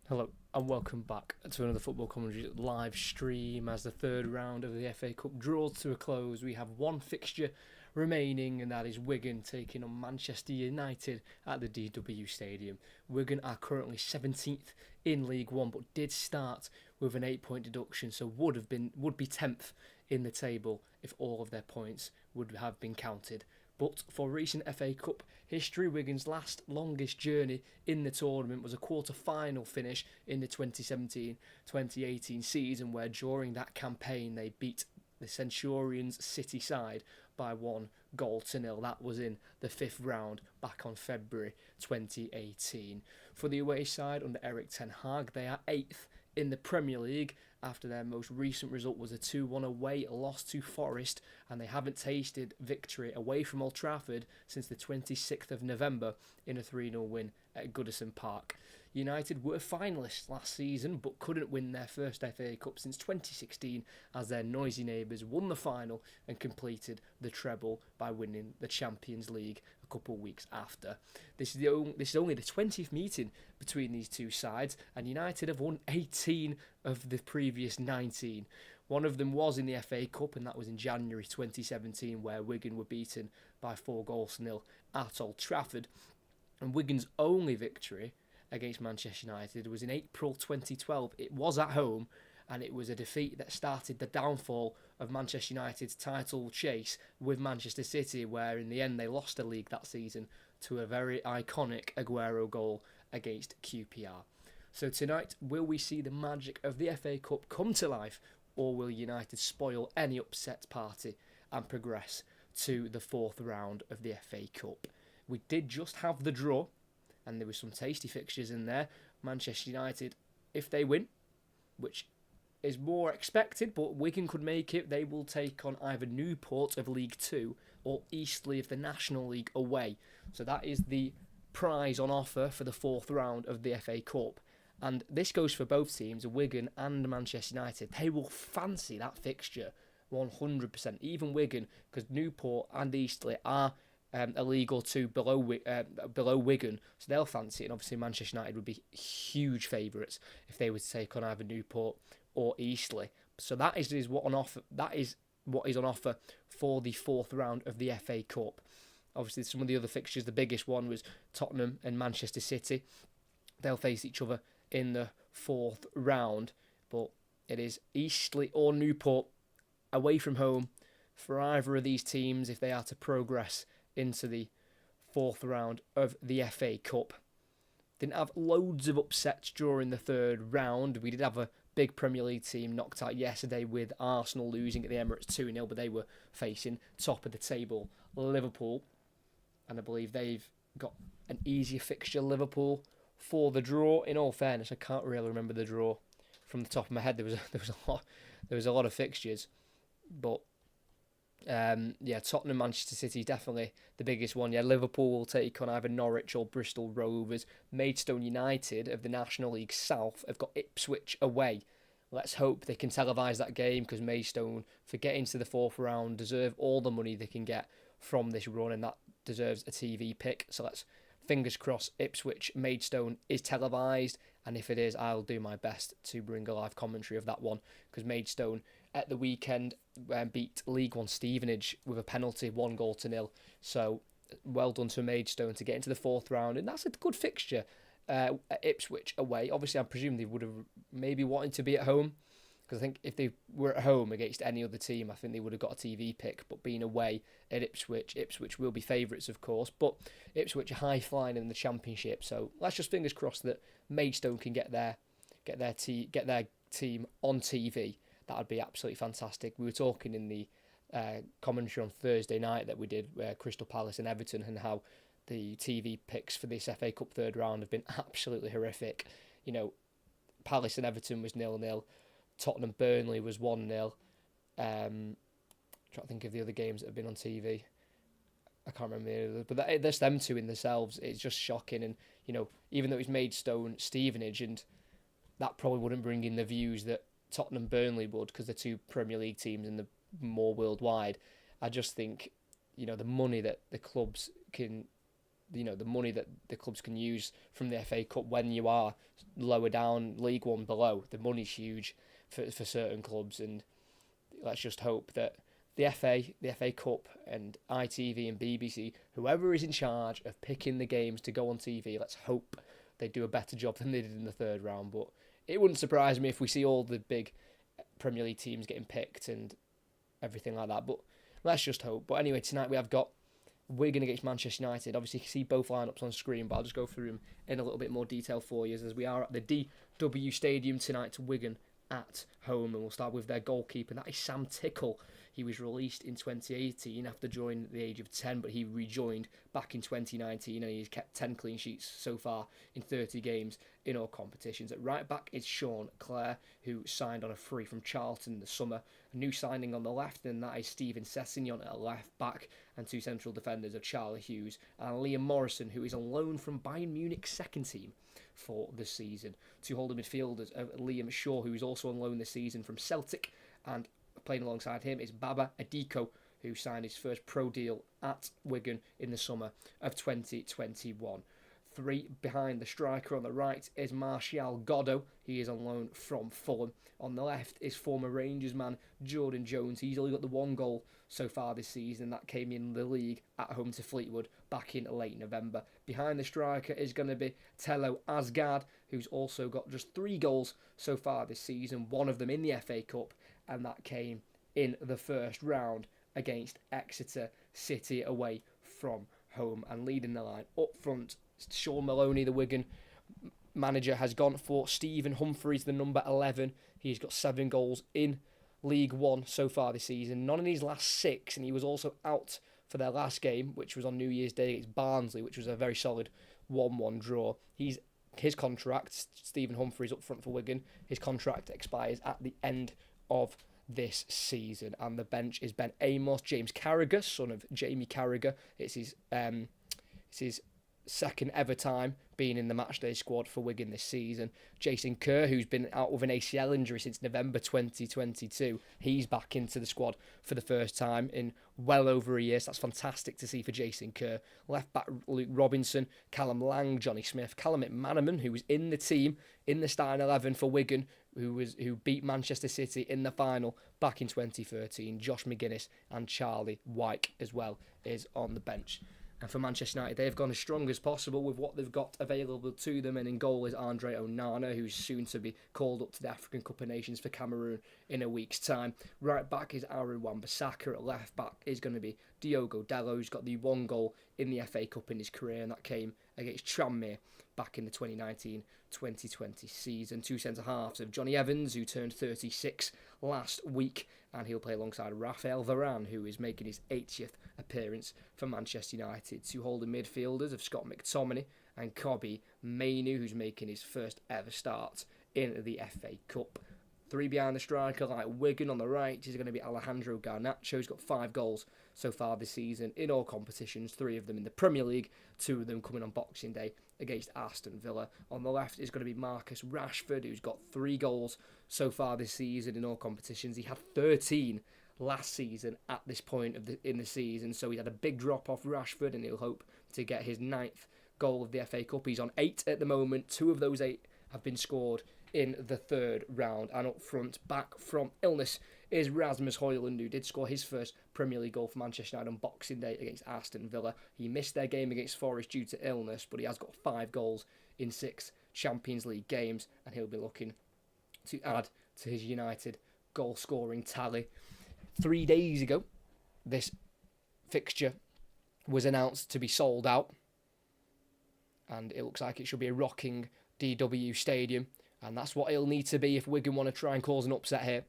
Hello and welcome back to another football commentary live stream. As the third round of the FA Cup draws to a close, we have one fixture remaining, and that is Wigan taking on Manchester United at the DW Stadium. Wigan are currently 17th in League One, but did start with an 8-point deduction, so would be 10th in the table if all of their points would have been counted. But for recent FA Cup history, Wigan's last longest journey in the tournament was a quarter-final finish in the 2017-2018 season, where during that campaign they beat the Centurions City side by 1-0. That was in the fifth round back on February 2018. For the away side under Erik ten Hag, they are 8th in the Premier League after their most recent result was a 2-1 away loss to Forest, and they haven't tasted victory away from Old Trafford since the 26th of November in a 3-0 win at Goodison Park. United were finalists last season but couldn't win their first FA Cup since 2016 as their noisy neighbours won the final and completed the treble by winning the Champions League a couple of weeks after. This is only the 20th meeting between these two sides, and United have won 18 of the previous 19. One of them was in the FA Cup, and that was in January 2017, where Wigan were beaten by 4-0 at Old Trafford. And Wigan's only victory against Manchester United was in April 2012. It was at home, and it was a defeat that started the downfall of Manchester United's title chase with Manchester City, where in the end they lost the league that season to a very iconic Aguero goal against QPR. So tonight, will we see the magic of the FA Cup come to life, or will United spoil any upset party and progress to the fourth round of the FA Cup? We did just have the draw, and there were some tasty fixtures in there. Manchester United, if they win, which is more expected, but Wigan could make it, they will take on either Newport of League Two or Eastleigh of the National League away. So that is the prize on offer for the fourth round of the FA Cup. And this goes for both teams, Wigan and Manchester United. They will fancy that fixture 100%. Even Wigan, because Newport and Eastleigh are a league or two below Wigan, so they'll fancy it. And obviously Manchester United would be huge favourites if they were to take on either Newport or Eastleigh. So that is what on offer. That is what is on offer for the fourth round of the FA Cup. Obviously, some of the other fixtures, the biggest one was Tottenham and Manchester City. They'll face each other in the fourth round, but it is Eastleigh or Newport away from home for either of these teams if they are to progress into the fourth round of the FA Cup. Didn't have loads of upsets during the third round. We did have a big Premier League team knocked out yesterday with Arsenal losing at the Emirates 2-0, but they were facing top of the table Liverpool, and I believe they've got an easier fixture, Liverpool, for the draw. In all fairness, I can't really remember the draw from the top of my head. There was a lot of fixtures, but Tottenham, Manchester City, definitely the biggest one. Yeah, Liverpool will take on either Norwich or Bristol Rovers. Maidstone United of the National League South have got Ipswich away. Let's hope they can televise that game, because Maidstone, for getting to the fourth round, deserve all the money they can get from this run, and that deserves a TV pick. So let's fingers crossed Ipswich Maidstone is televised, and if it is, I'll do my best to bring a live commentary of that one, because Maidstone at the weekend beat League One Stevenage with a penalty, 1-0. So well done to Maidstone to get into the fourth round, and that's a good fixture. At Ipswich away, obviously I presume they would have maybe wanted to be at home, because I think if they were at home against any other team, I think they would have got a TV pick. But being away at Ipswich will be favourites, of course. But Ipswich are high flying in the Championship, so let's just fingers crossed that Maidstone can get their team on TV. That would be absolutely fantastic. We were talking in the commentary on Thursday night that we did, Crystal Palace and Everton, and how the TV picks for this FA Cup third round have been absolutely horrific. You know, Palace and Everton was 0-0. Tottenham Burnley was 1-0. Trying to think of the other games that have been on TV. I can't remember the others, but there's them two in themselves. It's just shocking, and even though it's Maidstone, Stevenage, and that probably wouldn't bring in the views that Tottenham Burnley would, because they're two Premier League teams and they're more worldwide. I just think the money that the clubs can the money that the clubs can use from the FA Cup when you are lower down, League One below. The money's huge for certain clubs, and let's just hope that the FA Cup and ITV and BBC, whoever is in charge of picking the games to go on TV, let's hope they do a better job than they did in the third round. But it wouldn't surprise me if we see all the big Premier League teams getting picked and everything like that. But let's just hope. But anyway, tonight we have got Wigan against Manchester United. Obviously, you can see both lineups on screen, but I'll just go through them in a little bit more detail for you as we are at the DW Stadium tonight to Wigan at home. And we'll start with their goalkeeper, and that is Sam Tickle. He was released in 2018 after joining the age of 10, but he rejoined back in 2019 and he's kept 10 clean sheets so far in 30 games in all competitions. At right back is Sean Clare, who signed on a free from Charlton in the summer. A new signing on the left, and that is Stephen Sessignon at left back, and two central defenders are Charlie Hughes and Liam Morrison, who is on loan from Bayern Munich's second team for the season. Two holding midfielders of Liam Shaw, who is also on loan this season from Celtic, and playing alongside him is Baba Adiko, who signed his first pro deal at Wigan in the summer of 2021. Three behind the striker on the right is Martial Goddo. He is on loan from Fulham. On the left is former Rangers man Jordan Jones. He's only got the one goal so far this season. That came in the league at home to Fleetwood back in late November. Behind the striker is going to be Tello Asgard, who's also got just 3 goals so far this season, one of them in the FA Cup, and that came in the first round against Exeter City away from home. And leading the line up front, Sean Maloney, the Wigan manager, has gone for Stephen Humphreys, the number 11. He's got 7 goals in League One so far this season, none in his last 6, and he was also out for their last game, which was on New Year's Day against Barnsley, which was a very solid 1-1 draw. His contract, Stephen Humphreys up front for Wigan, his contract expires at the end of this season, and the bench is Ben Amos, James Carragher, son of Jamie Carragher. It's his second ever time being in the matchday squad for Wigan this season. Jason Kerr, who's been out with an ACL injury since November 2022, he's back into the squad for the first time in well over a year, so that's fantastic to see for Jason Kerr. Left back Luke Robinson, Callum Lang, Johnny Smith, Callum McManaman, who was in the team in the starting 11 for Wigan, who beat Manchester City in the final back in 2013. Josh McGuinness and Charlie Wyke as well is on the bench. And for Manchester United, they've gone as strong as possible with what they've got available to them. And in goal is Andre Onana, who's soon to be called up to the African Cup of Nations for Cameroon in a week's time. Right back is Aaron Wan-Bissaka. At left back is going to be Diogo Dalot, who's got the 1 goal in the FA Cup in his career, and that came against Tranmere back in the 2019-2020 season. Two centre-halves of Johnny Evans, who turned 36 last week, and he'll play alongside Raphael Varane, who is making his 80th appearance for Manchester United. Two holding midfielders of Scott McTominay and Kobbie Mainoo, who's making his first ever start in the FA Cup. 3 behind the striker like Wigan. On the right is going to be Alejandro Garnacho. He's got 5 goals so far this season in all competitions, 3 of them in the Premier League, 2 of them coming on Boxing Day against Aston Villa. On the left is going to be Marcus Rashford, who's got 3 goals so far this season in all competitions. He had 13 last season at this point in the season, so he had a big drop off Rashford, and he'll hope to get his 9th goal of the FA Cup. He's on 8 at the moment. 2 of those 8 have been scored in the third round. And up front, back from illness, is Rasmus Højlund, who did score his first Premier League goal for Manchester United on Boxing Day against Aston Villa. He missed their game against Forest due to illness, but he has got 5 goals in 6 Champions League games, and he'll be looking to add to his United goal-scoring tally. 3 days ago, this fixture was announced to be sold out, and it looks like it should be a rocking DW Stadium, and that's what it'll need to be if Wigan want to try and cause an upset here.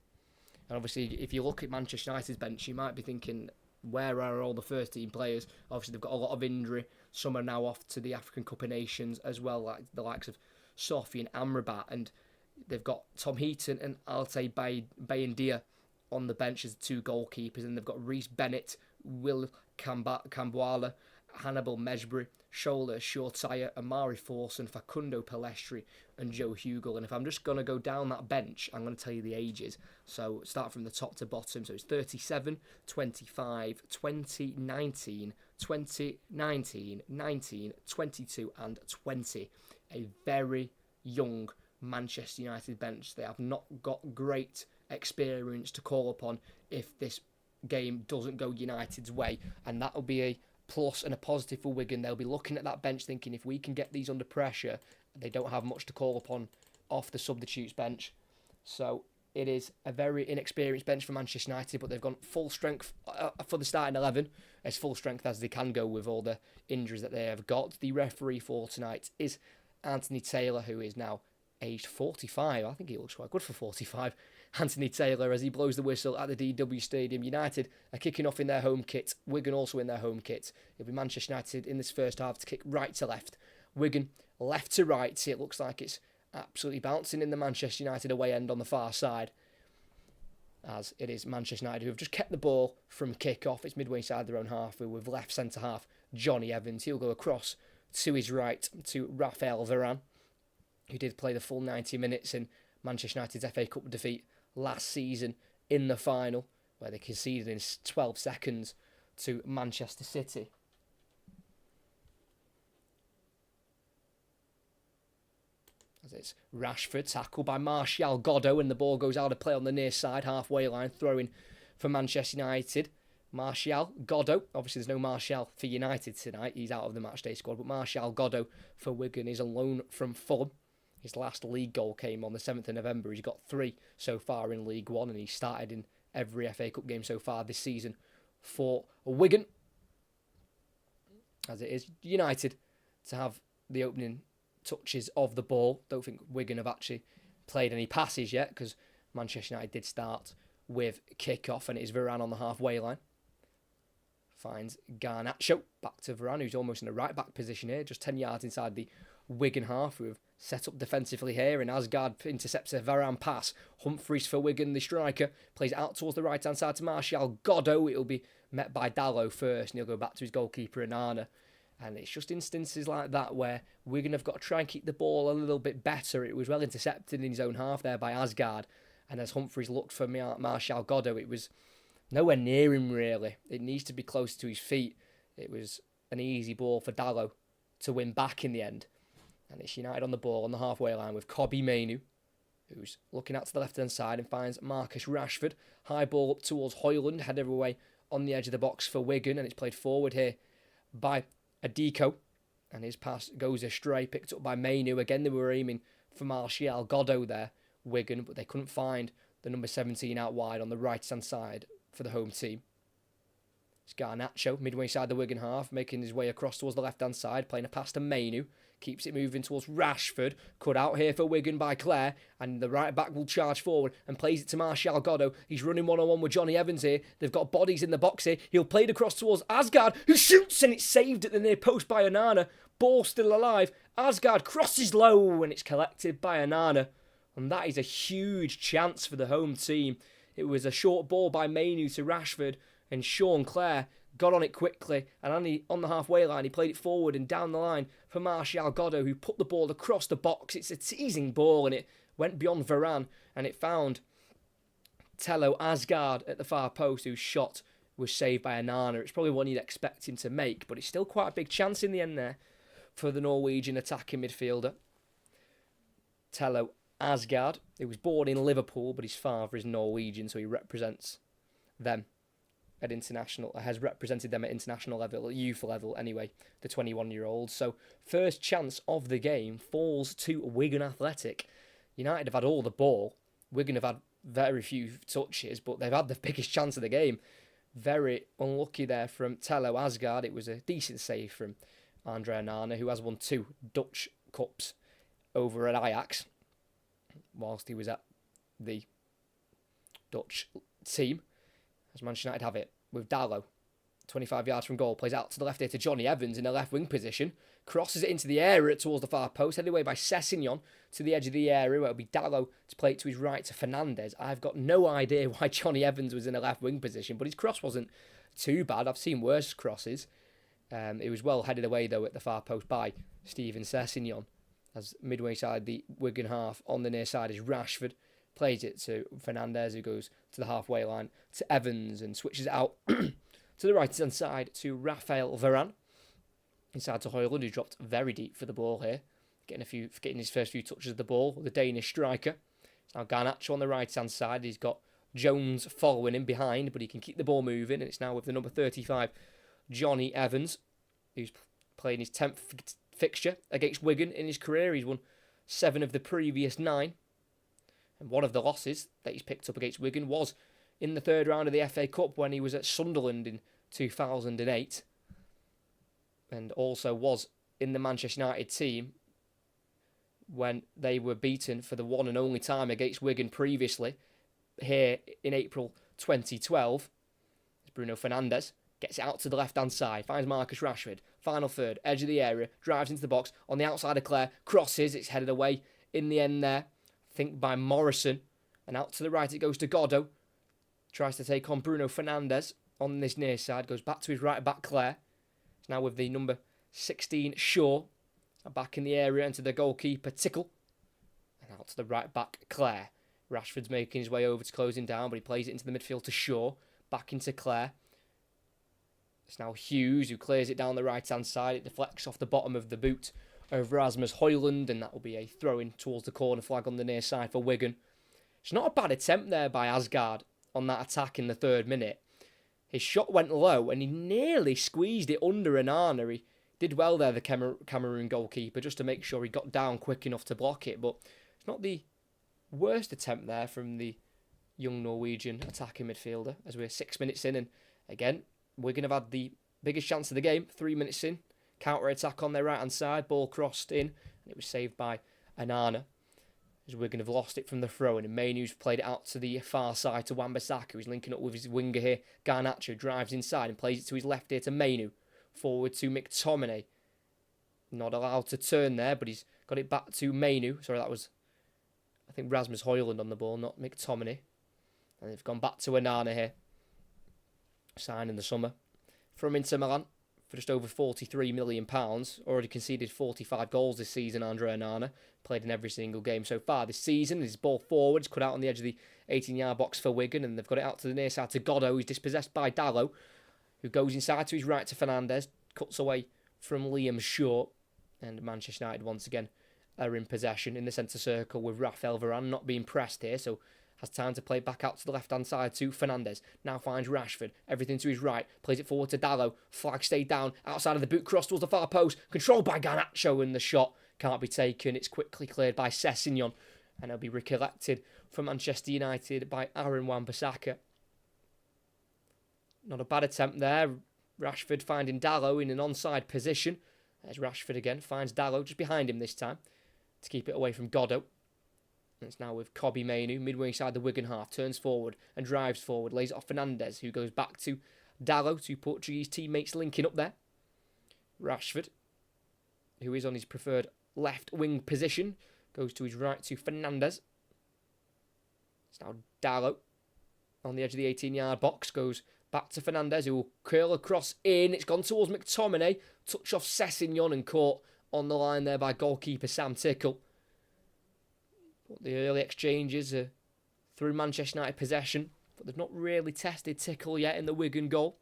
And obviously, if you look at Manchester United's bench, you might be thinking, where are all the first-team players? Obviously, they've got a lot of injury. Some are now off to the African Cup of Nations as well, like the likes of Sophie and Amrabat, and they've got Tom Heaton and Altay Bayendia on the bench as 2 goalkeepers, and they've got Reece Bennett, Will Kambwala, Hannibal Mejbri, Shola Shortire, Amari Forson, Facundo Palestri, and Joe Hugel. And if I'm just going to go down that bench, I'm going to tell you the ages. So start from the top to bottom. So it's 37, 25, 20, 19, 20, 19, 19, 22 and 20. A very young Manchester United bench. They have not got great experience to call upon if this game doesn't go United's way, and that will be a plus and a positive for Wigan. They'll be looking at that bench thinking if we can get these under pressure, they don't have much to call upon off the substitutes bench. So it is a very inexperienced bench for Manchester United, but they've gone full strength for the starting 11, as full strength as they can go with all the injuries that they have got. The referee for tonight is Anthony Taylor, who is now aged 45. I think he looks quite good for 45. Anthony Taylor, as he blows the whistle at the DW Stadium. United are kicking off in their home kit. Wigan also in their home kit. It'll be Manchester United in this first half to kick right to left. Wigan left to right. It looks like it's absolutely bouncing in the Manchester United away end on the far side, as it is Manchester United who have just kept the ball from kick-off. It's midway inside their own half with left centre-half Johnny Evans. He'll go across to his right to Raphael Varane, who did play the full 90 minutes in Manchester United's FA Cup defeat last season in the final, where they conceded in 12 seconds to Manchester City. As it's Rashford, tackled by Martial Godot, and the ball goes out of play on the near side, halfway line, throwing for Manchester United. Martial Godot, obviously there's no Martial for United tonight, he's out of the matchday squad, but Martial Godot for Wigan is on loan from Fulham. His last league goal came on the 7th of November. He's got 3 so far in League One, and he started in every FA Cup game so far this season for Wigan. As it is United to have the opening touches of the ball. Don't think Wigan have actually played any passes yet, because Manchester United did start with kick-off, and it is Varane on the halfway line. Finds Garnacho, back to Varane, who's almost in a right-back position here, just 10 yards inside the Wigan half, who have set up defensively here, and Asgard intercepts a Varane pass. Humphreys for Wigan, the striker, plays out towards the right-hand side to Martial Godot. It'll be met by Dalot first, and he'll go back to his goalkeeper, Onana. And it's just instances like that where Wigan have got to try and keep the ball a little bit better. It was well intercepted in his own half there by Asgard, and as Humphreys looked for Martial Godot, it was nowhere near him, really. It needs to be close to his feet. It was an easy ball for Dalot to win back in the end. And it's United on the ball on the halfway line with Kobbie Mainoo, who's looking out to the left-hand side and finds Marcus Rashford. High ball up towards Højlund, headed away on the edge of the box for Wigan, and it's played forward here by Adiko. And his pass goes astray, picked up by Mainoo. Again, they were aiming for Martial Godot there, Wigan, but they couldn't find the number 17 out wide on the right-hand side for the home team. It's Garnacho, midway side the Wigan half, making his way across towards the left-hand side, playing a pass to Mainoo. Keeps it moving towards Rashford. Cut out here for Wigan by Clare. And the right back will charge forward and plays it to Martial Godot. He's running one-on-one with Johnny Evans here. They've got bodies in the box here. He'll play it across towards Asgard, who shoots, and it's saved at the near post by Onana. Ball still alive. Asgard crosses low, and it's collected by Onana. And that is a huge chance for the home team. It was a short ball by Mainoo to Rashford, and Sean Clare got on it quickly, and on the halfway line, he played it forward and down the line for Martial Godot, who put the ball across the box. It's a teasing ball, and it went beyond Varane, and it found Tello Asgard at the far post, whose shot was saved by Onana. It's probably one you'd expect him to make, but it's still quite a big chance in the end there for the Norwegian attacking midfielder. Tello Asgard, who was born in Liverpool, but his father is Norwegian, so he represents them at international, has represented them at international level, youth level anyway, the 21-year-old. So first chance of the game falls to Wigan Athletic. United have had all the ball. Wigan have had very few touches, but they've had the biggest chance of the game. Very unlucky there from Tello Asgard. It was a decent save from Andre Onana, who has won 2 Dutch Cups over at Ajax whilst he was at the Dutch team. As Manchester United have it with Dalot, 25 yards from goal, plays out to the left here to Johnny Evans in the left wing position, crosses it into the area towards the far post, headed away by Sessegnon to the edge of the area, where it'll be Dalot to play it to his right to Fernandez. I've got no idea why Johnny Evans was in a left wing position, but his cross wasn't too bad. I've seen worse crosses. It was well headed away, though, at the far post by Steven Sessegnon. As midway side, the Wigan half on the near side is Rashford. Plays it to Fernandez, who goes to the halfway line to Evans and switches it out to the right-hand side to Raphael Varane. Inside to Højlund, who dropped very deep for the ball here. Getting his first few touches of the ball, the Danish striker. It's now Garnacho on the right-hand side. He's got Jones following him behind, but he can keep the ball moving. And it's now with the number 35, Johnny Evans, who's playing his 10th fixture against Wigan in his career. He's won 7 of the previous 9. And one of the losses that he's picked up against Wigan was in the third round of the FA Cup when he was at Sunderland in 2008. And also was in the Manchester United team when they were beaten for the one and only time against Wigan previously, here in April 2012. Bruno Fernandes gets it out to the left-hand side, finds Marcus Rashford, final third, edge of the area, drives into the box, on the outside of Clare, crosses, it's headed away in the end there, I think by Morrison, and out to the right it goes to Goddo, tries to take on Bruno Fernandes on this near side, goes back to his right back Clare, it's now with the number 16 Shaw, back in the area into the goalkeeper Tickle, and out to the right back Clare. Rashford's making his way over to closing down, but he plays it into the midfield to Shaw, back into Clare. It's now Hughes who clears it down the right hand side. It deflects off the bottom of the boot of Rasmus Højlund, and that will be a throw-in towards the corner flag on the near side for Wigan. It's not a bad attempt there by Asgard on that attack in the 3rd minute. His shot went low and he nearly squeezed it under Onana. He did well there, the Cameroon goalkeeper, just to make sure he got down quick enough to block it. But it's not the worst attempt there from the young Norwegian attacking midfielder as we're 6 minutes in. And again, Wigan have had the biggest chance of the game, 3 minutes in. Counter-attack on their right-hand side, ball crossed in, and it was saved by Onana. As Wigan have lost it from the throw-in, and Mainoo's played it out to the far side to Wan-Bissaka, who's linking up with his winger here. Garnacho drives inside and plays it to his left here to Mainoo. Forward to McTominay. Not allowed to turn there, but he's got it back to Mainoo. Sorry, that was, I think, Rasmus Højlund on the ball, not McTominay. And they've gone back to Onana here. Signed in the summer from Inter Milan for just over £43 million. Already conceded 45 goals this season, Andre Onana. Played in every single game so far this season. His ball forwards cut out on the edge of the 18-yard box for Wigan, and they've got it out to the near side to Goddo, who's dispossessed by Dalot, who goes inside to his right to Fernandes, cuts away from Liam Shaw, and Manchester United once again are in possession in the centre circle with Raphael Varane not being pressed here, so has time to play back out to the left-hand side to Fernandes. Now finds Rashford, everything to his right, plays it forward to Dalot, flag stayed down, outside of the boot, cross towards the far post, controlled by Garnacho, and the shot can't be taken. It's quickly cleared by Sessegnon, and it'll be recollected for Manchester United by Aaron Wan-Bissaka. Not a bad attempt there. Rashford finding Dalot in an onside position. There's Rashford again, finds Dalot just behind him this time to keep it away from Goddo. And it's now with Kobbie Mainoo, midway inside the Wigan half, turns forward and drives forward, lays it off Fernandes, who goes back to Dalot, 2 Portuguese teammates linking up there. Rashford, who is on his preferred left wing position, goes to his right to Fernandes. It's now Dalot on the edge of the 18-yard box, goes back to Fernandes, who will curl across in. It's gone towards McTominay. Touch off Sessegnon and caught on the line there by goalkeeper Sam Tickle. But the early exchanges are through Manchester United possession, but they've not really tested Tickle yet in the Wigan goal.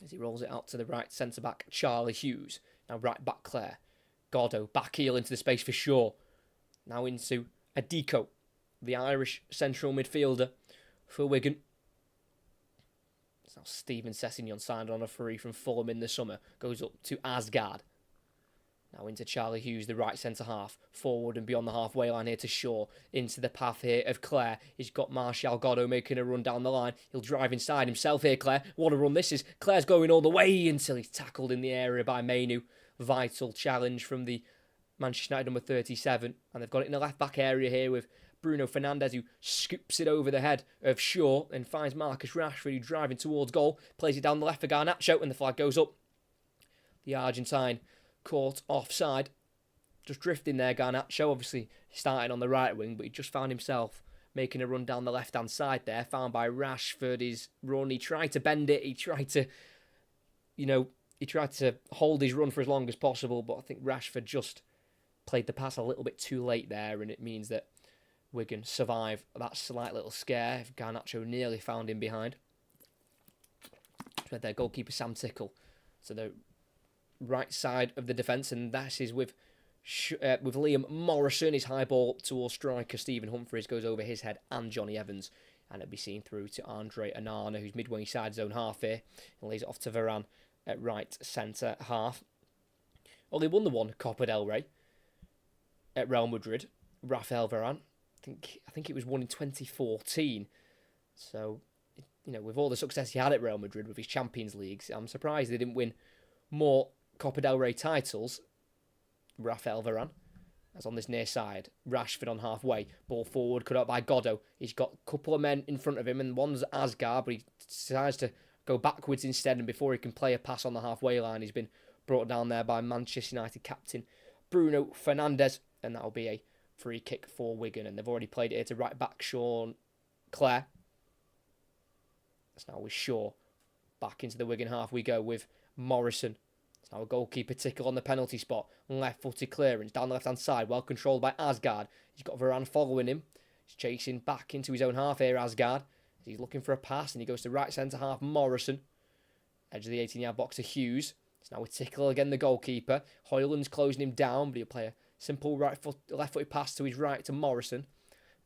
As he rolls it out to the right centre-back, Charlie Hughes. Now right back Clare. Goddo back heel into the space for Shaw. Now into Adiko, the Irish central midfielder for Wigan. It's now Steven Sessegnon signed on a free from Fulham in the summer. Goes up to Asgard. Now into Charlie Hughes, the right centre-half. Forward and beyond the halfway line here to Shaw. Into the path here of Clare. He's got Martial Goddo making a run down the line. He'll drive inside himself here, Clare. What a run this is. Clare's going all the way until he's tackled in the area by Mainoo. Vital challenge from the Manchester United number 37. And they've got it in the left-back area here with Bruno Fernandes, who scoops it over the head of Shaw and finds Marcus Rashford, who's driving towards goal. Plays it down the left for Garnacho, and the flag goes up. The Argentine caught offside. Just drifting there, Garnacho. Obviously starting on the right wing, but he just found himself making a run down the left-hand side there. Found by Rashford. His run, he tried to bend it. He tried to, he tried to hold his run for as long as possible, but I think Rashford just played the pass a little bit too late there, and it means that Wigan survive that slight little scare. Garnacho nearly found him behind. Their goalkeeper Sam Tickle to the right side of the defence, and that is with Liam Morrison. His high ball towards striker Stephen Humphries goes over his head and Johnny Evans, and it'll be seen through to Andre Onana, who's midway inside zone half here, and lays it off to Varane at right centre half. Well, they won the one Copa del Rey at Real Madrid. Rafael Varane, I think it was won in 2014. So, you know, with all the success he had at Real Madrid with his Champions Leagues, I'm surprised they didn't win more Copa del Rey titles. Rafael Varane, as on this near side. Rashford on halfway. Ball forward, cut out by Goddo. He's got a couple of men in front of him, and one's Asgard, but he decides to go backwards instead, and before he can play a pass on the halfway line, he's been brought down there by Manchester United captain Bruno Fernandes, and that'll be a free kick for Wigan, and they've already played it here to right back Sean Clare. That's now with Shaw. Back into the Wigan half we go with Morrison. It's now a goalkeeper Tickle on the penalty spot. Left-footed clearance down the left-hand side. Well controlled by Asgard. He's got Varane following him. He's chasing back into his own half here, Asgard. He's looking for a pass, and he goes to right centre half, Morrison. Edge of the 18-yard box to Hughes. It's now with Tickle again, the goalkeeper. Hoyland's closing him down, but he'll play a simple left-footed pass to his right to Morrison.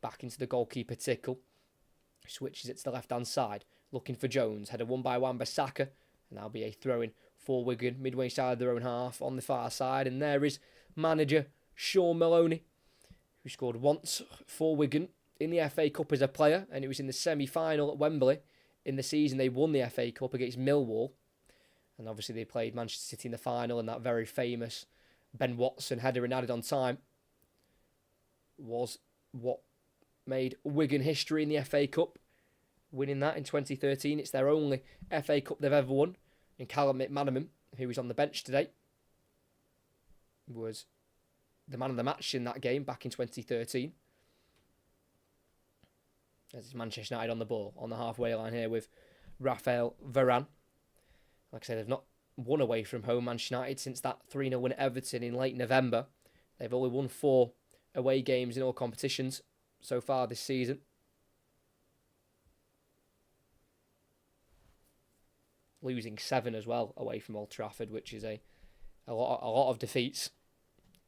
Back into the goalkeeper Tickle. Switches it to the left-hand side. Looking for Jones. Header won by Wan-Bissaka. And that'll be a throw-in for Wigan, midway side of their own half on the far side. And there is manager Sean Maloney, who scored once for Wigan in the FA Cup as a player. And it was in the semi-final at Wembley. In the season, they won the FA Cup against Millwall. And obviously, they played Manchester City in the final. And that very famous Ben Watson header and added on time was what made Wigan history in the FA Cup. Winning that in 2013. It's their only FA Cup they've ever won. And Callum McManaman, who was on the bench today, was the man of the match in that game back in 2013. As it's Manchester United on the ball, on the halfway line here with Rafael Varane. Like I said, they've not won away from home, Manchester United, since that 3-0 win at Everton in late November. They've only won 4 away games in all competitions so far this season. Losing 7 as well away from Old Trafford, which is a lot of defeats.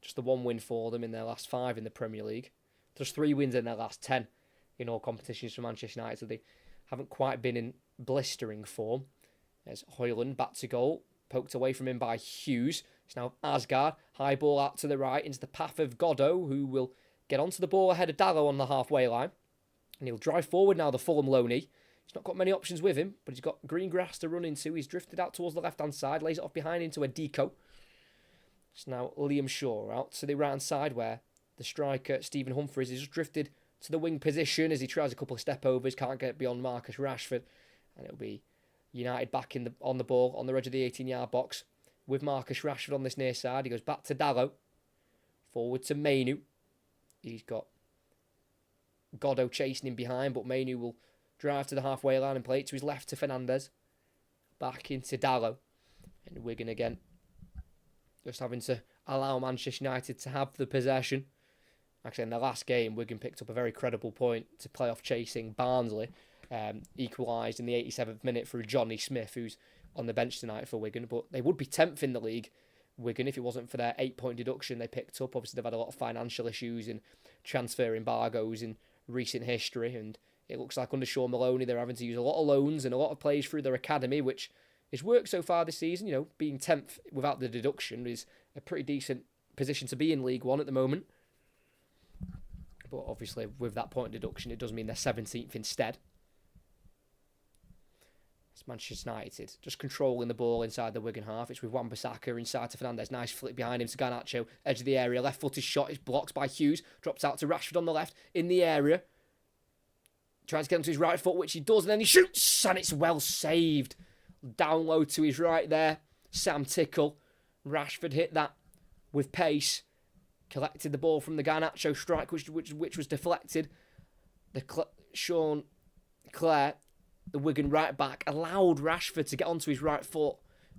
Just the 1 win for them in their last 5 in the Premier League. Just 3 wins in their last 10 in all competitions for Manchester United, so they haven't quite been in blistering form. There's Hoyland back to goal, poked away from him by Hughes. It's now Asgard, high ball out to the right into the path of Goddo, who will get onto the ball ahead of Dallo on the halfway line. And he'll drive forward now, the Fulham loanee. He's not got many options with him, but he's got green grass to run into. He's drifted out towards the left-hand side, lays it off behind into a deco. It's now Liam Shaw out to the right-hand side where the striker, Stephen Humphries, has just drifted to the wing position as he tries a couple of step-overs, can't get beyond Marcus Rashford. And it'll be United back on the ball on the edge of the 18-yard box with Marcus Rashford on this near side. He goes back to Dallo. Forward to Mainu. He's got Goddo chasing him behind, but Mainu will drive to the halfway line and play it to his left to Fernandes. Back into Dallo. And Wigan again. Just having to allow Manchester United to have the possession. Actually, in the last game, Wigan picked up a very credible point to play off chasing Barnsley. Equalised in the 87th minute through Johnny Smith, who's on the bench tonight for Wigan. But they would be 10th in the league, Wigan, if it wasn't for their 8-point deduction they picked up. Obviously, they've had a lot of financial issues and transfer embargoes in recent history. And it looks like under Sean Maloney, they're having to use a lot of loans and a lot of players through their academy, which has worked so far this season. You know, being 10th without the deduction is a pretty decent position to be in League One at the moment. But obviously, with that point deduction, it does mean they're 17th instead. It's Manchester United just controlling the ball inside the Wigan half. It's with Wan-Bissaka inside to Fernandes. Nice flick behind him to Garnacho. Edge of the area. Left-footed shot is blocked by Hughes. Drops out to Rashford on the left. In the area. Tries to get onto his right foot, which he does. And then he shoots. And it's well saved. Down low to his right there. Sam Tickle. Rashford hit that with pace. Collected the ball from the Garnacho strike, which was deflected. Sean Clare, the Wigan right back, allowed Rashford to get onto his right foot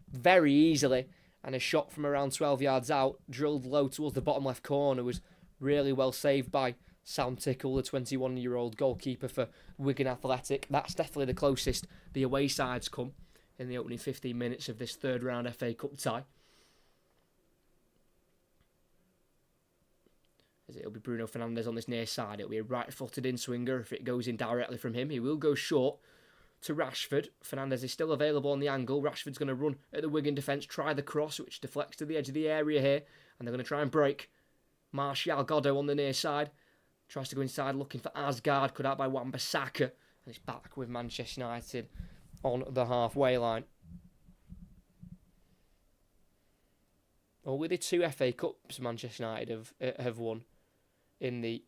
very easily. And a shot from around 12 yards out, drilled low towards the bottom left corner, was really well saved by Sam Tickle, the 21-year-old goalkeeper for Wigan Athletic. That's definitely the closest the away sides come in the opening 15 minutes of this third round FA Cup tie. As it'll be Bruno Fernandes on this near side. It'll be a right-footed in-swinger. If it goes in directly from him, he will go short to Rashford. Fernandes is still available on the angle. Rashford's going to run at the Wigan defence, try the cross, which deflects to the edge of the area here. And they're going to try and break. Martial Goddo on the near side. Tries to go inside looking for Asgard. Cut out by Wan-Bissaka. And it's back with Manchester United on the halfway line. Only the 2 FA Cups Manchester United have won in the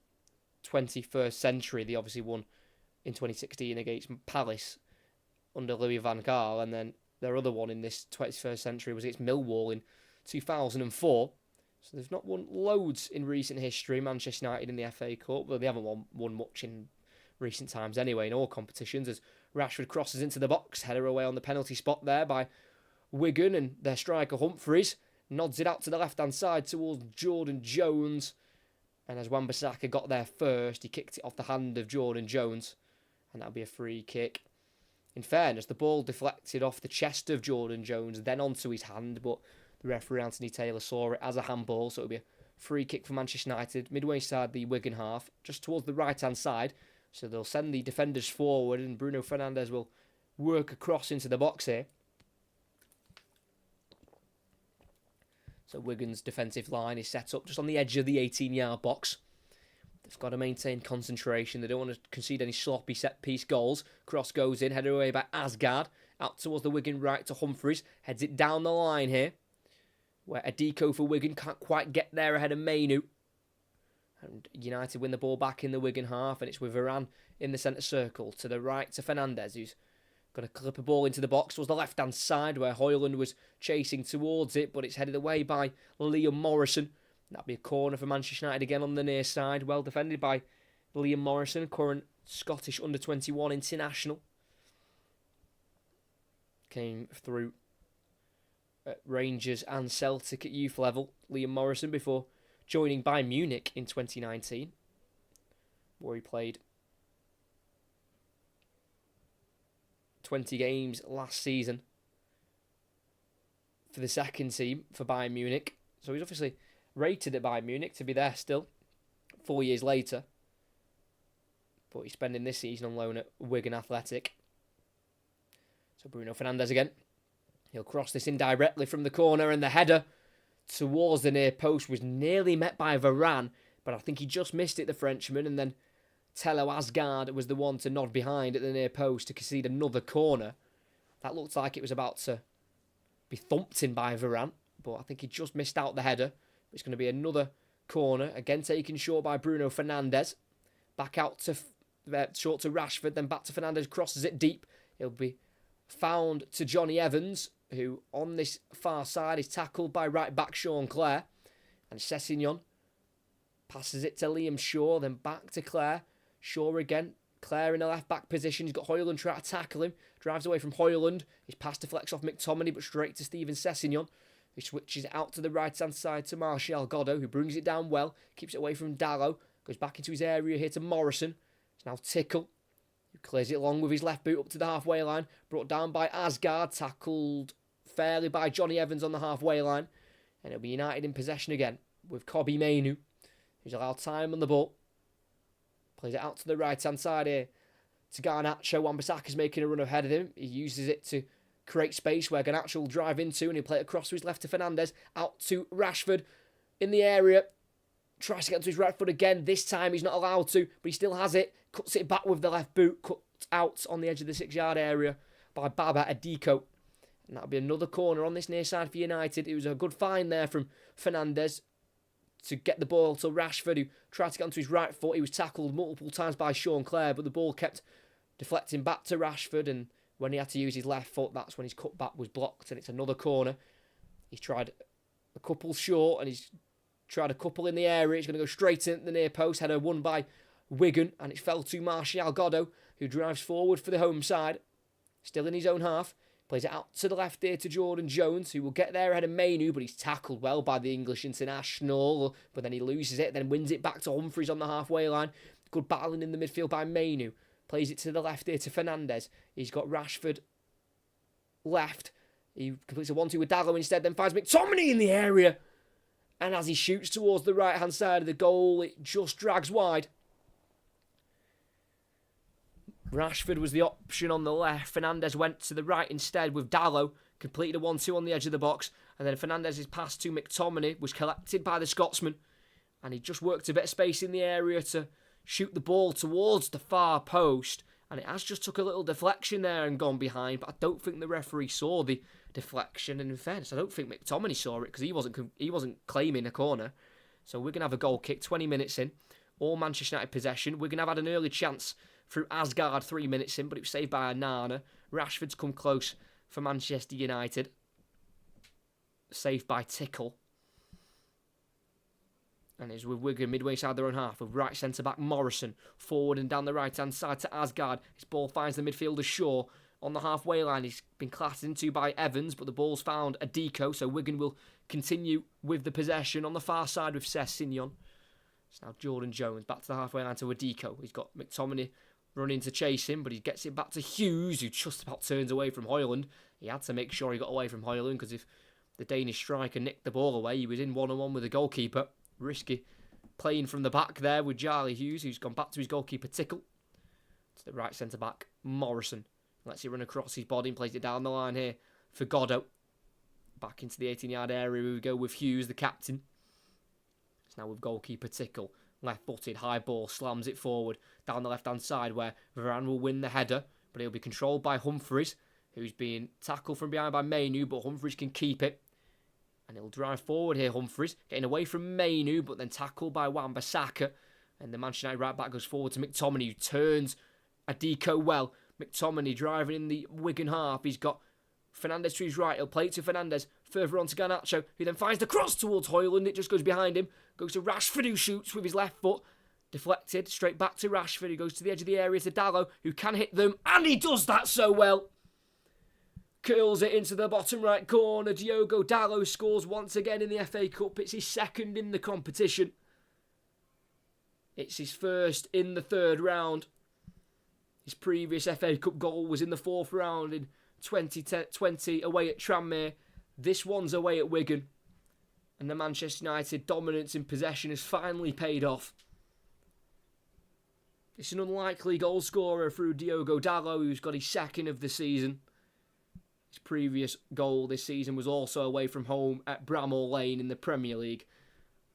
21st century. They obviously won in 2016 against Palace under Louis van Gaal, and then their other one in this 21st century was against Millwall in 2004. So they've not won loads in recent history, Manchester United in the FA Cup. Well, they haven't won much in recent times anyway in all competitions, as Rashford crosses into the box, header away on the penalty spot there by Wigan, and their striker Humphreys nods it out to the left-hand side towards Jordan Jones. And as Wan-Bissaka got there first, he kicked it off the hand of Jordan Jones. And that'll be a free kick. In fairness, the ball deflected off the chest of Jordan Jones, then onto his hand. But the referee, Anthony Taylor, saw it as a handball. So it'll be a free kick for Manchester United. Midway side, the Wigan half, just towards the right-hand side. So they'll send the defenders forward, and Bruno Fernandes will work across into the box here. So Wigan's defensive line is set up just on the edge of the 18-yard box. They've got to maintain concentration. They don't want to concede any sloppy set-piece goals. Cross goes in, headed away by Asgard. Out towards the Wigan right to Humphreys. Heads it down the line here, where Adiko for Wigan can't quite get there ahead of Mainu. And United win the ball back in the Wigan half, and it's with Varane in the centre circle. To the right to Fernandes, who's going to clip a ball into the box towards the left-hand side, where Højlund was chasing towards it, but it's headed away by Liam Morrison. That'll be a corner for Manchester United again on the near side. Well defended by Liam Morrison, current Scottish under-21 international. Came through at Rangers and Celtic at youth level, Liam Morrison, before joining Bayern Munich in 2019, where he played 20 games last season for the second team for Bayern Munich. So he's obviously rated at Bayern Munich to be there still 4 years later. But he's spending this season on loan at Wigan Athletic. So Bruno Fernandes again. He'll cross this in directly from the corner, and the header towards the near post was nearly met by Varane, but I think he just missed it, the Frenchman, and then Tello Asgard was the one to nod behind at the near post to concede another corner. That looked like it was about to be thumped in by Varane, but I think he just missed out the header. It's going to be another corner, again taken short by Bruno Fernandes. Back out to short to Rashford, then back to Fernandes, crosses it deep. It'll be found to Johnny Evans, who on this far side is tackled by right back Sean Clare. And Sessegnon passes it to Liam Shaw, then back to Clare. Shaw again. Clare in a left back position. He's got Højlund trying to tackle him. Drives away from Højlund. His pass deflects off McTominay, but straight to Steven Sessegnon, who switches out to the right hand side to Martial Goddo, who brings it down well. Keeps it away from Dallo. Goes back into his area here to Morrison. It's now Tickle, who clears it along with his left boot up to the halfway line. Brought down by Asgard. Tackled fairly by Johnny Evans on the halfway line. And it'll be United in possession again with Kobbie Mainoo, who's allowed time on the ball. Plays it out to the right-hand side here to Garnacho. Wan-Bissaka's making a run ahead of him. He uses it to create space where Garnacho will drive into, and he'll play it across to his left to Fernandes. Out to Rashford in the area. Tries to get to his right foot again. This time he's not allowed to, but he still has it. Cuts it back with the left boot. Cut out on the edge of the 6-yard area by Baba Adiko. And that'll be another corner on this near side for United. It was a good find there from Fernandes to get the ball to Rashford, who tried to get onto his right foot. He was tackled multiple times by Sean Clare, but the ball kept deflecting back to Rashford, and when he had to use his left foot, that's when his cutback was blocked, and it's another corner. He's tried a couple short, and he's tried a couple in the area. He's going to go straight in at the near post. Header won by Wigan, and it fell to Martial Goddo, who drives forward for the home side. Still in his own half. Plays it out to the left here to Jordan Jones, who will get there ahead of Mainu, but he's tackled well by the English international. But then he loses it, then wins it back to Humphries on the halfway line. Good battling in the midfield by Mainu. Plays it to the left here to Fernandez. He's got Rashford left. He completes a 1-2 with Dallo instead, then finds McTominay in the area. And as he shoots towards the right-hand side of the goal, it just drags wide. Rashford was the option on the left. Fernandez went to the right instead with Dallo. Completed a 1-2 on the edge of the box. And then Fernandez's pass to McTominay was collected by the Scotsman. And he just worked a bit of space in the area to shoot the ball towards the far post. And it has just took a little deflection there and gone behind. But I don't think the referee saw the deflection. And in fairness, I don't think McTominay saw it because he wasn't claiming a corner. So we're going to have a goal kick 20 minutes in. All Manchester United possession. We're going to have had an early chance through Asgard 3 minutes in, but it was saved by Nana. Rashford's come close for Manchester United. Saved by Tickle. And it's with Wigan midway side their own half, with right centre-back Morrison forward and down the right-hand side to Asgard. His ball finds the midfielder Shaw on the halfway line. He's been clattered into by Evans, but the ball's found a Deco, so Wigan will continue with the possession on the far side with Sessegnon. It's now Jordan Jones back to the halfway line to Adiko. He's got McTominay running to chase him, but he gets it back to Hughes, who just about turns away from Højlund. He had to make sure he got away from Højlund, because if the Danish striker nicked the ball away, he was in one-on-one with the goalkeeper. Risky playing from the back there with Charlie Hughes, who's gone back to his goalkeeper Tickle. To the right centre-back, Morrison. Lets it run across his body and plays it down the line here for Godot. Back into the 18-yard area we go with Hughes, the captain. It's now with goalkeeper Tickle. Left-footed, high ball, slams it forward down the left-hand side where Varane will win the header, but he'll be controlled by Humphries, who's being tackled from behind by Mainu, but Humphries can keep it. And he'll drive forward here, Humphries, getting away from Mainu, but then tackled by Wan-Bissaka. And the Manchester United right-back goes forward to McTominay, who turns Adiko well. McTominay driving in the Wigan half. He's got Fernandez to his right. He'll play it to Fernandez. Further on to Garnacho, who then finds the cross towards Højlund. It just goes behind him. Goes to Rashford, who shoots with his left foot. Deflected. Straight back to Rashford, who goes to the edge of the area to Dallo, who can hit them. And he does that so well. Curls it into the bottom right corner. Diogo Dallo scores once again in the FA Cup. It's his second in the competition. It's his first in the third round. His previous FA Cup goal was in the fourth round in 2020 away at Tranmere. This one's away at Wigan. And the Manchester United dominance in possession has finally paid off. It's an unlikely goal scorer through Diogo Dallo, who's got his second of the season. His previous goal this season was also away from home at Bramall Lane in the Premier League.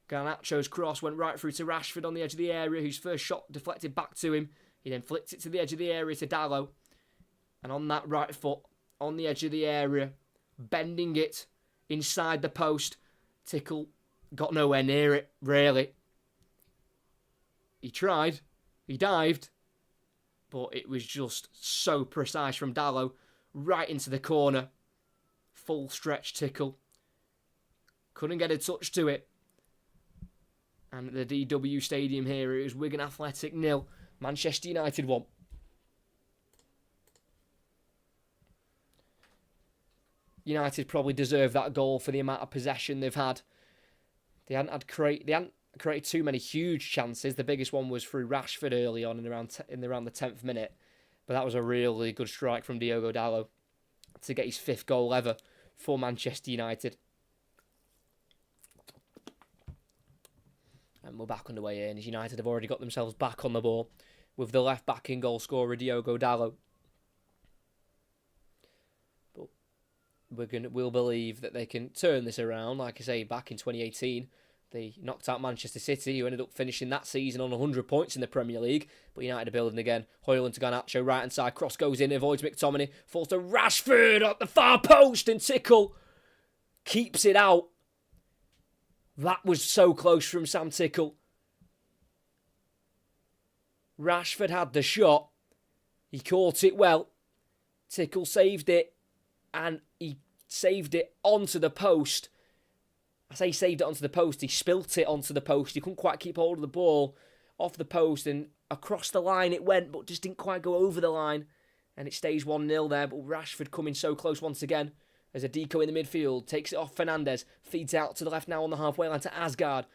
Garnacho's cross went right through to Rashford on the edge of the area, whose first shot deflected back to him. He then flicked it to the edge of the area to Dallo. And on that right foot, on the edge of the area, bending it inside the post, Tickle got nowhere near it, really. He tried, he dived, but it was just so precise from Dallo, right into the corner. Full stretch Tickle. Couldn't get a touch to it. And at the DW Stadium here, it was Wigan Athletic 0, Manchester United 1. United probably deserve that goal for the amount of possession they've had. They hadn't created too many huge chances. The biggest one was through Rashford early on in around the 10th minute. But that was a really good strike from Diogo Dallo to get his 5th goal ever for Manchester United. And we're back underway here, and United have already got themselves back on the ball with the left-back in goal scorer Diogo Dallo. But Wigan will believe that they can turn this around. Like I say, back in 2018, they knocked out Manchester City, who ended up finishing that season on 100 points in the Premier League. But United are building again. Højlund to Garnacho, right-hand side, cross goes in, avoids McTominay, falls to Rashford at the far post, and Tickle keeps it out. That was so close from Sam Tickle. Rashford had the shot. He caught it well. Tickle saved it. And he saved it onto the post. I say saved it onto the post. He spilt it onto the post. He couldn't quite keep hold of the ball off the post. And across the line it went, but just didn't quite go over the line. And it stays 1-0 there, but Rashford coming so close once again. As a deco in the midfield, takes it off Fernandes, feeds out to the left now on the halfway line to Asgard.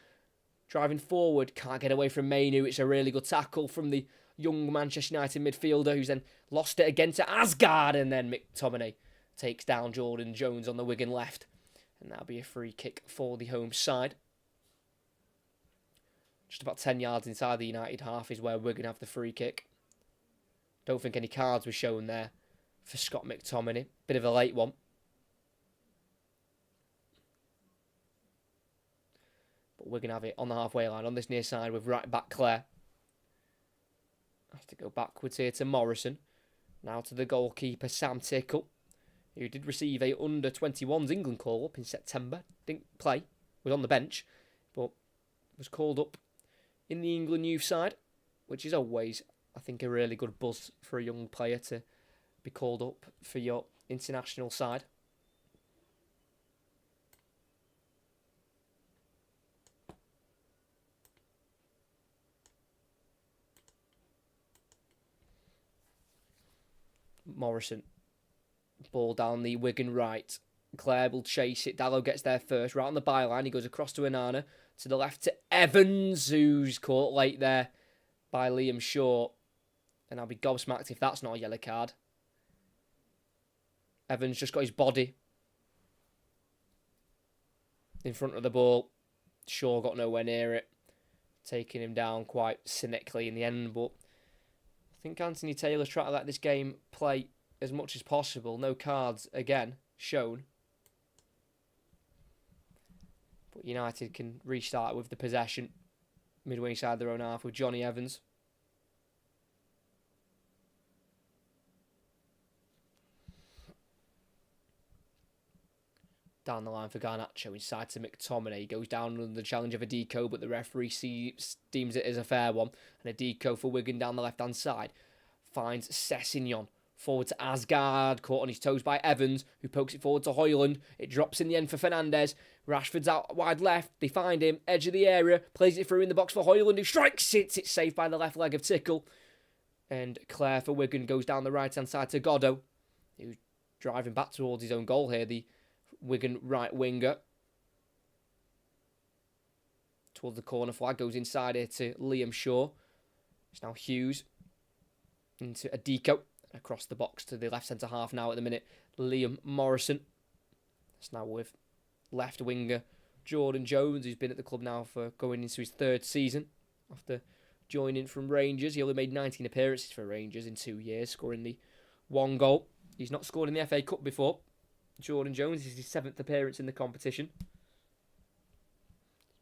Driving forward, can't get away from Mainu. It's a really good tackle from the young Manchester United midfielder, who's then lost it again to Asgard. And then McTominay takes down Jordan Jones on the Wigan left. And that'll be a free kick for the home side. Just about 10 yards inside the United half is where Wigan have the free kick. Don't think any cards were shown there for Scott McTominay. Bit of a late one. But Wigan have it on the halfway line on this near side with right back Clare. Has to go backwards here to Morrison. Now to the goalkeeper Sam Tickle, who did receive a under-21s England call-up in September. Didn't play, was on the bench, but was called up in the England youth side, which is always, I think, a really good buzz for a young player to be called up for your international side. Morrison, ball down the Wigan right. Clare will chase it. Dallow gets there first, right on the byline. He goes across to Onana, to the left to Evans, who's caught late there by Liam Shaw. And I'll be gobsmacked if that's not a yellow card. Evans just got his body in front of the ball. Shaw got nowhere near it, taking him down quite cynically in the end. But I think Anthony Taylor's trying to let this game play as much as possible. No cards again shown. But United can restart with the possession midway inside their own half with Johnny Evans. Down the line for Garnacho, inside to McTominay. He goes down under the challenge of a deco, but the referee deems it as a fair one. And a deco for Wigan down the left-hand side. Finds Sessegnon. Forward to Asgard, caught on his toes by Evans, who pokes it forward to Højlund. It drops in the end for Fernandes. Rashford's out wide left. They find him, edge of the area, plays it through in the box for Højlund, who strikes it. It's saved by the left leg of Tickle. And Clare for Wigan goes down the right-hand side to Goddo, who's driving back towards his own goal here, the Wigan right winger. Towards the corner flag, goes inside here to Liam Shaw. It's now Hughes into a deco. Across the box to the left centre half now at the minute. Liam Morrison. It's now with left winger Jordan Jones, who's been at the club now for going into his third season after joining from Rangers. He only made 19 appearances for Rangers in 2 years, scoring the 1 goal. He's not scored in the FA Cup before. Jordan Jones is his 7th appearance in the competition,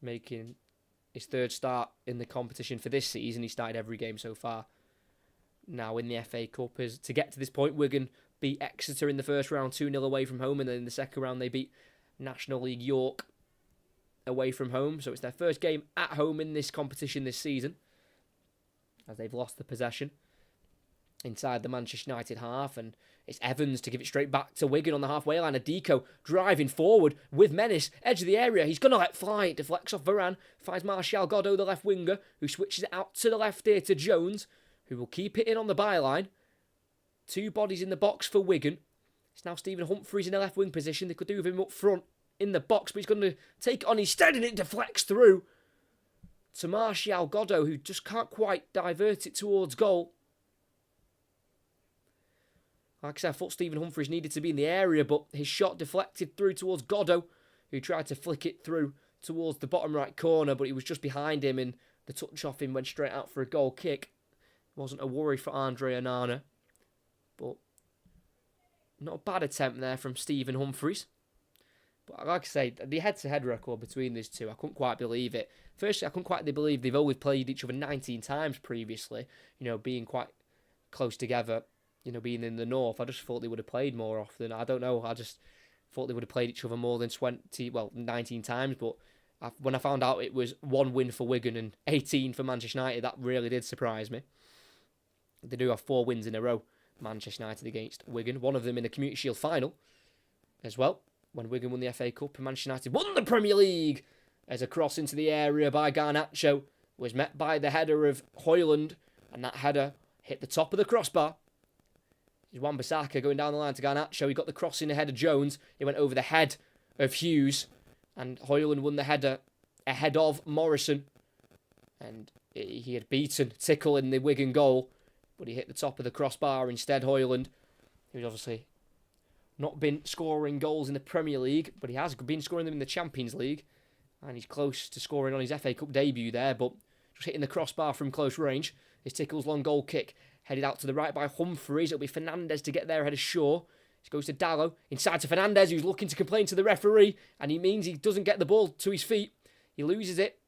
making his 3rd start in the competition for this season. He started every game so far. Now in the FA Cup, is to get to this point, Wigan beat Exeter in the first round 2-0 away from home, and then in the second round they beat National League York away from home. So it's their first game at home in this competition this season, as they've lost the possession inside the Manchester United half, and it's Evans to give it straight back to Wigan on the halfway line. A deco driving forward with menace, edge of the area. He's going to let fly. It deflects off Varane, finds Martial Goddo, the left winger, who switches it out to the left here to Jones, who will keep it in on the byline. 2 bodies in the box for Wigan. It's now Stephen Humphries in the left wing position. They could do with him up front in the box, but he's going to take it on instead, and it deflects through to Martial Goddo, who just can't quite divert it towards goal. Like I said, I thought Stephen Humphries needed to be in the area, but his shot deflected through towards Goddo, who tried to flick it through towards the bottom right corner, but he was just behind him, and the touch off him went straight out for a goal kick. Wasn't a worry for Andre Onana, but not a bad attempt there from Stephen Humphries. But like I say, the head-to-head record between these two, I couldn't quite believe it. Firstly, I couldn't quite believe they've always played each other 19 times previously, being quite close together, being in the north. I just thought they would have played more often. I don't know, I just thought they would have played each other more than 19 times, but when I found out it was 1 win for Wigan and 18 for Manchester United, that really did surprise me. They do have 4 wins in a row, Manchester United against Wigan. One of them in the Community Shield final as well, when Wigan won the FA Cup and Manchester United won the Premier League. As a cross into the area by Garnacho was met by the header of Højlund, and that header hit the top of the crossbar. It's Wan-Bissaka going down the line to Garnacho. He got the crossing ahead of Jones. It went over the head of Hughes. And Højlund won the header ahead of Morrison. And he had beaten Tickle in the Wigan goal. But he hit the top of the crossbar instead, Højlund. Who's obviously not been scoring goals in the Premier League. But he has been scoring them in the Champions League. And he's close to scoring on his FA Cup debut there. But just hitting the crossbar from close range. His Tickle's long goal kick. Headed out to the right by Humphreys. It'll be Fernandes to get there ahead of Shaw. He goes to Dallo. Inside to Fernandes, who's looking to complain to the referee. And he means he doesn't get the ball to his feet. He loses it.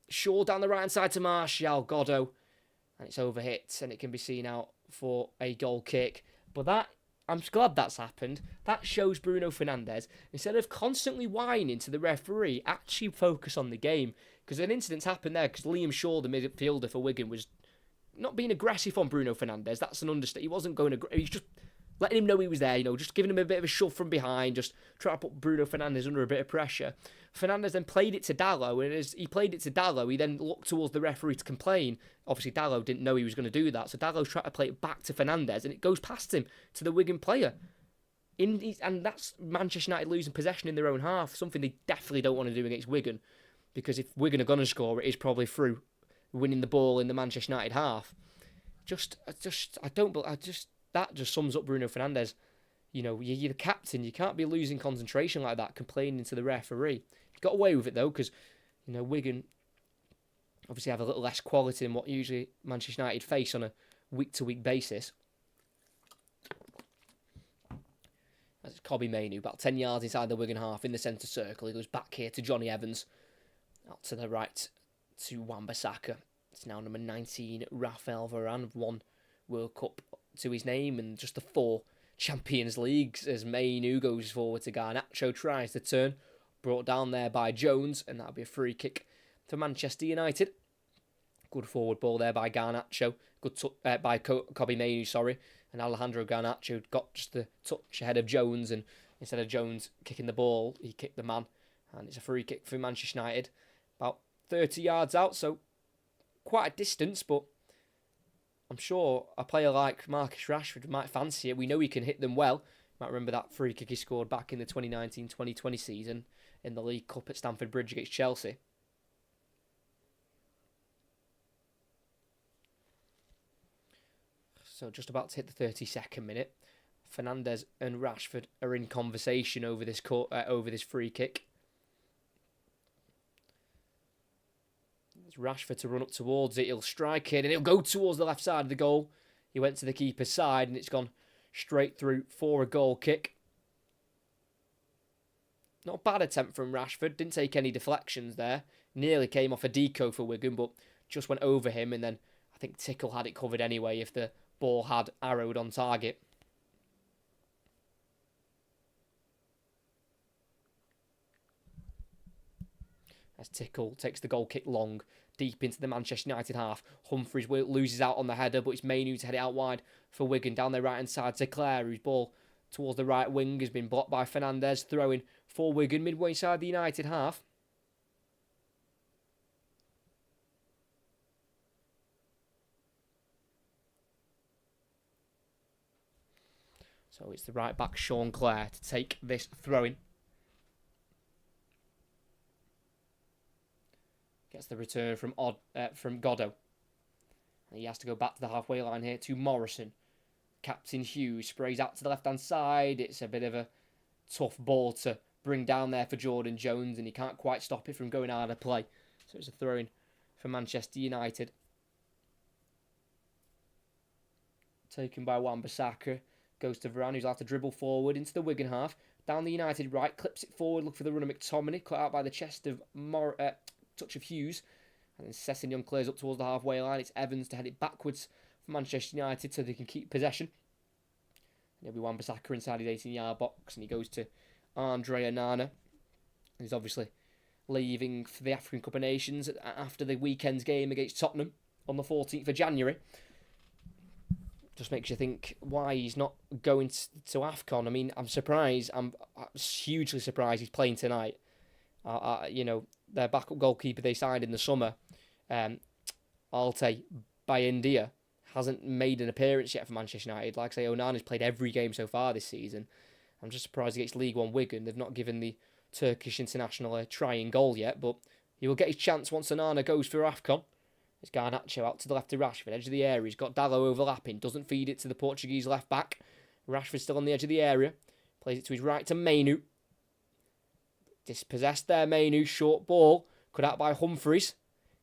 Shaw down the right-hand side to Martial. Goddo. And it's overhit. And it can be seen out for a goal kick. But that, I'm glad that's happened. That shows Bruno Fernandes, instead of constantly whining to the referee, actually focus on the game. Because an incident's happened there. Because Liam Shaw, the midfielder for Wigan, was not being aggressive on Bruno Fernandes. That's an understatement. He wasn't going to... He's just letting him know he was there, just giving him a bit of a shove from behind, just trying to put Bruno Fernandes under a bit of pressure. Fernandes then played it to Dallo, and as he played it to Dallo, he then looked towards the referee to complain. Obviously, Dallo didn't know he was going to do that, so Dallo's trying to play it back to Fernandes, and it goes past him to the Wigan player. And that's Manchester United losing possession in their own half, something they definitely don't want to do against Wigan, because if Wigan are going to score, it is probably through winning the ball in the Manchester United half. That just sums up Bruno Fernandes. You're the captain. You can't be losing concentration like that, complaining to the referee. He got away with it, though, because, Wigan obviously have a little less quality than what usually Manchester United face on a week-to-week basis. That's Kobbie Mainoo, about 10 yards inside the Wigan half in the centre circle. He goes back here to Johnny Evans. Out to the right to Wan-Bissaka. It's now number 19, Raphael Varane, one World Cup to his name and just the 4 Champions Leagues as Mainoo goes forward to Garnacho, tries to turn, brought down there by Jones, and that'll be a free kick for Manchester United. Good forward ball there by Garnacho, by Kobbie Mainoo, sorry, and Alejandro Garnacho got just the touch ahead of Jones, and instead of Jones kicking the ball, he kicked the man, and it's a free kick for Manchester United, about 30 yards out, so quite a distance, but I'm sure a player like Marcus Rashford might fancy it. We know he can hit them well. You might remember that free kick he scored back in the 2019-2020 season in the League Cup at Stamford Bridge against Chelsea. So just about to hit the 32nd minute. Fernandes and Rashford are in conversation over this free kick. It's Rashford to run up towards it. He'll strike it and it'll go towards the left side of the goal. He went to the keeper's side and it's gone straight through for a goal kick. Not a bad attempt from Rashford. Didn't take any deflections there. Nearly came off a deco for Wigan, but just went over him. And then I think Tickle had it covered anyway if the ball had arrowed on target. As Tickle takes the goal kick long, deep into the Manchester United half. Humphreys loses out on the header, but it's Mainoo to head it out wide for Wigan. Down their right-hand side to Clare, whose ball towards the right wing has been blocked by Fernandes. Throwing for Wigan, midway inside the United half. So it's the right-back, Sean Clare, to take this throw-in. Gets the return from Goddo. And he has to go back to the halfway line here to Morrison. Captain Hughes sprays out to the left-hand side. It's a bit of a tough ball to bring down there for Jordan Jones, and he can't quite stop it from going out of play. So it's a throw-in for Manchester United. Taken by Wan-Bissaka. Goes to Varane, who's allowed to dribble forward into the Wigan half. Down the United right, clips it forward, look for the run of McTominay. Cut out by the chest of touch of Hughes, and then Sessegnon clears up towards the halfway line. It's Evans to head it backwards for Manchester United so they can keep possession. And it'll be Wan-Bissaka inside his 18-yard box, and he goes to Andre Onana, who's obviously leaving for the African Cup of Nations after the weekend's game against Tottenham on the 14th of January. Just makes you think why he's not going to AFCON. I mean, I'm surprised. I'm hugely surprised he's playing tonight. Their backup goalkeeper they signed in the summer, Alte by India, hasn't made an appearance yet for Manchester United. Like I say, Onana's played every game so far this season. I'm just surprised against League One Wigan they've not given the Turkish international a trying goal yet, but he will get his chance once Onana goes for AFCON. It's Garnacho out to the left of Rashford, edge of the area. He's got Dalot overlapping, doesn't feed it to the Portuguese left back. Rashford still on the edge of the area. Plays it to his right to Mainu. Dispossessed there, Mainu. Short ball. Cut out by Humphreys.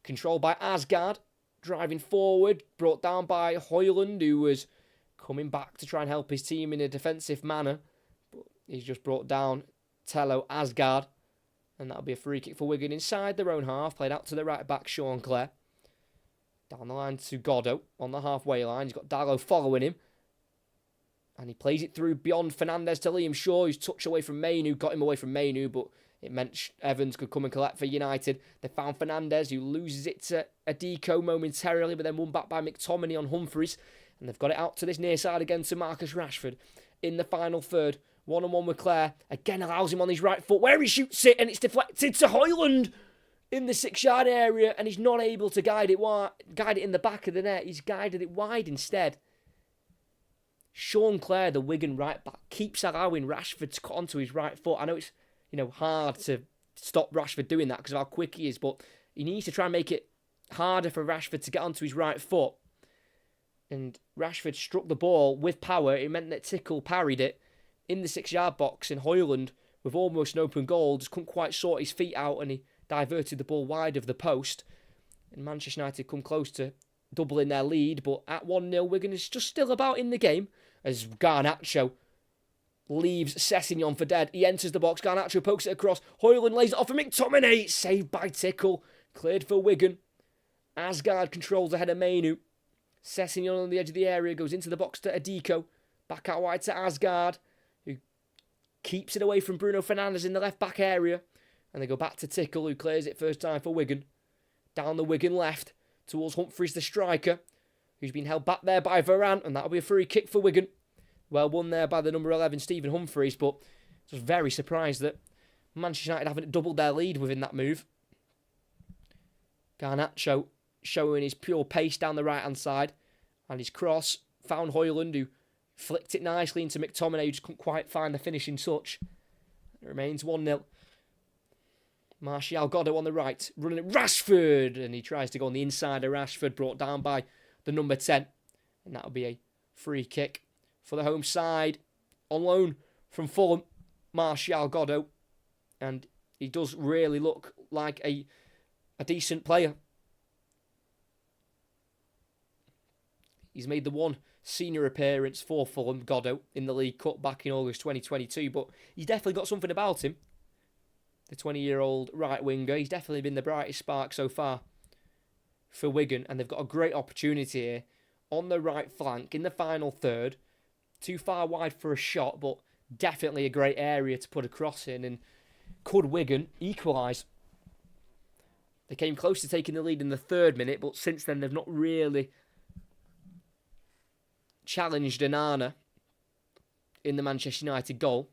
Controlled by Asgard. Driving forward. Brought down by Højlund, who was coming back to try and help his team in a defensive manner. But he's just brought down Tello Asgard. And that'll be a free kick for Wigan inside their own half. Played out to the right back, Sean Clare. Down the line to Godot on the halfway line. He's got Dalot following him. And he plays it through beyond Fernandez to Liam Shaw, who's touched away from Mainu. Got him away from Mainu, but it meant Evans could come and collect for United. They found Fernandez, who loses it to Adiko momentarily, but then won back by McTominay on Humphreys. And they've got it out to this near side again to Marcus Rashford in the final third. One-on-one with Clare. Again allows him on his right foot, where he shoots it, and it's deflected to Højlund in the 6-yard area, and he's not able to guide it in the back of the net. He's guided it wide instead. Sean Clare, the Wigan right back, keeps allowing Rashford to cut onto his right foot. I know it's hard to stop Rashford doing that because of how quick he is, but he needs to try and make it harder for Rashford to get onto his right foot. And Rashford struck the ball with power. It meant that Tickle parried it in the 6-yard box, and Højlund, with almost an open goal, just couldn't quite sort his feet out, and he diverted the ball wide of the post. And Manchester United come close to doubling their lead, but at 1-0, Wigan is just still about in the game as Garnacho leaves Sessegnon for dead. He enters the box. Garnacho pokes it across. Højlund lays it off for McTominay. Saved by Tickle. Cleared for Wigan. Asgard controls ahead of Mainu. Sessegnon on the edge of the area goes into the box to Adiko. Back out wide to Asgard, who keeps it away from Bruno Fernandes in the left back area. And they go back to Tickle, who clears it first time for Wigan. Down the Wigan left towards Humphreys, the striker, who's been held back there by Varane, and that'll be a free kick for Wigan. Well won there by the number 11, Stephen Humphreys, but I was very surprised that Manchester United haven't doubled their lead within that move. Garnacho showing his pure pace down the right-hand side, and his cross found Højlund, who flicked it nicely into McTominay, who just couldn't quite find the finishing touch. It remains 1-0. Martial Godot on the right, running at Rashford, and he tries to go on the inside of Rashford, brought down by the number 10, and that'll be a free kick for the home side. On loan from Fulham, Martial Godot, and he does really look like a decent player. He's made the one senior appearance for Fulham, Godot, in the League Cup back in August 2022, but he's definitely got something about him. The 20-year-old right winger, he's definitely been the brightest spark so far for Wigan, and they've got a great opportunity here on the right flank in the final third. Too far wide for a shot, but definitely a great area to put a cross in, and could Wigan equalise? They came close to taking the lead in the 3rd minute, but since then they've not really challenged Onana in the Manchester United goal.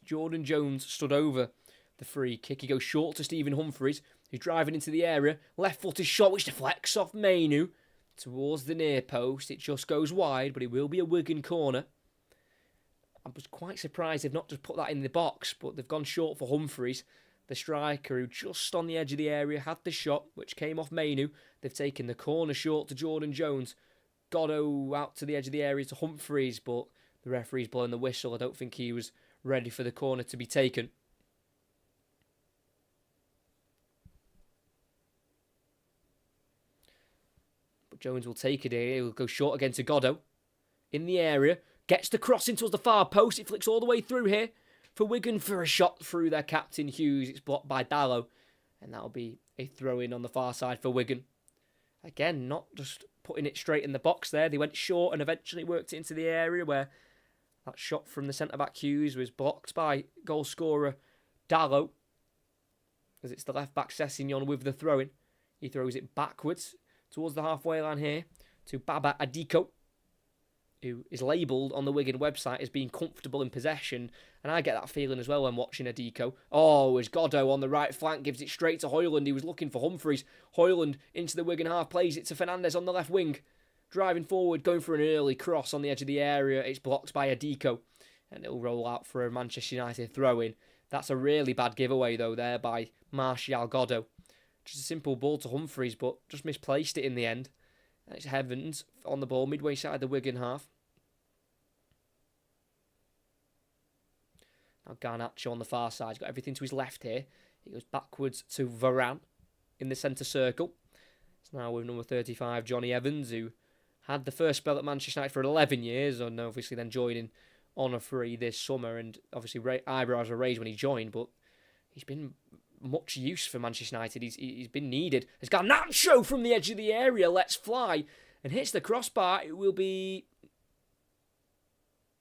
Jordan Jones stood over the free kick. He goes short to Stephen Humphreys, who's driving into the area. Left-footed shot, which deflects off Mainu towards the near post. It just goes wide, but it will be a Wigan corner. I was quite surprised they've not just put that in the box, but they've gone short for Humphreys, the striker, who just on the edge of the area had the shot, which came off Mainu. They've taken the corner short to Jordan Jones. Godot out to the edge of the area to Humphreys, but the referee's blowing the whistle. I don't think he was ready for the corner to be taken. But Jones will take it here. He'll go short again to Godot. In the area. Gets the cross in towards the far post. It flicks all the way through here for Wigan for a shot through their captain Hughes. It's blocked by Dalot. And that'll be a throw-in on the far side for Wigan. Again, not just putting it straight in the box there. They went short and eventually worked it into the area where that shot from the centre-back Hughes was blocked by goal scorer Dalot. As it's the left-back Sessegnon with the throw-in. He throws it backwards towards the halfway line here to Baba Adiko. who is labelled on the Wigan website as being comfortable in possession, and I get that feeling as well when watching Adiko. Oh, as Goddo on the right flank gives it straight to Hoyland. He was looking for Humphreys. Hoyland into the Wigan half, plays it to Fernandez on the left wing. Driving forward, going for an early cross on the edge of the area. It's blocked by Adiko, and it'll roll out for a Manchester United throw-in. That's a really bad giveaway, though, there by Martial Goddo. Just a simple ball to Humphreys, but just misplaced it in the end. And it's Heavens on the ball, midway side of the Wigan half. Now Garnacho on the far side. He's got everything to his left here. He goes backwards to Varane in the centre circle. It's now with number 35, Johnny Evans, who had the first spell at Manchester United for 11 years, and obviously then joining on a free this summer. And obviously eyebrows were raised when he joined, but he's been much use for Manchester United. He's been needed. There's Garnacho from the edge of the area. Let's fly. And hits the crossbar. It will be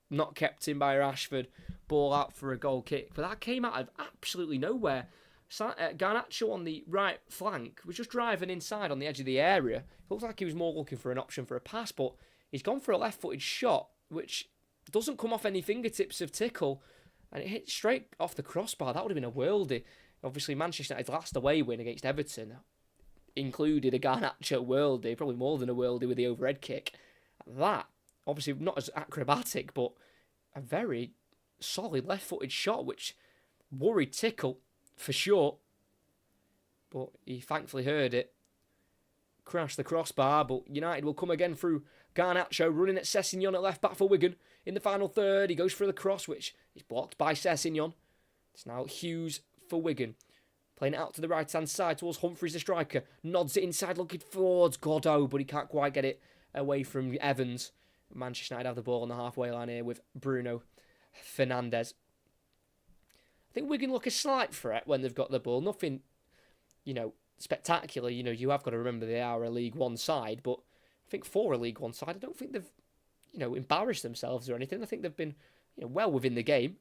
not kept in by Rashford. Ball out for a goal kick. But that came out of absolutely nowhere. Garnacho on the right flank was just driving inside on the edge of the area. It looked like he was more looking for an option for a pass, but he's gone for a left-footed shot, which doesn't come off any fingertips of Tickle, and it hit straight off the crossbar. That would have been a worldie. Obviously, Manchester United's last away win against Everton included a Garnacho worldie, probably more than a worldie with the overhead kick. That, obviously not as acrobatic, but a very solid left-footed shot, which worried Tickle for sure. But he thankfully heard it. Crashed the crossbar, but United will come again through Garnacho, running at Sessegnon at left back for Wigan. In the final third, he goes for the cross, which is blocked by Sessegnon. It's now Hughes for Wigan. Playing it out to the right-hand side towards Humphreys, the striker. Nods it inside, looking towards Goddo, but he can't quite get it away from Evans. Manchester United have the ball on the halfway line here with Bruno Fernandes. I think Wigan look a slight threat when they've got the ball. Nothing, spectacular. You have got to remember they are a League One side, but I think for a League One side, I don't think they've, embarrassed themselves or anything. I think they've been, well within the game.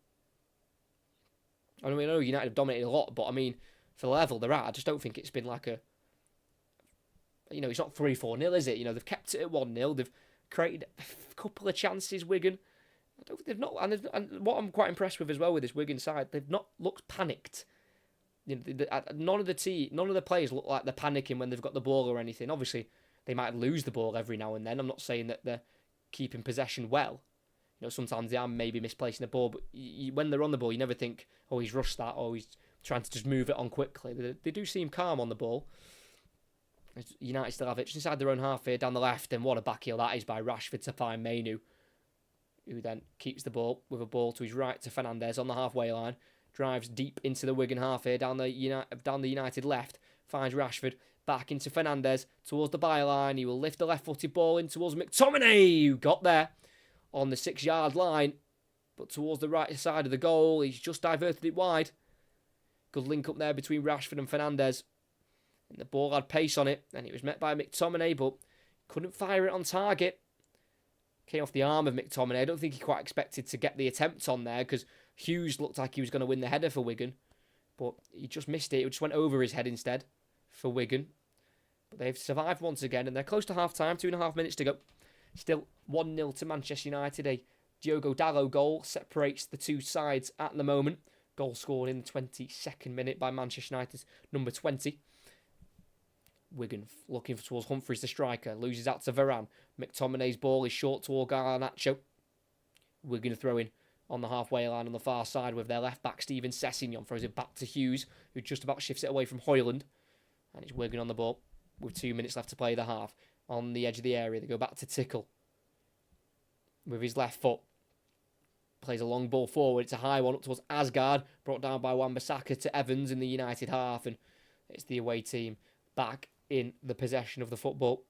I know United have dominated a lot, but for the level they're at, I just don't think it's been like a, it's not 3-4-0, is it? They've kept it at 1-0. They've created a couple of chances, Wigan. They've not, and what I'm quite impressed with as well with this Wigan side, they've not looked panicked. None of the players look like they're panicking when they've got the ball or anything. Obviously, they might lose the ball every now and then. I'm not saying that they're keeping possession well. Sometimes they are maybe misplacing the ball, but when they're on the ball, you never think, oh, he's rushed that, or he's trying to just move it on quickly. They do seem calm on the ball. United still have it just inside their own half here, down the left, and what a back heel that is by Rashford to find Mainu, who then keeps the ball with a ball to his right to Fernandes on the halfway line. Drives deep into the Wigan half here, down the United left. Finds Rashford, back into Fernandes, towards the byline. He will lift the left-footed ball in towards McTominay, who got there on the 6-yard line. But towards the right side of the goal, he's just diverted it wide. Good link up there between Rashford and Fernandes. And the ball had pace on it, and it was met by McTominay, but couldn't fire it on target. Came off the arm of McTominay. I don't think he quite expected to get the attempt on there, because Hughes looked like he was going to win the header for Wigan, but he just missed it. It just went over his head instead for Wigan. But they've survived once again, and they're close to half-time, 2.5 minutes to go. Still 1-0 to Manchester United. A Diogo Dalot goal separates the two sides at the moment. Goal scored in the 22nd minute by Manchester United's number 20. Wigan looking towards Humphreys, the striker. Loses out to Varane. McTominay's ball is short toward Garnacho. Wigan throw in on the halfway line on the far side with their left back, Steven Sessegnon. Throws it back to Hughes, who just about shifts it away from Hoyland. And it's Wigan on the ball with 2 minutes left to play the half. On the edge of the area, they go back to Tickle with his left foot. Plays a long ball forward. It's a high one up towards Asgard. Brought down by Wan-Bissaka to Evans in the United half. And it's the away team back in the possession of the football.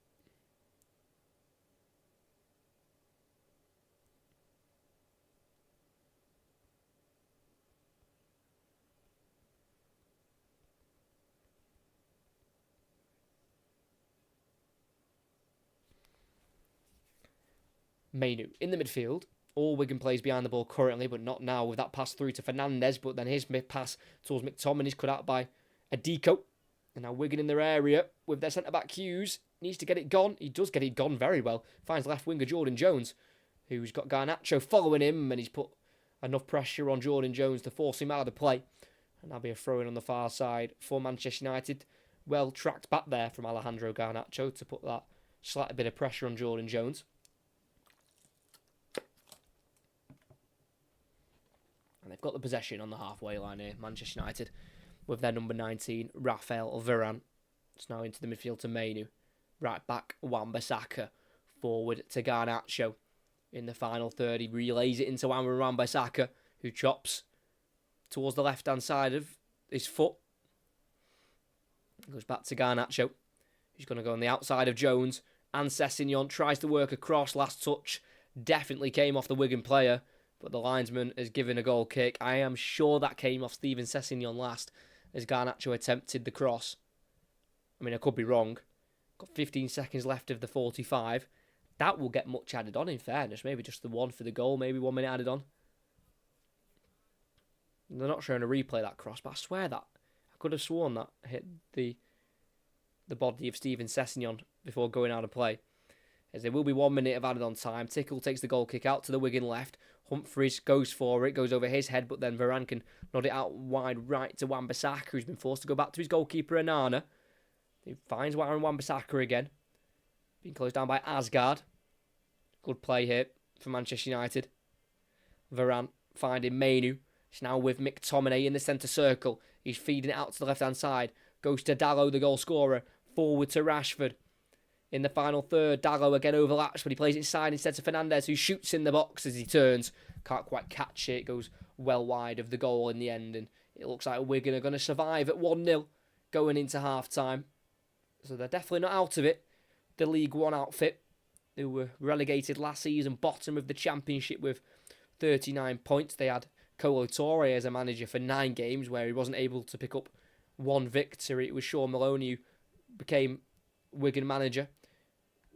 Mainu in the midfield. All Wigan plays behind the ball currently, but not now with that pass through to Fernandes. But then his pass towards McTominay is cut out by Adiko. And now Wigan in their area with their centre-back Hughes. Needs to get it gone. He does get it gone very well. Finds left winger Jordan Jones, who's got Garnacho following him, and he's put enough pressure on Jordan Jones to force him out of the play. And that'll be a throw-in on the far side for Manchester United. Well tracked back there from Alejandro Garnacho to put that slight bit of pressure on Jordan Jones. And they've got the possession on the halfway line here, Manchester United, with their number 19, Rafael Varane. It's now into the midfield to Mainu. Right back, Wan-Bissaka. Forward to Garnacho. In the final third, he relays it into Wan-Bissaka, who chops towards the left-hand side of his foot. Goes back to Garnacho. He's going to go on the outside of Jones. And Sessegnon tries to work across. Last touch definitely came off the Wigan player, but the linesman has given a goal kick. I am sure that came off Steven Sessegnon last, as Garnacho attempted the cross. I mean, I could be wrong. Got 15 seconds left of the 45. That will get much added on, in fairness. Maybe just the one for the goal, maybe 1 minute added on. They're not showing a replay of that cross, but I swear that I could have sworn that hit the body of Steven Sessegnon before going out of play. As there will be 1 minute of added on time. Tickle takes the goal kick out to the Wigan left. Humphries goes for it, goes over his head, but then Varane can nod it out wide right to Wan-Bissaka, who's been forced to go back to his goalkeeper, Onana. He finds Wan-Bissaka again. Being closed down by Asgard. Good play here for Manchester United. Varane finding Mainu. He's now with McTominay in the centre circle. He's feeding it out to the left-hand side. Goes to Dalot, the goal scorer. Forward to Rashford. In the final third, Dalot again overlaps, but he plays it inside instead to Fernandes, who shoots in the box as he turns. Can't quite catch it. Goes well wide of the goal in the end, and it looks like Wigan are going to survive at 1-0 going into half-time. So they're definitely not out of it. The League One outfit, who were relegated last season, bottom of the Championship with 39 points. They had Kolo Touré as a manager for 9 games, where he wasn't able to pick up one victory. It was Sean Maloney who became Wigan manager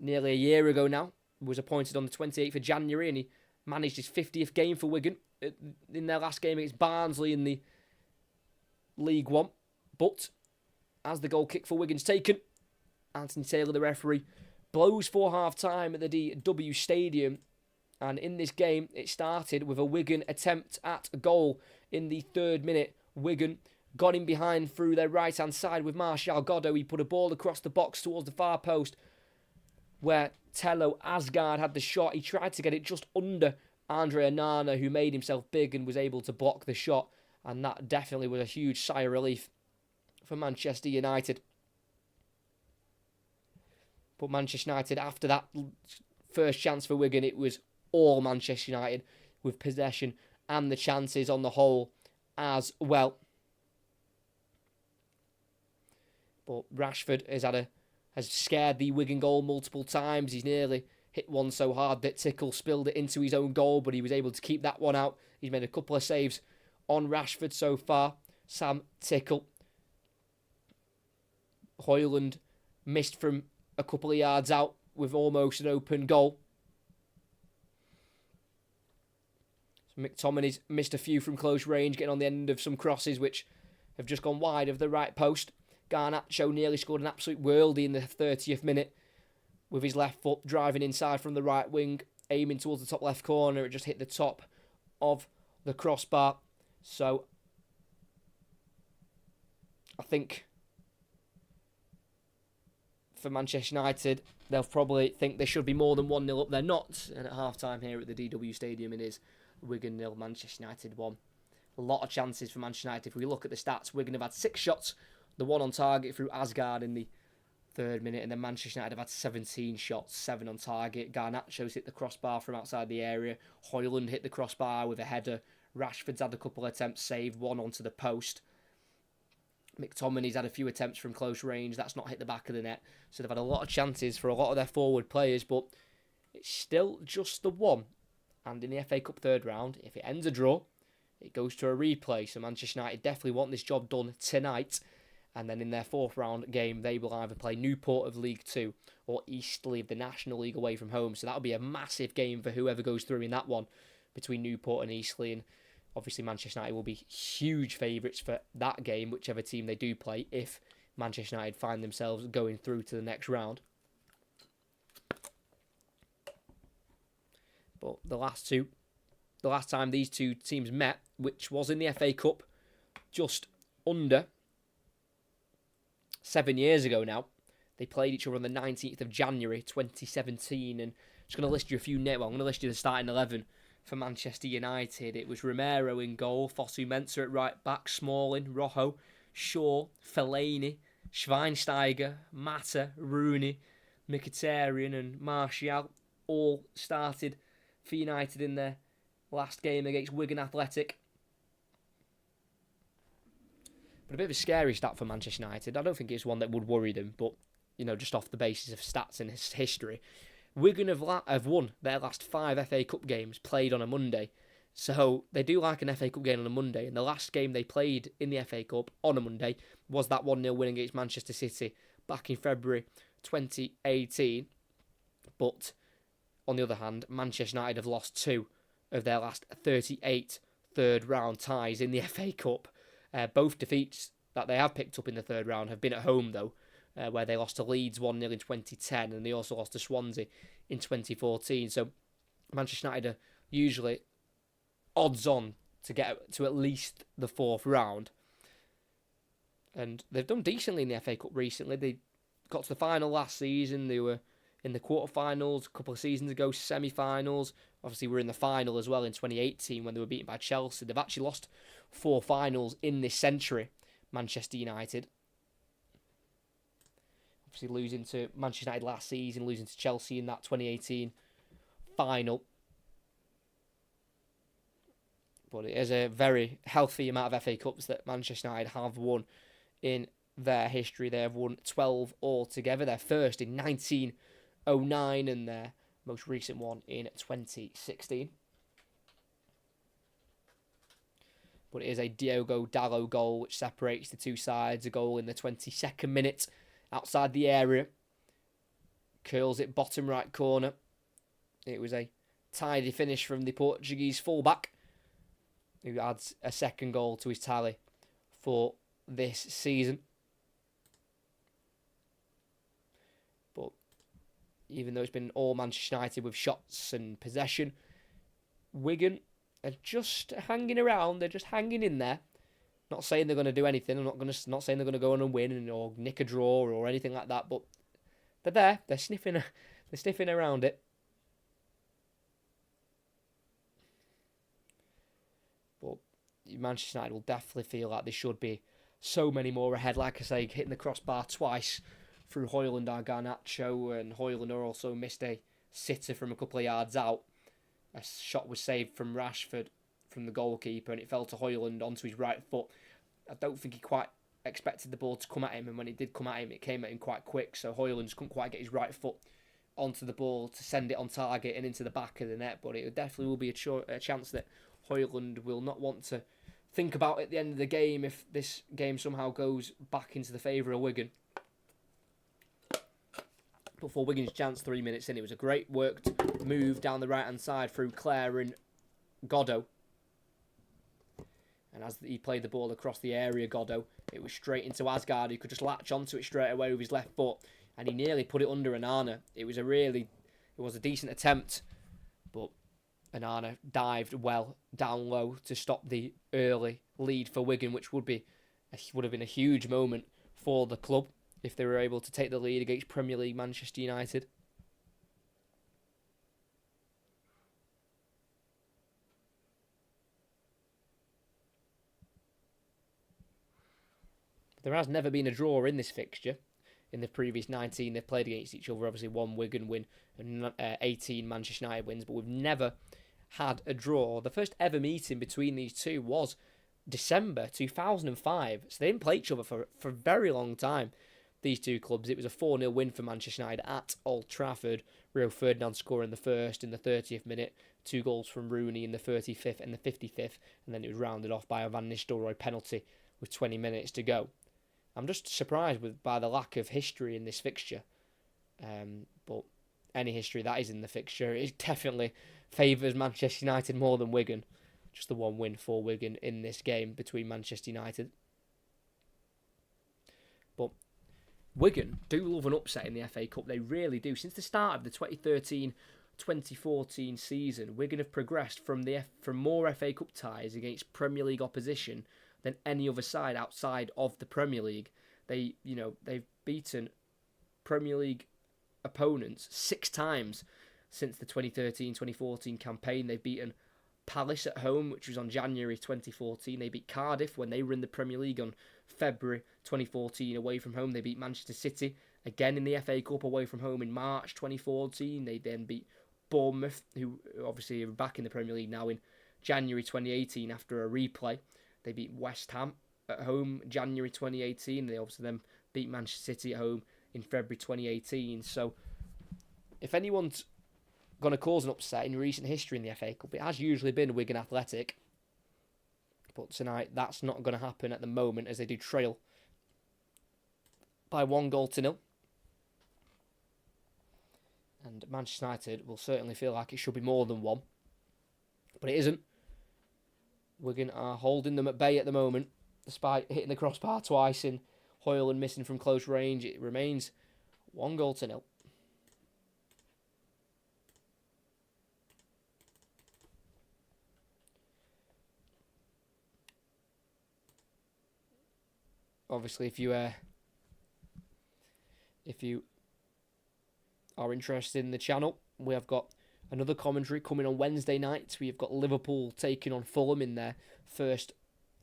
nearly a year ago now. He was appointed on the 28th of January, and he managed his 50th game for Wigan in their last game against Barnsley in the League One. But as the goal kick for Wigan's taken, Anthony Taylor, the referee, blows for half-time at the DW Stadium. And in this game, it started with a Wigan attempt at a goal in the 3rd minute. Wigan got in behind through their right-hand side with Martial Godot. He put a ball across the box towards the far post where Tello Asgard had the shot. He tried to get it just under Andre Onana, who made himself big and was able to block the shot. And that definitely was a huge sigh of relief for Manchester United. But Manchester United, after that first chance for Wigan, it was all Manchester United with possession and the chances on the whole as well. But Rashford has scared the Wigan goal multiple times. He's nearly hit one so hard that Tickle spilled it into his own goal, but he was able to keep that one out. He's made a couple of saves on Rashford so far. Sam Tickle. Højlund missed from a couple of yards out with almost an open goal. So McTominay's missed a few from close range, getting on the end of some crosses which have just gone wide of the right post. Garnacho nearly scored an absolute worldie in the 30th minute with his left foot, driving inside from the right wing, aiming towards the top left corner. It just hit the top of the crossbar. So I think for Manchester United, they'll probably think they should be more than 1-0 up. They're not. And at half-time here at the DW Stadium, it is Wigan 0, Manchester United 1. A lot of chances for Manchester United. If we look at the stats, Wigan have had 6 shots. The one on target through Asgard in the 3rd minute. And then Manchester United have had 17 shots, 7 on target. Garnacho's hit the crossbar from outside the area. Højlund hit the crossbar with a header. Rashford's had a couple of attempts saved, one onto the post. McTominay's had a few attempts from close range. That's not hit the back of the net. So they've had a lot of chances for a lot of their forward players, but it's still just the one. And in the FA Cup 3rd round, if it ends a draw, it goes to a replay. So Manchester United definitely want this job done tonight. And then in their 4th round game, they will either play Newport of League 2 or Eastleigh of the National League away from home. So that'll be a massive game for whoever goes through in that one between Newport and Eastleigh. And obviously Manchester United will be huge favourites for that game, whichever team they do play, if Manchester United find themselves going through to the next round. But the last time these two teams met, which was in the FA Cup just under 7 years ago now, they played each other on the 19th of January 2017. And I'm just going to list you a few names. Well, I'm going to list you the starting 11 for Manchester United. It was Romero in goal, Fosu-Mensah at right back, Smalling, Rojo, Shaw, Fellaini, Schweinsteiger, Mata, Rooney, Mkhitaryan and Martial all started for United in their last game against Wigan Athletic. But a bit of a scary stat for Manchester United. I don't think it's one that would worry them, but just off the basis of stats and history, Wigan have won their last 5 FA Cup games played on a Monday. So they do like an FA Cup game on a Monday, and the last game they played in the FA Cup on a Monday was that 1-0 win against Manchester City back in February 2018. But on the other hand, Manchester United have lost 2 of their last 38 third round ties in the FA Cup. Both defeats that they have picked up in the third round have been at home though, where they lost to Leeds 1-0 in 2010 and they also lost to Swansea in 2014. So Manchester United are usually odds on to get to at least the 4th round. And they've done decently in the FA Cup recently. They got to the final last season. They were in the quarterfinals a couple of seasons ago, semi-finals. Obviously, we're in the final as well in 2018 when they were beaten by Chelsea. They've actually lost 4 finals in this century, Manchester United. Obviously, losing to Manchester United last season, losing to Chelsea in that 2018 final. But it is a very healthy amount of FA Cups that Manchester United have won in their history. They have won 12 altogether. Their first in 1909 and their most recent one in 2016. But it is a Diogo Dalot goal which separates the two sides. A goal in the 22nd minute outside the area. Curls it bottom right corner. It was a tidy finish from the Portuguese fullback, who adds a second goal to his tally for this season. But even though it's been all Manchester United with shots and possession, Wigan are just hanging around. They're just hanging in there. Not saying they're going to do anything. I'm not saying they're going to go on and win or nick a draw or anything like that. But they're there. They're sniffing around it. But Manchester United will definitely feel like they should be so many more ahead. Like I say, hitting the crossbar twice through Højlund and Garnacho, and Højlund also missed a sitter from a couple of yards out. A shot was saved from Rashford from the goalkeeper, and it fell to Højlund onto his right foot. I don't think he quite expected the ball to come at him, and when it did come at him, it came at him quite quick, so Højlund just couldn't quite get his right foot onto the ball to send it on target and into the back of the net. But it definitely will be a chance that Højlund will not want to think about at the end of the game if this game somehow goes back into the favour of Wigan. But for Wigan's chance 3 minutes in, it was a great worked move down the right-hand side through Clare and Goddo. And as he played the ball across the area, Goddo, it was straight into Asgard, who could just latch onto it straight away with his left foot. And he nearly put it under Onana. It was a decent attempt, but Onana dived well down low to stop the early lead for Wigan, which would have been a huge moment for the club if they were able to take the lead against Premier League Manchester United. There has never been a draw in this fixture. In the previous 19 they've played against each other, obviously 1 Wigan win and 18 Manchester United wins, but we've never had a draw. The first ever meeting between these two was December 2005, so they didn't play each other for a very long time, these two clubs. It was a 4-0 win for Manchester United at Old Trafford. Rio Ferdinand scoring the first in the 30th minute, 2 goals from Rooney in the 35th and the 55th, and then it was rounded off by a Van Nistelrooy penalty with 20 minutes to go. I'm just surprised by the lack of history in this fixture. But any history that is in the fixture, it definitely favours Manchester United more than Wigan. Just the 1 win for Wigan in this game between Manchester United. But Wigan do love an upset in the FA Cup. They really do. Since the start of the 2014 season, Wigan have progressed from more FA Cup ties against Premier League opposition than any other side outside of the Premier League. They've beaten Premier League opponents 6 times since the 2013-2014 campaign. They've beaten Palace at home, which was on January 2014. They beat Cardiff when they were in the Premier League on February 2014 away from home. They beat Manchester City again in the FA Cup away from home in March 2014. They then beat Bournemouth, who obviously are back in the Premier League now, in January 2018 after a replay. They beat West Ham at home January 2018. They obviously then beat Manchester City at home in February 2018. So if anyone's going to cause an upset in recent history in the FA Cup, it has usually been Wigan Athletic. But tonight, that's not going to happen at the moment, as they do trail by 1-0. And Manchester United will certainly feel like it should be more than 1. But it isn't. Wigan are holding them at bay at the moment, despite hitting the crossbar twice in Hoyle and missing from close range. It remains 1-0. Obviously, if you are interested in the channel, we have got another commentary coming on Wednesday night. We have got Liverpool taking on Fulham in their first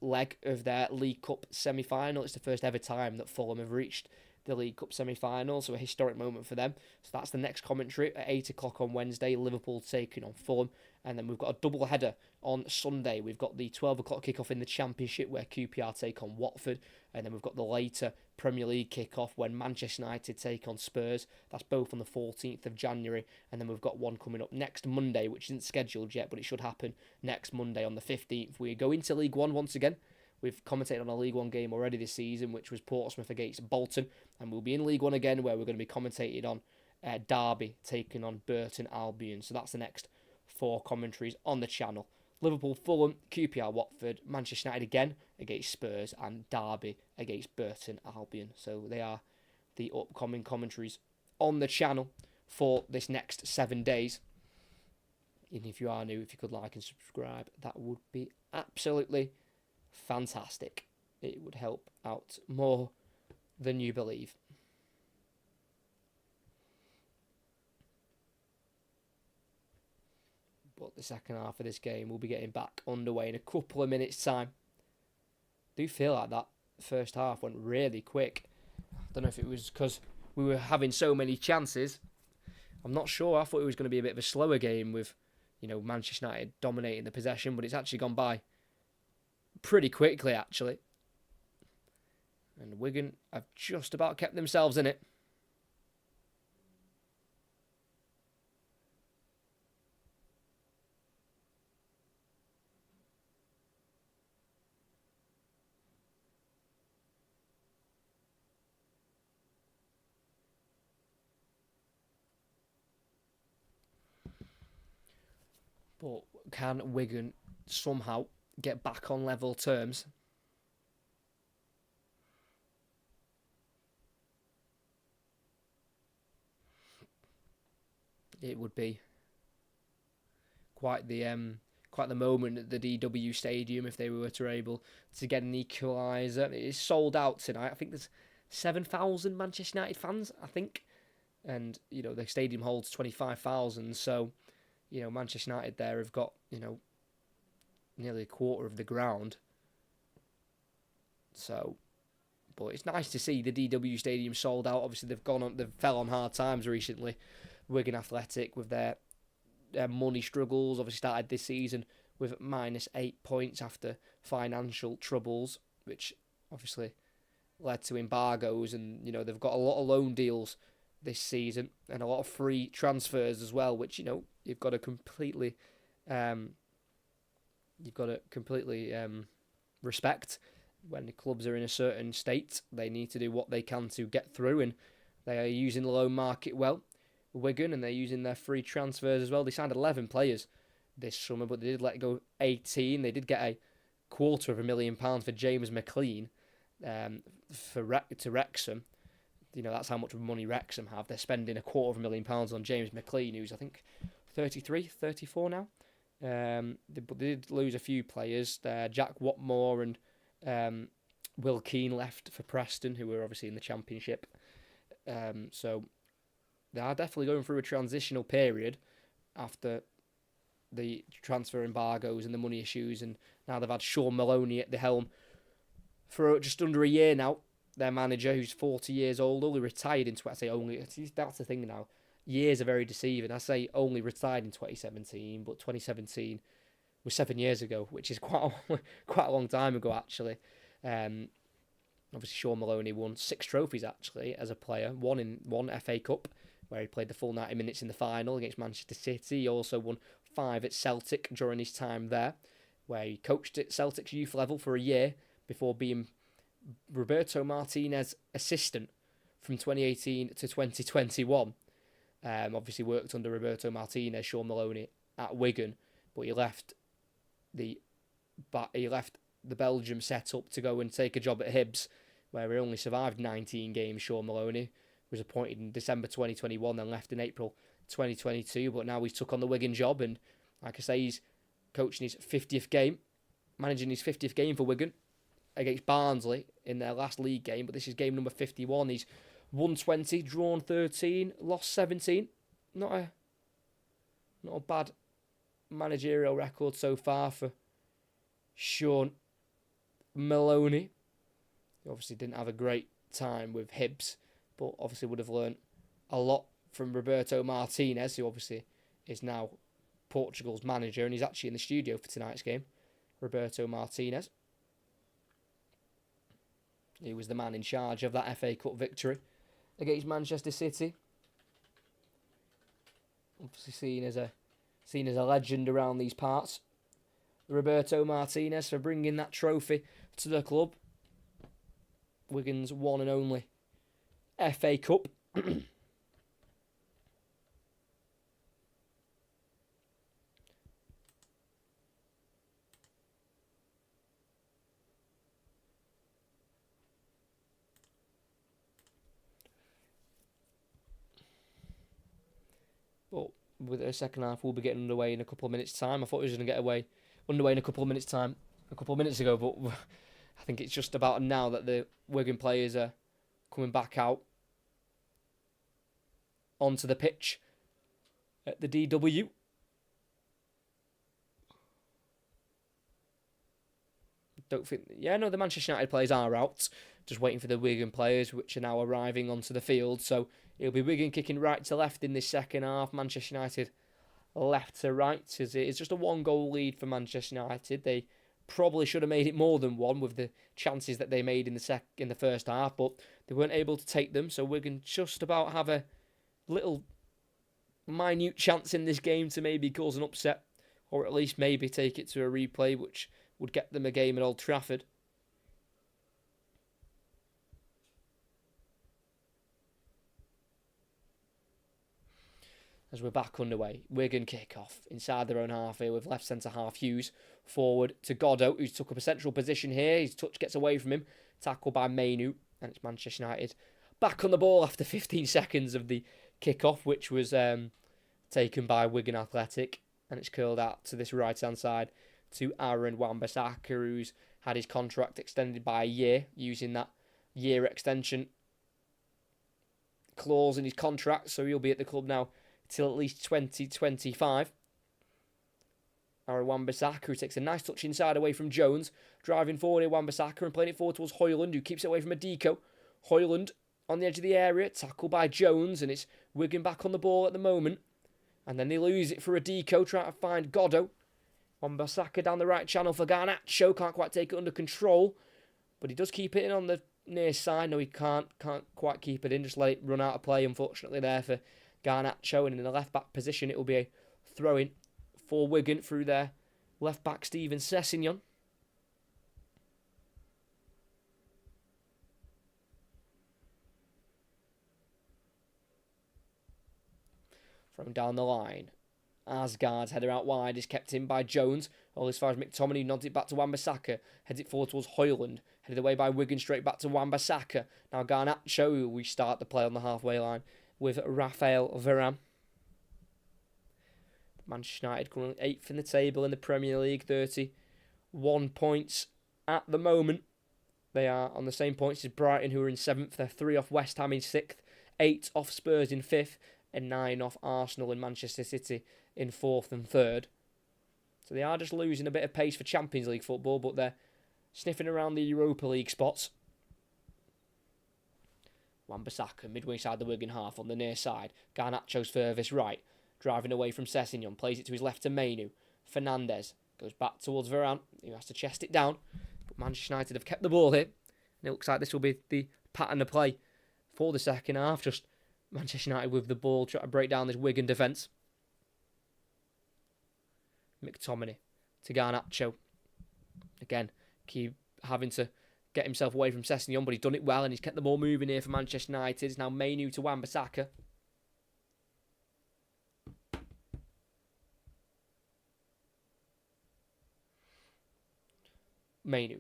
leg of their League Cup semi-final. It's the first ever time that Fulham have reached the League Cup semi-final, so a historic moment for them. So that's the next commentary at 8 o'clock on Wednesday. Liverpool taking on Fulham. And then we've got a double header on Sunday. We've got the 12 o'clock kickoff in the Championship where QPR take on Watford. And then we've got the later Premier League kickoff when Manchester United take on Spurs. That's both on the 14th of January. And then we've got one coming up next Monday, which isn't scheduled yet, but it should happen next Monday on the 15th. We go into League One once again. We've commentated on a League One game already this season, which was Portsmouth against Bolton. And we'll be in League One again, where we're going to be commentating on Derby taking on Burton Albion. So that's the next 4 commentaries on the channel. Liverpool, Fulham, QPR, Watford, Manchester United again against Spurs, and Derby against Burton Albion. So they are the upcoming commentaries on the channel for this next 7 days. And if you are new, if you could like and subscribe, that would be absolutely fantastic. It would help out more than you believe. But the second half of this game will be getting back underway in a couple of minutes' time. I do feel like that first half went really quick. I don't know if it was because we were having so many chances. I'm not sure. I thought it was going to be a bit of a slower game with, Manchester United dominating the possession, but it's actually gone by pretty quickly, actually. And Wigan have just about kept themselves in it. But can Wigan somehow get back on level terms? It would be quite the moment at the DW Stadium if they were to able to get an equaliser. It is sold out tonight. I think there's 7,000 Manchester United fans, I think. And, the stadium holds 25,000, so Manchester United there have got, nearly a quarter of the ground. So, but it's nice to see the DW Stadium sold out. Obviously, they've fell on hard times recently. Wigan Athletic with their money struggles, obviously started this season with -8 points after financial troubles, which obviously led to embargoes, and they've got a lot of loan deals this season and a lot of free transfers as well, which you've got to completely respect. When the clubs are in a certain state, they need to do what they can to get through, and they are using the loan market well, Wigan, and they're using their free transfers as well. They signed 11 players this summer, but they did let go 18. They did get a £250,000 for James McLean to Wrexham. That's how much money Wrexham have. They're spending £250,000 on James McLean, who's I think 33, 34 now. But they did lose a few players. Jack Watmore and Will Keane left for Preston, who were obviously in the Championship. So they are definitely going through a transitional period after the transfer embargoes and the money issues, and now they've had Sean Maloney at the helm for just under a year now. Their manager, who's 40 years old, only retired in I say only. That's the thing now. Years are very deceiving. I say only retired in 2017, but 2017 was 7 years ago, which is quite a long time ago actually. Obviously, Sean Maloney won 6 trophies actually as a player. One FA Cup, where he played the full 90 minutes in the final against Manchester City. He also won 5 at Celtic during his time there, where he coached at Celtic's youth level for a year before being Roberto Martinez assistant from 2018 to 2021. Obviously worked under Roberto Martinez, Sean Maloney at Wigan, but he left the Belgium setup to go and take a job at Hibs, where he only survived 19 games. Sean Maloney was appointed in December 2021 and left in April 2022, but now he's took on the Wigan job, and like I say, he's coaching his 50th game, managing his 50th game for Wigan against Barnsley in their last league game, but this is game number 51. He's won 20, drawn 13, lost 17. Not a bad managerial record so far for Sean Maloney. He obviously didn't have a great time with Hibs, but obviously would have learned a lot from Roberto Martinez, who obviously is now Portugal's manager, and he's actually in the studio for tonight's game. Roberto Martinez. He was the man in charge of that FA Cup victory against Manchester City. Obviously seen as a legend around these parts. Roberto Martinez for bringing that trophy to the club. Wigan's one and only FA Cup. But with the second half, we'll be getting underway in a couple of minutes' time. I thought we was going to get underway in a couple of minutes' time, a couple of minutes ago, but I think it's just about now that the Wigan players are coming back out onto the pitch at the DW. The Manchester United players are out. Just waiting for the Wigan players, which are now arriving onto the field. So it'll be Wigan kicking right to left in this second half. Manchester United left to right, as it is just a 1-goal lead for Manchester United. They probably should have made it more than one with the chances that they made in the first half, but they weren't able to take them. So Wigan just about have a little minute chance in this game to maybe cause an upset, or at least maybe take it to a replay, which would get them a game at Old Trafford. As we're back underway, Wigan kick off inside their own half here with left centre half Hughes forward to Goddo, who's took up a central position here. His touch gets away from him, tackled by Mainu, and it's Manchester United back on the ball after 15 seconds of the kick off, which was taken by Wigan Athletic, and it's curled out to this right hand side to Aaron Wan-Bissaka, who's had his contract extended by a year, using that year extension clause in his contract, so he'll be at the club now till at least 2025. Aaron Wan-Bissaka, who takes a nice touch inside away from Jones, driving forward here, Wan-Bissaka, and playing it forward towards Højlund, who keeps it away from Adiko. Højlund on the edge of the area, tackled by Jones, and it's Wigan back on the ball at the moment. And then they lose it for Adiko, trying to find Goddo. Wan-Bissaka down the right channel for Garnacho, can't quite take it under control, but he does keep it in on the near side. No, he can't quite keep it in, just let it run out of play, unfortunately, there for Garnacho, and in the left-back position, it will be a throw-in for Wigan through their left-back, Steven Sessegnon. Thrown down the line. Asgard's header out wide is kept in by Jones. All as far as McTominay nods it back to Wan-Bissaka. Heads it forward towards Højlund. Headed away by Wigan straight back to Wan-Bissaka. Now Garnacho, who we start the play on the halfway line with Raphael Varane. Manchester United coming 8th in the table in the Premier League, 31 points at the moment. They are on the same points as Brighton, who are in 7th. They're 3 off West Ham in 6th, 8 off Spurs in 5th, and 9 off Arsenal and Manchester City in 4th and 3rd. So they are just losing a bit of pace for Champions League football, but they're sniffing around the Europa League spots. Wan-Bissaka, midway side the Wigan half on the near side. Garnacho's furthest right, driving away from Sessegnon, plays it to his left to Mainu. Fernandes goes back towards Varane, who has to chest it down. But Manchester United have kept the ball here, and it looks like this will be the pattern of play for the second half. Just Manchester United with the ball, trying to break down this Wigan defence. McTominay to Garnacho. Again, keep having to get himself away from Sessegnon, but he's done it well, and he's kept the ball moving here for Manchester United. It's now Mainu to Wan-Bissaka. Mainu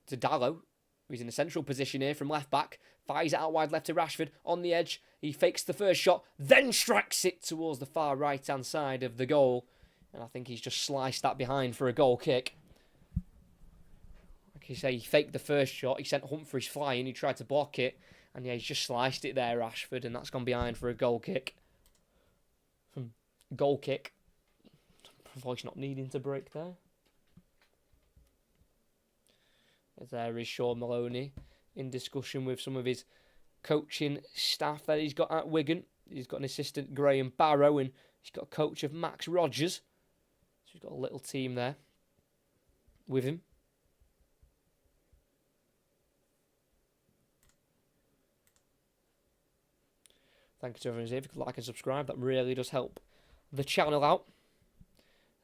to Dalot, who's in a central position here from left back. Fires it out wide left to Rashford. On the edge, he fakes the first shot, then strikes it towards the far right-hand side of the goal. And I think he's just sliced that behind for a goal kick. Like you say, he faked the first shot. He sent Humphries flying. He tried to block it. And yeah, he's just sliced it there, Rashford. And that's gone behind for a goal kick. Goal kick. Voice not needing to break there. There is Sean Maloney in discussion with some of his coaching staff that he's got at Wigan. He's got an assistant, Graham Barrow, and he's got a coach of Max Rogers. So he's got a little team there with him. Thank you to everyone here. If you could like and subscribe, that really does help the channel out.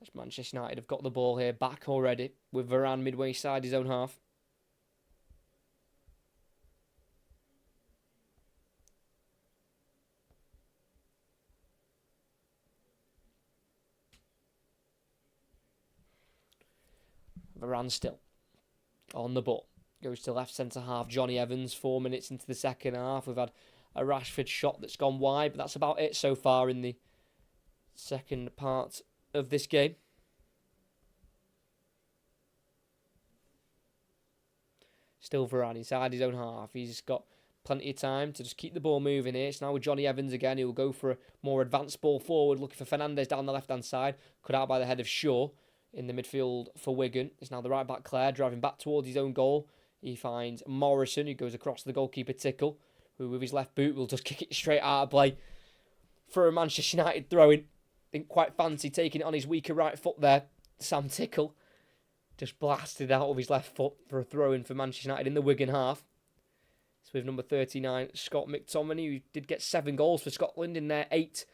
As Manchester United have got the ball here back already with Varane midway side his own half. Varane still on the ball. Goes to left centre half. Johnny Evans, 4 minutes into the second half. We've had a Rashford shot that's gone wide, but that's about it so far in the second part of this game. Still Varane inside his own half. He's got plenty of time to just keep the ball moving here. It's now with Johnny Evans again. He'll go for a more advanced ball forward, looking for Fernandes down the left-hand side. Cut out by the head of Shaw. In the midfield for Wigan, it's now the right back Clare driving back towards his own goal. He finds Morrison, who goes across the goalkeeper Tickle, who with his left boot will just kick it straight out of play for a Manchester United throw-in. Didn't quite fancy taking it on his weaker right foot there. Sam Tickle just blasted out of his left foot for a throw-in for Manchester United in the Wigan half. It's with number 39, Scott McTominay, who did get 7 goals for Scotland in their 8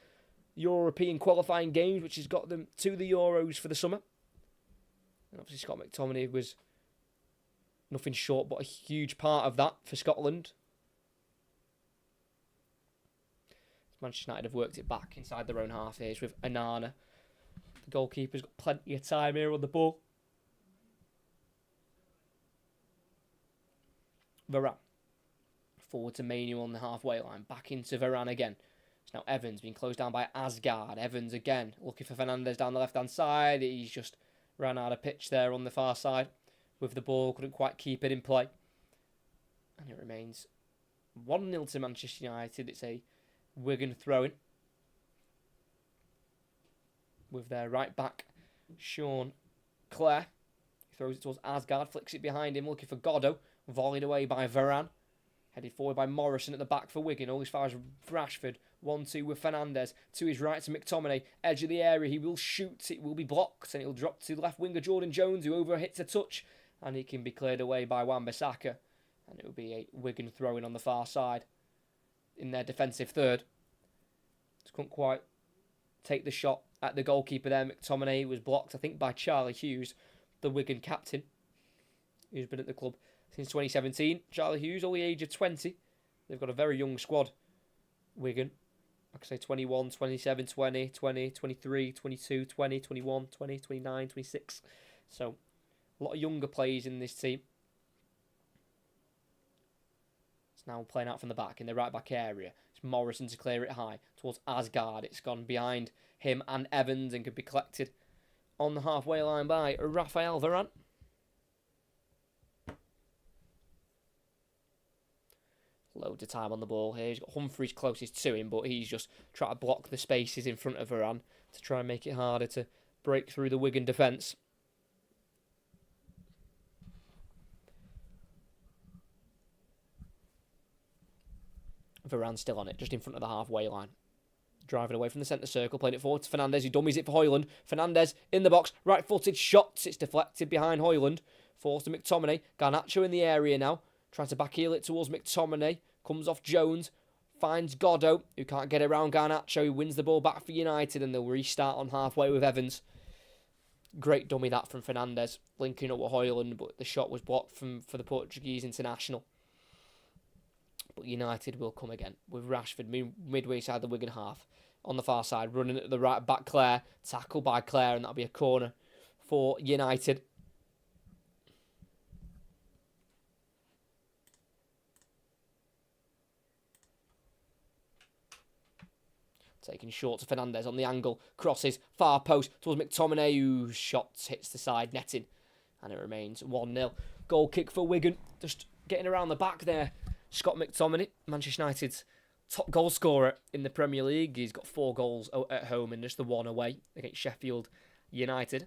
European qualifying games, which has got them to the Euros for the summer. And obviously Scott McTominay was nothing short but a huge part of that for Scotland. Manchester United have worked it back inside their own half here. It's with Onana. The goalkeeper's got plenty of time here on the ball. Varane. Forward to Mainu on the halfway line. Back into Varane again. It's now Evans being closed down by Asgard. Evans again looking for Fernandes down the left-hand side. He's just ran out of pitch there on the far side with the ball. Couldn't quite keep it in play. And it remains 1-0 to Manchester United. It's a Wigan throw-in with their right back, Sean Clare. He throws it towards Asgard, flicks it behind him, looking for Goddo. Volleyed away by Varane. Headed forward by Morrison at the back for Wigan. All as far as Rashford. 1-2 with Fernandes. To his right to McTominay. Edge of the area. He will shoot. It will be blocked. And it will drop to the left winger Jordan Jones, who overhits a touch. And he can be cleared away by Wan-Bissaka. And it will be a Wigan throw-in on the far side in their defensive third. Just couldn't quite take the shot at the goalkeeper there. McTominay was blocked, I think, by Charlie Hughes, the Wigan captain, who's been at the club since 2017. Charlie Hughes, only age of 20. They've got a very young squad, Wigan. Like I say, 21, 27, 20, 20, 23, 22, 20, 21, 20, 29, 26. So, a lot of younger players in this team. It's now playing out from the back in the right back area. It's It's Morrison to clear it high towards Asgard. It's gone behind him and Evans and could be collected on the halfway line by Raphael Varane. Loads of time on the ball here. He's got Humphries closest to him, but he's just trying to block the spaces in front of Varane to try and make it harder to break through the Wigan defence. Varane still on it, just in front of the halfway line. Driving away from the centre circle, playing it forward to Fernandes, who dummies it for Højlund. Fernandes in the box, right-footed shots. It's deflected behind Højlund. Forced to McTominay. Garnacho in the area now. Trying to backheel it towards McTominay. Comes off Jones. Finds Goddo, who can't get around Garnacho. He wins the ball back for United, and they'll restart on halfway with Evans. Great dummy that from Fernandes, linking up with Højlund, but the shot was blocked for the Portuguese international. But United will come again with Rashford midway side the Wigan half. On the far side, running at the right back, Clare. Tackled by Clare, and that'll be a corner for United. Taking short to Fernandes on the angle. Crosses, far post towards McTominay, whose shot hits the side netting. And it remains 1-0. Goal kick for Wigan. Just getting around the back there. Scott McTominay, Manchester United's top goal scorer in the Premier League. He's got 4 goals at home and just the 1 away against Sheffield United.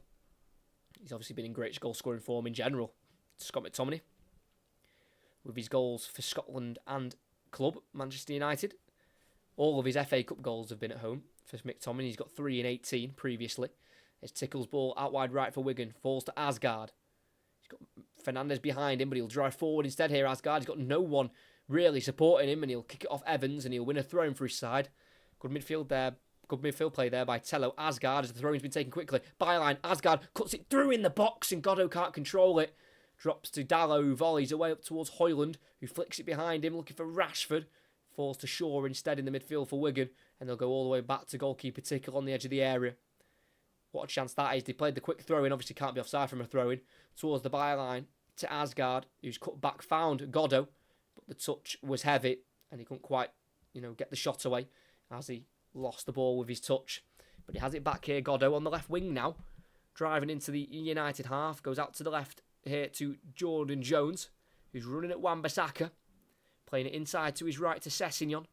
He's obviously been in great goal scoring form in general. Scott McTominay, with his goals for Scotland and club, Manchester United. All of his FA Cup goals have been at home for McTominay. He's got 3 in 18 previously. It's Tickle's ball out wide right for Wigan. Falls to Asgard. He's got Fernandes behind him, but he'll drive forward instead here, Asgard. He's got no one really supporting him, and he'll kick it off Evans, and he'll win a throw-in for his side. Good midfield there. Good midfield play there by Tello. Asgard, as the throw-in's been taken quickly. Byline, Asgard cuts it through in the box, and Goddo can't control it. Drops to Dallo, who volleys away up towards Højlund, who flicks it behind him, looking for Rashford. Falls to Shaw instead in the midfield for Wigan, and they'll go all the way back to goalkeeper Tickle on the edge of the area. What a chance that is. They played the quick throw-in, obviously can't be offside from a throw-in, towards the byline to Asgard, who's cut back, found Goddo, but the touch was heavy, and he couldn't quite, get the shot away, as he lost the ball with his touch. But he has it back here, Goddo, on the left wing now, driving into the United half, goes out to the left here to Jordan Jones, who's running at Wan-Bissaka. Playing it inside to his right to Sessegnon.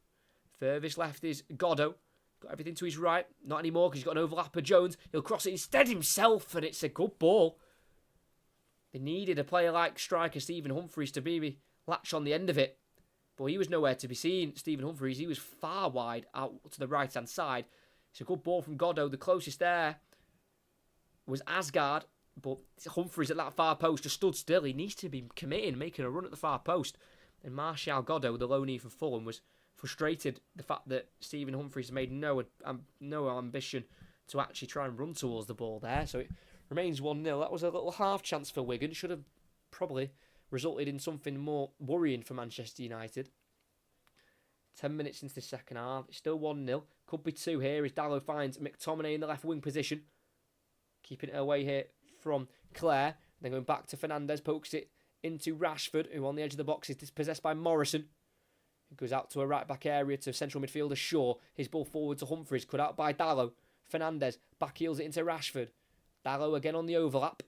Furthest left is Goddo. Got everything to his right. Not anymore because he's got an overlap of Jones. He'll cross it instead himself, and it's a good ball. They needed a player like striker Stephen Humphries to maybe latch on the end of it. But he was nowhere to be seen. Stephen Humphries, he was far wide out to the right-hand side. It's a good ball from Goddo. The closest there was Asgard. But Humphries at that far post just stood still. He needs to be committing, making a run at the far post. And Martial Goddo, the loanee from Fulham, was frustrated the fact that Stephen Humphries made no ambition to actually try and run towards the ball there. So it remains 1-0. That was a little half chance for Wigan. Should have probably resulted in something more worrying for Manchester United. 10 minutes into the second half. It's still 1-0. Could be 2 here as Dallo finds McTominay in the left wing position. Keeping it away here from Clare. Then going back to Fernandes. Pokes it into Rashford, who on the edge of the box is dispossessed by Morrison. Who goes out to a right-back area to central midfielder Shaw. His ball forward to Humphries, cut out by Dallo. Fernandes backheels it into Rashford. Dallo again on the overlap.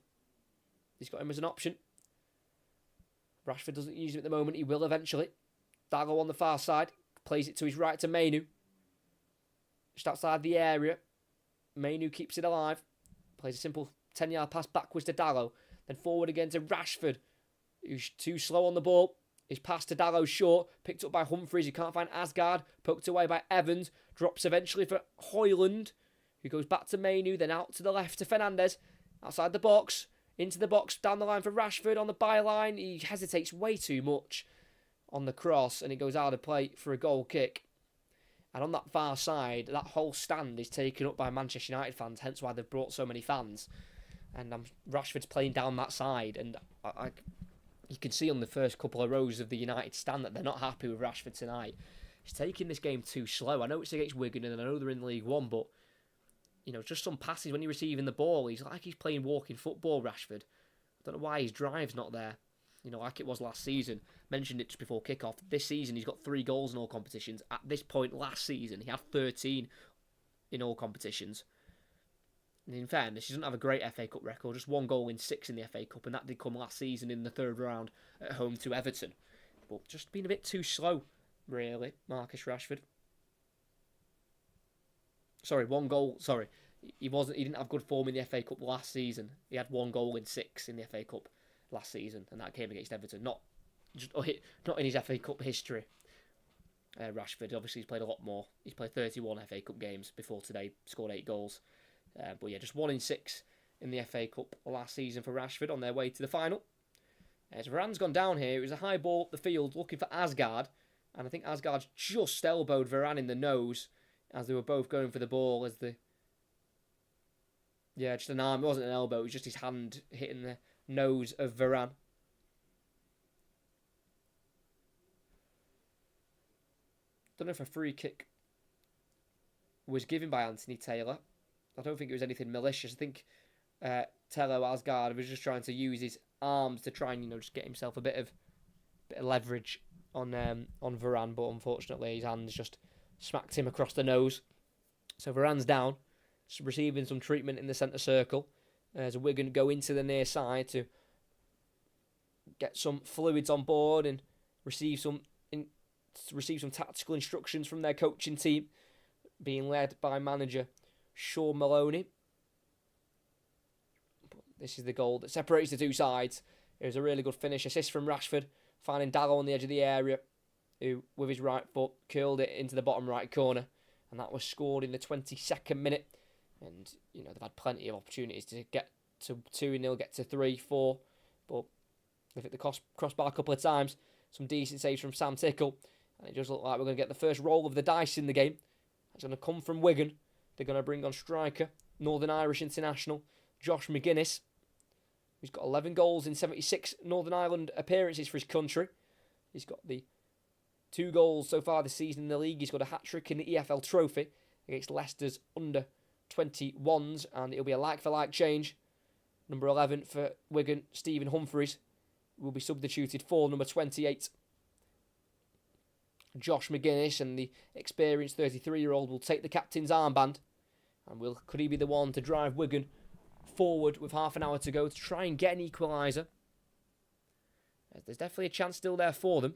He's got him as an option. Rashford doesn't use him at the moment. He will eventually. Dallo on the far side. Plays it to his right to Mainu. Just outside the area. Mainu keeps it alive. Plays a simple 10-yard pass backwards to Dallo. Then forward again to Rashford, who's too slow on the ball. His pass to Dallo short, picked up by Humphries, who can't find Asgard, poked away by Evans, drops eventually for Højlund, who goes back to Mainu, then out to the left to Fernandes, outside the box, into the box, down the line for Rashford on the byline. He hesitates way too much on the cross, and it goes out of play for a goal kick. And on that far side, that whole stand is taken up by Manchester United fans, hence why they've brought so many fans. And Rashford's playing down that side, and you can see on the first couple of rows of the United stand that they're not happy with Rashford tonight. He's taking this game too slow. I know it's against Wigan, and I know they're in League One, but just some passes when you're receiving the ball, he's like he's playing walking football, Rashford. I don't know why his drive's not there. like it was last season. Mentioned it just before kickoff. This season, he's got 3 goals in all competitions. At this point last season, he had 13 in all competitions. And in fairness, he doesn't have a great FA Cup record, just 1 goal in 6 in the FA Cup, and that did come last season in the 3rd round at home to Everton. But just been a bit too slow, really, Marcus Rashford. Sorry, 1 goal. Sorry, he didn't have good form in the FA Cup last season. He had 1 goal in 6 in the FA Cup last season, and that came against Everton. Not in his FA Cup history. Rashford, obviously, he's played a lot more. He's played 31 FA Cup games before today, scored 8 goals. But yeah, just 1 in 6 in the FA Cup last season for Rashford on their way to the final. As Varane's gone down here, it was a high ball up the field looking for Asgard. And I think Asgard's just elbowed Varane in the nose as they were both going for the ball. Just an arm. It wasn't an elbow, it was just his hand hitting the nose of Varane. Don't know if a free kick was given by Anthony Taylor. I don't think it was anything malicious. I think Tello Asgard was just trying to use his arms to try and just get himself a bit of leverage on Varane, but unfortunately his hands just smacked him across the nose. So Varane's down, receiving some treatment in the centre circle. As Wigan go into the near side to get some fluids on board and receive some tactical instructions from their coaching team, being led by manager Sean Maloney. This is the goal that separates the two sides. It was a really good finish. Assist from Rashford, finding Dallo on the edge of the area, who, with his right foot, curled it into the bottom right corner. And that was scored in the 22nd minute. And, they've had plenty of opportunities to get to 2-0, get to 3-4. But they've hit the crossbar a couple of times. Some decent saves from Sam Tickle. And it does look like we're going to get the first roll of the dice in the game. It's going to come from Wigan. They're going to bring on striker, Northern Irish international, Josh McGuinness. He's got 11 goals in 76 Northern Ireland appearances for his country. He's got the 2 goals so far this season in the league. He's got a hat-trick in the EFL Trophy against Leicester's under-21s, and it'll be a like-for-like change. Number 11 for Wigan, Stephen Humphreys, will be substituted for number 28. Josh McGuinness, and the experienced 33-year-old will take the captain's armband, and could he be the one to drive Wigan forward with half an hour to go to try and get an equaliser? There's definitely a chance still there for them.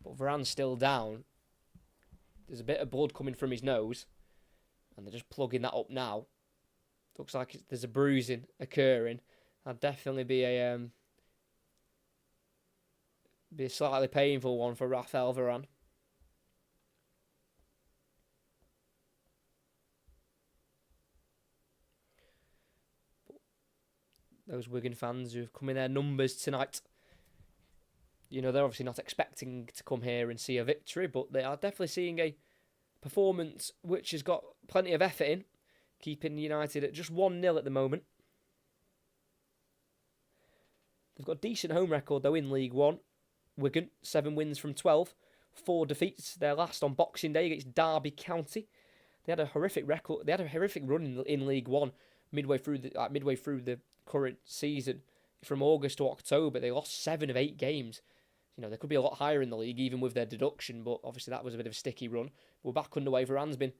But Varane's still down. There's a bit of blood coming from his nose, and they're just plugging that up now. Looks like there's a bruising occurring. That'd definitely be a slightly painful one for Raphael Varane. But those Wigan fans who've come in their numbers tonight, they're obviously not expecting to come here and see a victory, but they are definitely seeing a performance which has got plenty of effort in, keeping United at just 1-0 at the moment. They've got a decent home record, though, in League One. Wigan, 7 wins from 12, 4 defeats. Their last on Boxing Day against Derby County. They had a horrific record. They had a horrific run in League One midway through the current season. From August to October, they lost 7 of 8 games. They could be a lot higher in the league, even with their deduction, but obviously that was a bit of a sticky run. We're back underway. Varane's been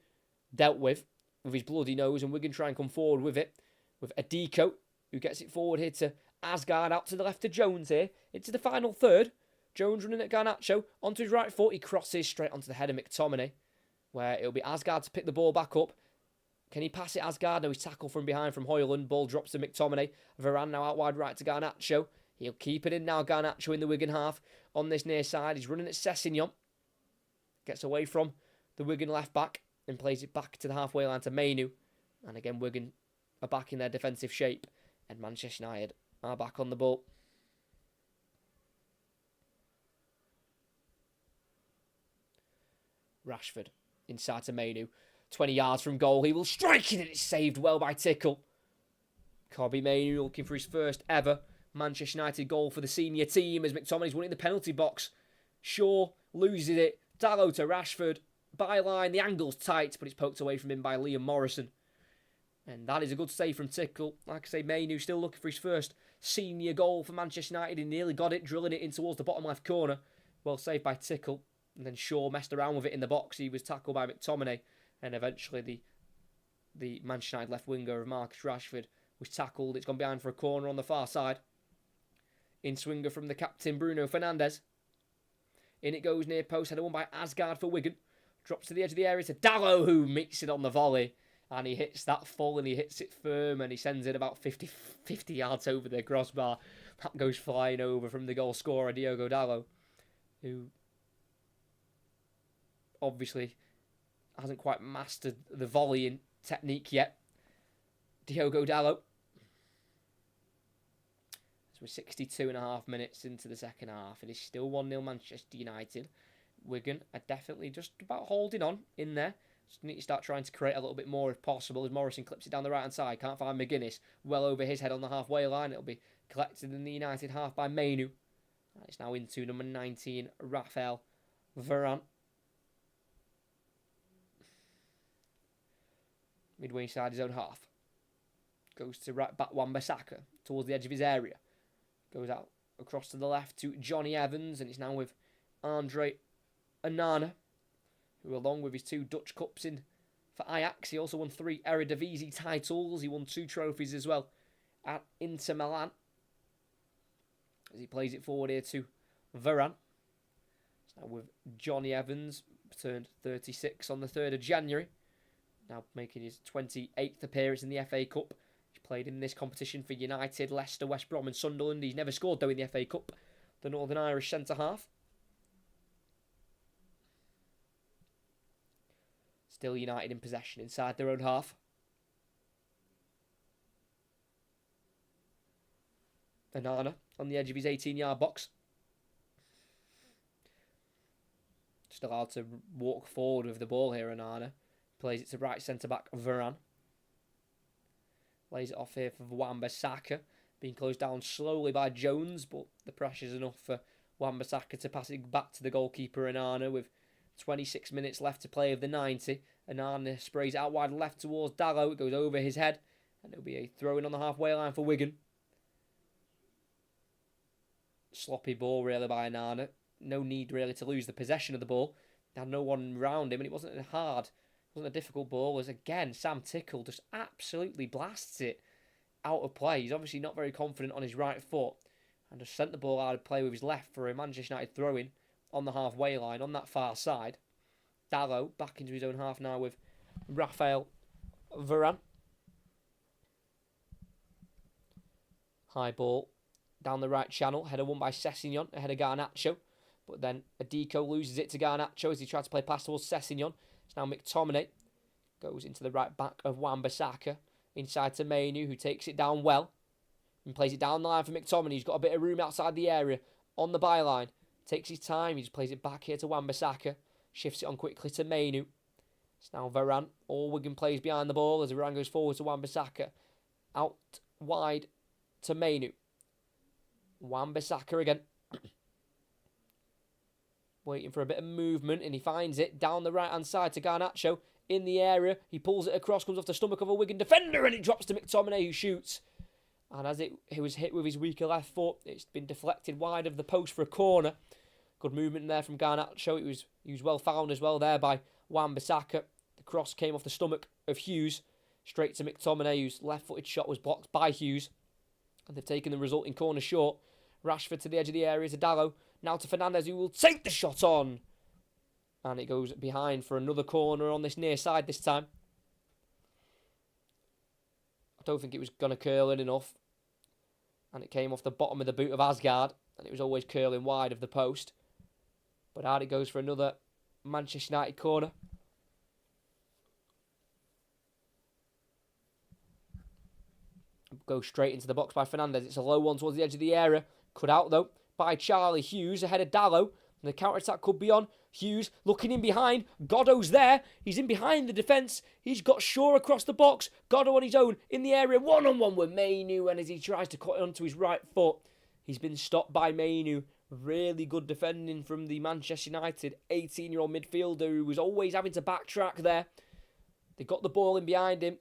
dealt with his bloody nose, and Wigan try and come forward with it, with Adiko, who gets it forward here to Asgard, out to the left to Jones here, into the final third. Jones running at Garnacho, onto his right foot, he crosses straight onto the head of McTominay, where it'll be Asgard to pick the ball back up. Can he pass it Asgard? No, he's tackled from behind from Hoyland, ball drops to McTominay. Varane now out wide right to Garnacho. He'll keep it in now, Garnacho in the Wigan half. On this near side, he's running at Sessegnon. Gets away from the Wigan left back and plays it back to the halfway line to Mainu. And again, Wigan are back in their defensive shape. And Manchester United are back on the ball. Rashford inside to Mainu. 20 yards from goal. He will strike it, and it's saved well by Tickle. Kobbie Mainu looking for his first ever Manchester United goal for the senior team as McTominay's won in the penalty box. Shaw loses it. Dalot to Rashford. Byline, the angle's tight, but it's poked away from him by Liam Morrison. And that is a good save from Tickle. Like I say, Mainu still looking for his first senior goal for Manchester United. He nearly got it, drilling it in towards the bottom left corner. Well saved by Tickle. And then Shaw messed around with it in the box. He was tackled by McTominay. And eventually the Manchester United left winger of Marcus Rashford was tackled. It's gone behind for a corner on the far side. In swinger from the captain, Bruno Fernandes. In it goes near post, header won by Asgard for Wigan. Drops to the edge of the area to Dalot, who meets it on the volley. And he hits that full and he hits it firm and he sends it about 50 yards over the crossbar. That goes flying over from the goal scorer, Diogo Dalot, who obviously hasn't quite mastered the volleying technique yet. Diogo Dalot. So we're 62.5 minutes into the second half. It is still 1-0 Manchester United. Wigan are definitely just about holding on in there. Just need to start trying to create a little bit more if possible as Morrison clips it down the right-hand side. Can't find McGuinness. Well over his head on the halfway line. It'll be collected in the United half by Mainu. It's now into number 19, Raphael Varane. Midway inside his own half. Goes to right back Wan-Bissaka towards the edge of his area. Goes out across to the left to Johnny Evans. And it's now with Andre Onana, who along with his 2 Dutch Cups in for Ajax, he also won 3 Eredivisie titles. He won 2 trophies as well at Inter Milan. As he plays it forward here to Varane. So now with Johnny Evans, turned 36 on the 3rd of January. Now making his 28th appearance in the FA Cup. He's played in this competition for United, Leicester, West Brom and Sunderland. He's never scored though in the FA Cup. The Northern Irish centre-half. Still United in possession inside their own half. Onana on the edge of his 18-yard box. Just allowed to walk forward with the ball here, Onana. Plays it to right centre-back Varane. Lays it off here for Wan-Bissaka. Being closed down slowly by Jones, but the pressure's enough for Wan-Bissaka to pass it back to the goalkeeper Onana with 26 minutes left to play of the 90. Onana sprays it out wide left towards Dalot. It goes over his head. And it'll be a throw-in on the halfway line for Wigan. Sloppy ball really by Onana. No need really to lose the possession of the ball. Had no one around him and it wasn't hard. It wasn't a difficult ball. As again, Sam Tickle just absolutely blasts it out of play. He's obviously not very confident on his right foot. And just sent the ball out of play with his left for a Manchester United throw-in on the halfway line on that far side. Dalot back into his own half now with Raphael Varane. High ball down the right channel. Header won by Sessegnon ahead of Garnacho. But then Adiko loses it to Garnacho as he tried to play pass towards Sessegnon. It's now McTominay. Goes into the right back of Wan-Bissaka. Inside to Mainu, who takes it down well. And plays it down the line for McTominay. He's got a bit of room outside the area on the byline. Takes his time. He just plays it back here to Wan-Bissaka. Shifts it on quickly to Mainu. It's now Varane. All Wigan plays behind the ball as Varane goes forward to Wan-Bissaka. Out wide to Mainu. Wan-Bissaka again. Waiting for a bit of movement and he finds it down the right-hand side to Garnacho. In the area. He pulls it across, comes off the stomach of a Wigan defender and it drops to McTominay who shoots. And as it was hit with his weaker left foot, it's been deflected wide of the post for a corner. Good movement there from Garnacho. He was well found as well there by Wan-Bissaka. The cross came off the stomach of Hughes. Straight to McTominay, whose left-footed shot was blocked by Hughes. And they've taken the resulting corner short. Rashford to the edge of the area to Dalot. Now to Fernandes, who will take the shot on. And it goes behind for another corner on this near side this time. I don't think it was going to curl in enough. And it came off the bottom of the boot of Asgard. And it was always curling wide of the post. But out it goes for another Manchester United corner. Goes straight into the box by Fernandes. It's a low one towards the edge of the area. Cut out though by Charlie Hughes ahead of Dalot. And the counter-attack could be on. Hughes looking in behind. Goddo's there. He's in behind the defence. He's got Shaw across the box. Goddo on his own in the area. One-on-one with Mainu. And as he tries to cut it onto his right foot, he's been stopped by Mainu. Really good defending from the Manchester United 18-year-old midfielder who was always having to backtrack there. They got the ball in behind him.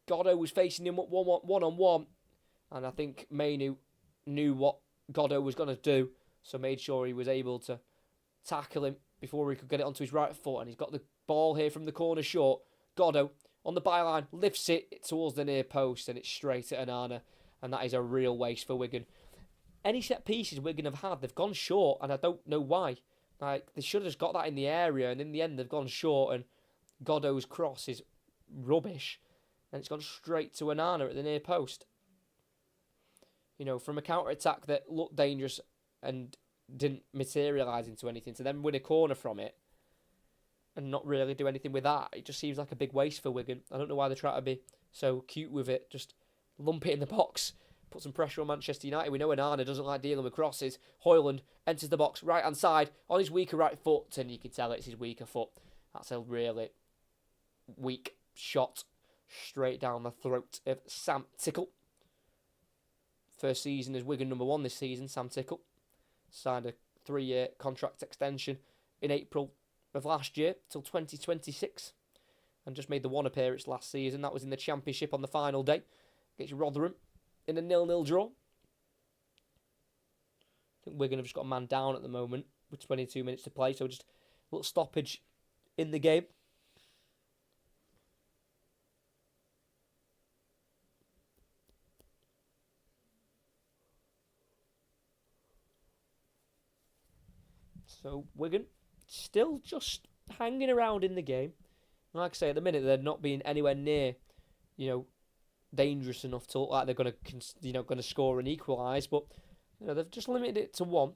Goddo was facing him one-on-one. And I think Mainu knew what Goddo was going to do. So made sure he was able to tackle him before he could get it onto his right foot. And he's got the ball here from the corner short. Goddo on the byline lifts it towards the near post. And it's straight at Onana. And that is a real waste for Wigan. Any set pieces Wigan have had, they've gone short, and I don't know why. Like, they should have just got that in the area, and in the end they've gone short, and Goddo's cross is rubbish, and it's gone straight to Onana at the near post. You know, from a counter-attack that looked dangerous and didn't materialise into anything, to then win a corner from it, and not really do anything with that, it just seems like a big waste for Wigan. I don't know why they try to be so cute with it, just lump it in the box. Put some pressure on Manchester United. We know Onana doesn't like dealing with crosses. Højlund enters the box, right-hand side, on his weaker right foot, and you can tell it's his weaker foot. That's a really weak shot straight down the throat of Sam Tickle. First season as Wigan #1 this season, Sam Tickle. Signed a 3-year contract extension in April of last year till 2026. And just made the one appearance last season. That was in the Championship on the final day against Rotherham. In a 0-0 draw. I think Wigan have just got a man down at the moment with 22 minutes to play, so just a little stoppage in the game. So Wigan still just hanging around in the game. Like I say, at the minute they're not being anywhere near, dangerous enough to look like they're going to score and equalise, but they've just limited it to 1.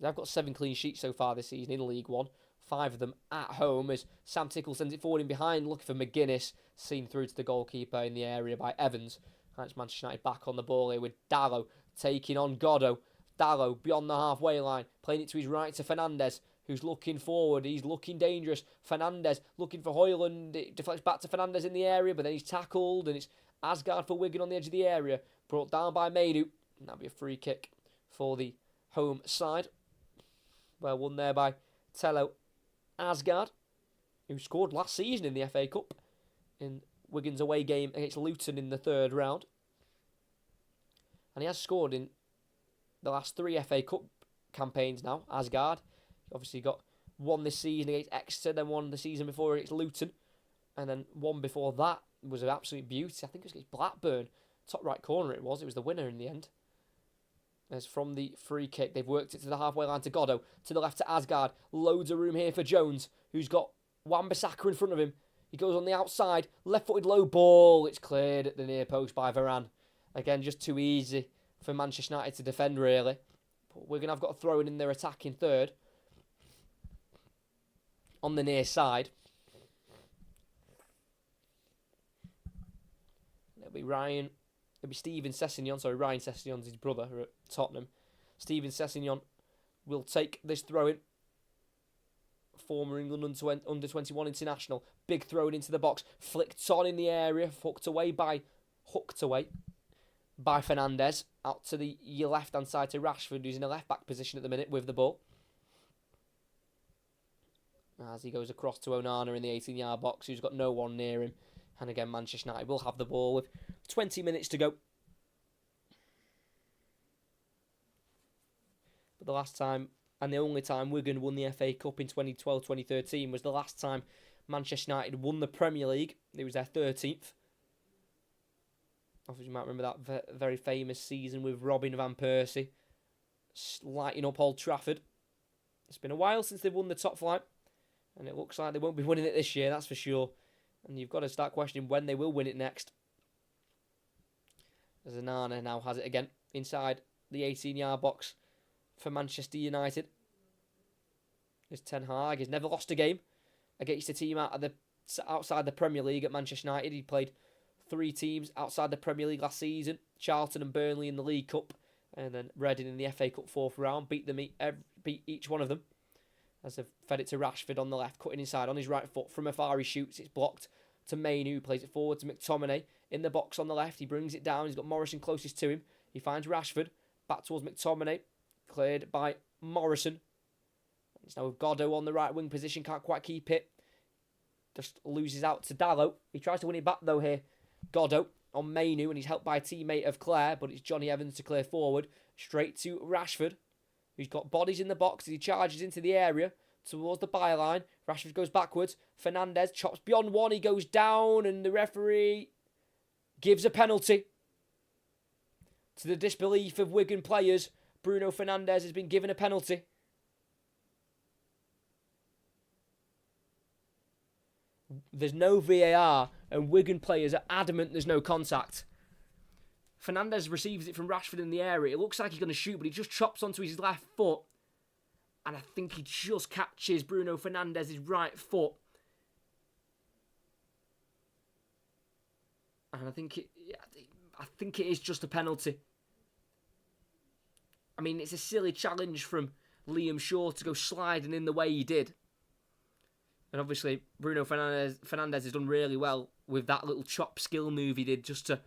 They've got 7 clean sheets so far this season in League 1, 5 of them at home, as Sam Tickle sends it forward in behind, looking for McGuinness, seen through to the goalkeeper in the area by Evans. That's Manchester United back on the ball here with Dallo taking on Goddo. Dallo beyond the halfway line, playing it to his right to Fernandes, who's looking forward. He's looking dangerous. Fernandes looking for Højlund. It deflects back to Fernandes in the area, but then he's tackled, and it's Asgard for Wigan on the edge of the area. Brought down by Mainu. And that'll be a free kick for the home side. Well won there by Tello Asgard, who scored last season in the FA Cup in Wigan's away game against Luton in the 3rd round. And he has scored in the last 3 FA Cup campaigns now, Asgard. Obviously got one this season against Exeter, then one the season before against Luton, and then one before that was an absolute beauty. I think it was against Blackburn. Top right corner it was. It was the winner in the end. As from the free kick, they've worked it to the halfway line to Goddo. To the left to Asgard. Loads of room here for Jones, who's got Wan-Bissaka in front of him. He goes on the outside. Left-footed low ball. It's cleared at the near post by Varane. Again, just too easy for Manchester United to defend, really. But Wigan have got a throw in their attacking third. On the near side. It'll be Steven Sessegnon. Sorry, Ryan Sessegnon's his brother at Tottenham. Steven Sessegnon will take this throw-in. Former England under-21 international. Big throw-in into the box. Flicked on in the area. Hooked away by Fernandes. Out to the left-hand side to Rashford, who's in a left-back position at the minute with the ball. As he goes across to Onana in the 18-yard box, who's got no one near him. And again, Manchester United will have the ball with 20 minutes to go. But the last time, and the only time Wigan won the FA Cup in 2012-2013 was the last time Manchester United won the Premier League. It was their 13th. Obviously, you might remember that very famous season with Robin van Persie lighting up Old Trafford. It's been a while since they've won the top flight, and it looks like they won't be winning it this year, that's for sure. And you've got to start questioning when they will win it next. As Onana now has it again inside the 18-yard box for Manchester United. As Ten Hag has never lost a game against a team outside the Premier League at Manchester United. He played 3 teams outside the Premier League last season. Charlton and Burnley in the League Cup. And then Reading in the FA Cup 4th round. Beat each one of them. as they've fed it to Rashford on the left, cutting inside on his right foot. From afar he shoots, it's blocked to Mainu, who plays it forward to McTominay. In the box on the left, he brings it down, he's got Morrison closest to him. He finds Rashford, back towards McTominay, cleared by Morrison. It's now with Goddo on the right wing position, can't quite keep it. Just loses out to Dallo. He tries to win it back though here. Goddo on Mainu, and he's helped by a teammate of Claire, but it's Johnny Evans to clear forward. Straight to Rashford, who's got bodies in the box as he charges into the area towards the byline. Rashford goes backwards. Fernandes chops beyond one. He goes down, and the referee gives a penalty. To the disbelief of Wigan players, Bruno Fernandes has been given a penalty. There's no VAR, and Wigan players are adamant there's no contact. Fernandes receives it from Rashford in the area. It looks like he's going to shoot, but he just chops onto his left foot. And I think he just catches Bruno Fernandes' right foot. And I think it is just a penalty. I mean, it's a silly challenge from Liam Shaw to go sliding in the way he did. And obviously, Bruno Fernandes has done really well with that little chop skill move he did just to,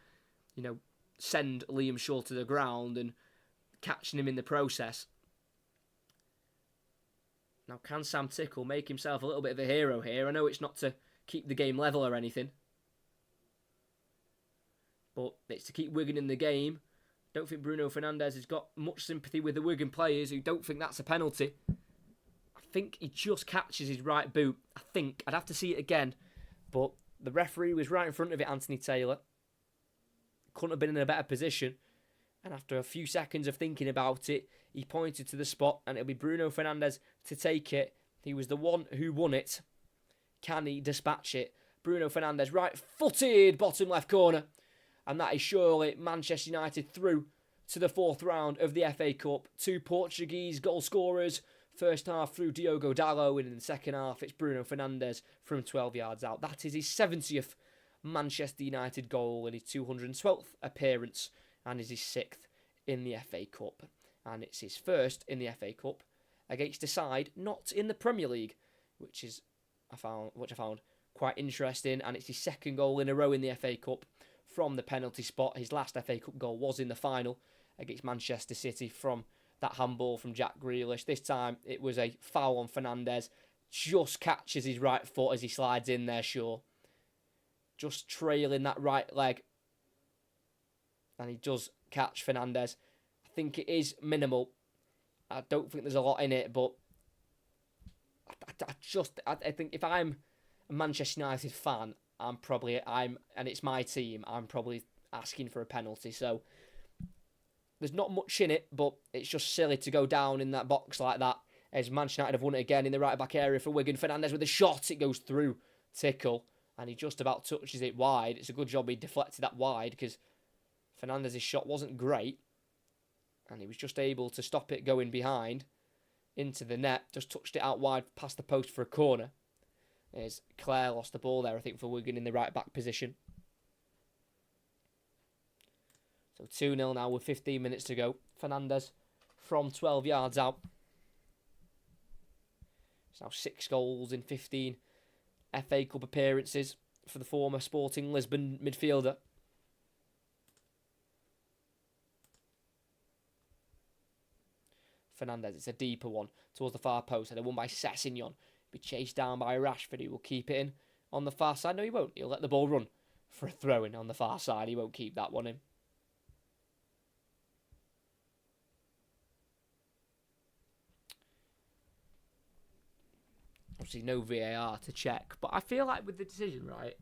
send Liam Shaw to the ground and catching him in the process. Now, can Sam Tickle make himself a little bit of a hero here? I know it's not to keep the game level or anything, but it's to keep Wigan in the game. Don't think Bruno Fernandes has got much sympathy with the Wigan players who don't think that's a penalty. I think he just catches his right boot. I think. I'd have to see it again. But the referee was right in front of it, Anthony Taylor. Couldn't have been in a better position. And after a few seconds of thinking about it, he pointed to the spot, and it'll be Bruno Fernandes to take it. He was the one who won it. Can he dispatch it? Bruno Fernandes, right-footed, bottom left corner. And that is surely Manchester United through to the fourth round of the FA Cup. Two Portuguese goal scorers. First half through Diogo Dallo, and in the second half it's Bruno Fernandes from 12 yards out. That is his 70th Manchester United goal and his 212th appearance, and is his 6th in the FA Cup. And it's his first in the FA Cup against a side not in the Premier League, which I found quite interesting. And it's his second goal in a row in the FA Cup from the penalty spot. His last FA Cup goal was in the final against Manchester City from that handball from Jack Grealish. This time it was a foul on Fernandes. Just catches his right foot as he slides in there, sure. Just trailing that right leg. And he does catch Fernandes. I think it is minimal. I don't think there's a lot in it, but I think if I'm a Manchester United fan, and it's my team, I'm probably asking for a penalty. So there's not much in it, but it's just silly to go down in that box like that. As Manchester United have won it again in the right back area for Wigan. Fernandes with a shot, it goes through Tickle, and he just about touches it wide. It's a good job he deflected that wide, because Fernandes' shot wasn't great, and he was just able to stop it going behind into the net. Just touched it out wide past the post for a corner. As Claire lost the ball there, I think, for Wigan in the right back position. So 2-0 now with 15 minutes to go. Fernandes from 12 yards out. It's now 6 goals in 15 FA Cup appearances for the former Sporting Lisbon midfielder. Fernandes, it's a deeper one towards the far post, and a one by Sessegnon. Be chased down by Rashford, who will keep it in on the far side. No, he won't. He'll let the ball run for a throw-in on the far side. He won't keep that one in. Obviously, no VAR to check, but I feel like with the decision, right,